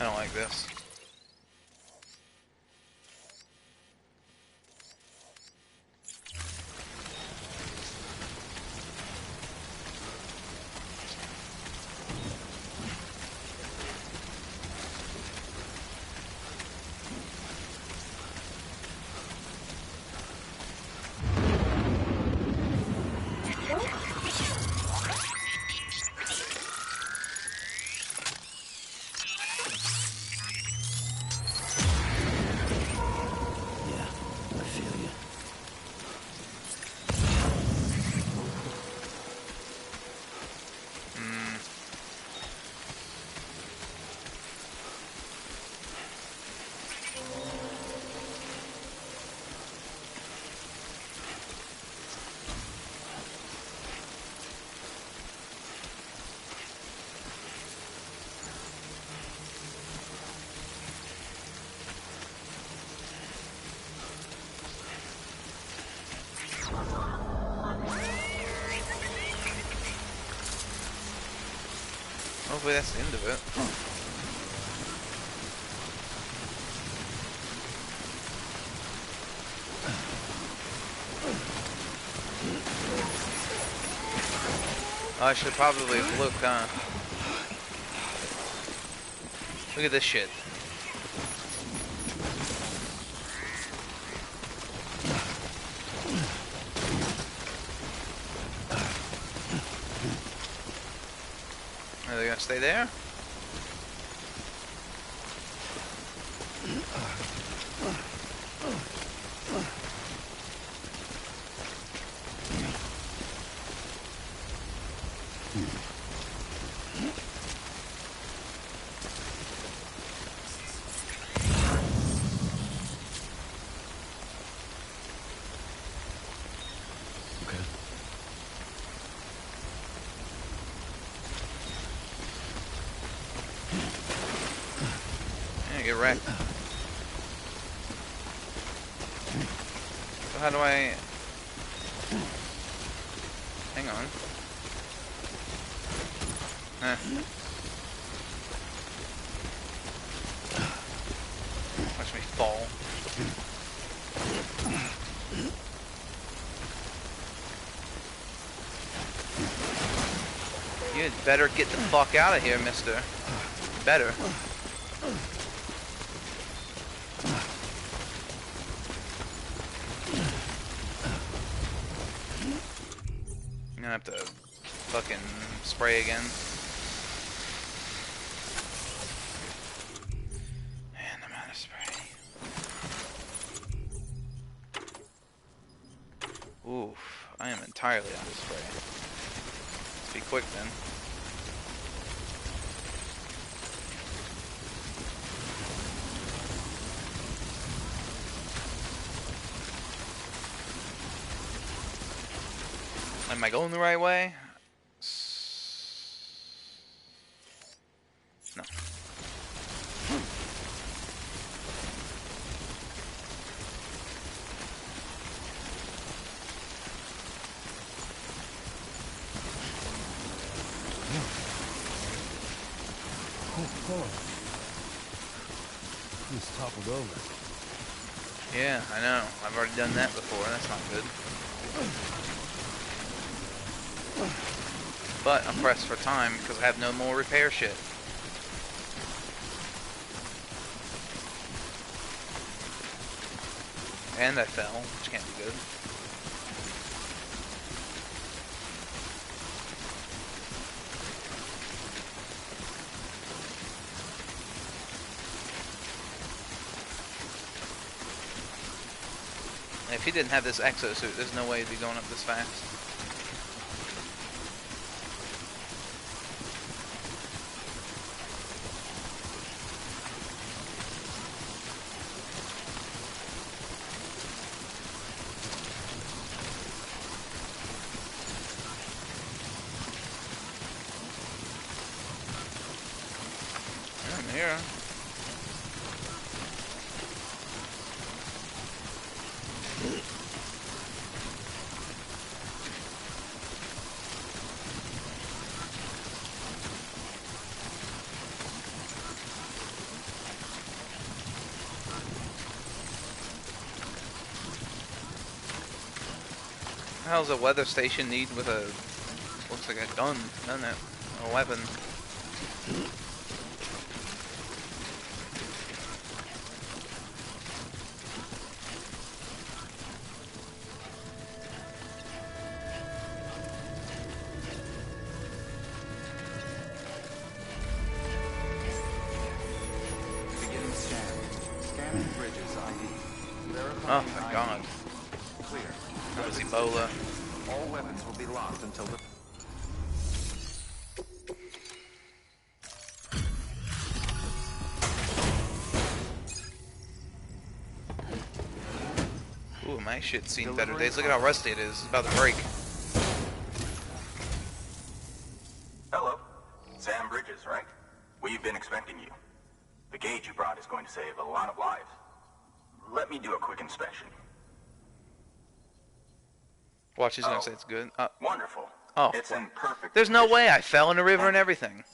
I don't like this. Hopefully that's the end of it. I should probably look, look at this shit. Are they gonna stay there? Get wrecked. So how do I... Hang on. Watch me fall. You'd better get the fuck out of here, mister. Better. I'm gonna have to fucking spray again. Man, I'm out of spray. Oof, I am entirely out of spray. Let's be quick then. Am I going the right way? No. Just toppled over. Yeah, I know. I've already done that before. That's not good. But I'm pressed for time because I have no more repair shit. And I fell, which can't be good. And if he didn't have this exosuit, there's no way he'd be going up this fast. I'm here. What the hell's a weather station need with a, looks like a gun, doesn't it? A weapon. Beginning scan. Scanning bridges ID. Oh Verifying my ID. god. Clear. That was Ebola. All weapons will be locked until the... Ooh, my shit's seen better days. Look at how rusty it is. It's about to break. Hello. Sam Bridges, right? We've been expecting you. The gauge you brought is going to save a lot of lives. Let me do a quick inspection. Watch, he's gonna say it's good. Wonderful. Oh. It's in perfect There's no condition. way I fell in the river and everything.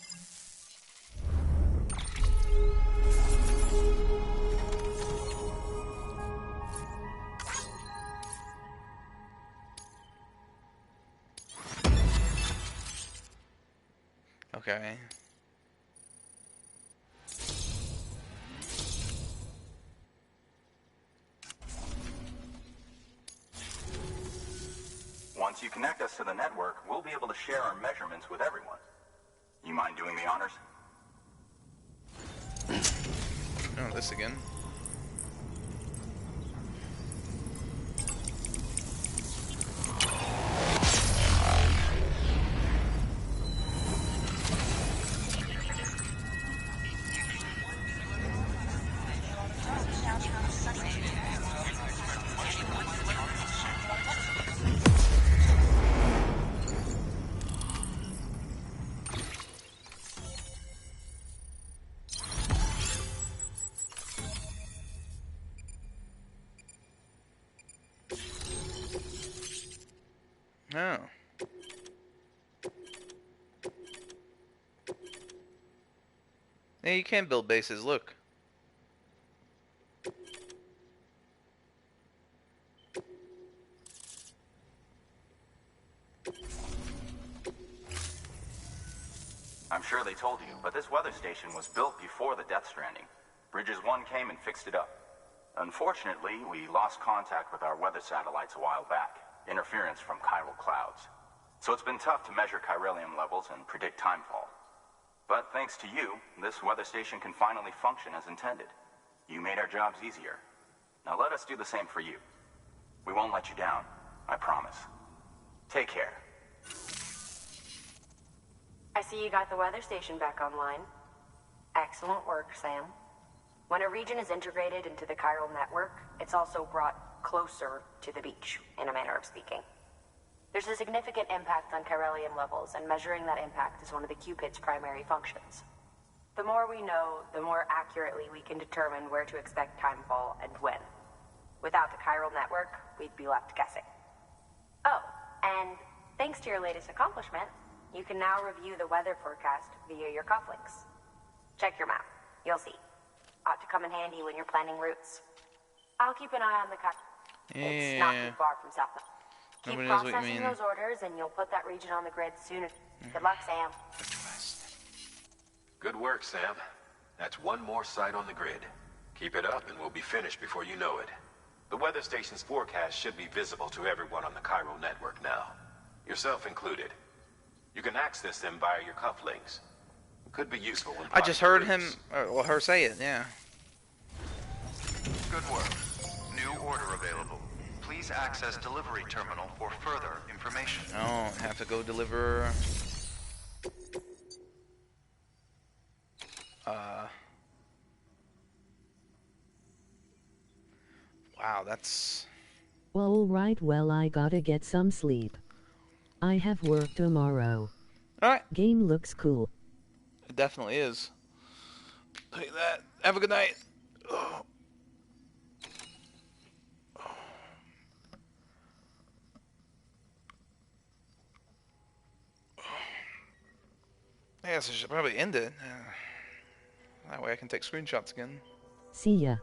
Okay. Once you connect us to the network, we'll be able to share our measurements with everyone. You mind doing the honors? Oh, this again. Oh. Yeah, you can build bases, look. I'm sure they told you, but this weather station was built before the Death Stranding. Bridges 1 came and fixed it up. Unfortunately, we lost contact with our weather satellites a while back. Interference from chiral clouds. So it's been tough to measure chiralium levels and predict timefall. But thanks to you, this weather station can finally function as intended. You made our jobs easier. Now let us do the same for you. We won't let you down, I promise. Take care. I see you got the weather station back online. Excellent work, Sam. When a region is integrated into the chiral network, it's also brought closer to the beach, in a manner of speaking. There's a significant impact on chiralium levels, and measuring that impact is one of the Cupid's primary functions. The more we know, the more accurately we can determine where to expect timefall and when. Without the chiral network, we'd be left guessing. Oh, and thanks to your latest accomplishment, you can now review the weather forecast via your cufflinks. Check your map. You'll see. Ought to come in handy when you're planning routes. I'll keep an eye on the It's not too far from South. Keep Nobody knows what you processing mean. those orders, and you'll put that region on the grid sooner. Good luck, Sam. Good work, Sam. That's one more site on the grid. Keep it up and we'll be finished before you know it. The weather station's forecast should be visible to everyone on the chiral network now, yourself included. You can access them via your cufflinks. Could be useful when I just heard plotting him, well, her say it, yeah. Good work. New order available. Please access delivery terminal for further information. I don't have to go deliver. Wow, that's. Alright, well, I gotta get some sleep. I have work tomorrow. Alright. Game looks cool. It definitely is. Take that. Have a good night. Oh. I guess I should probably end it. That way I can take screenshots again. See ya.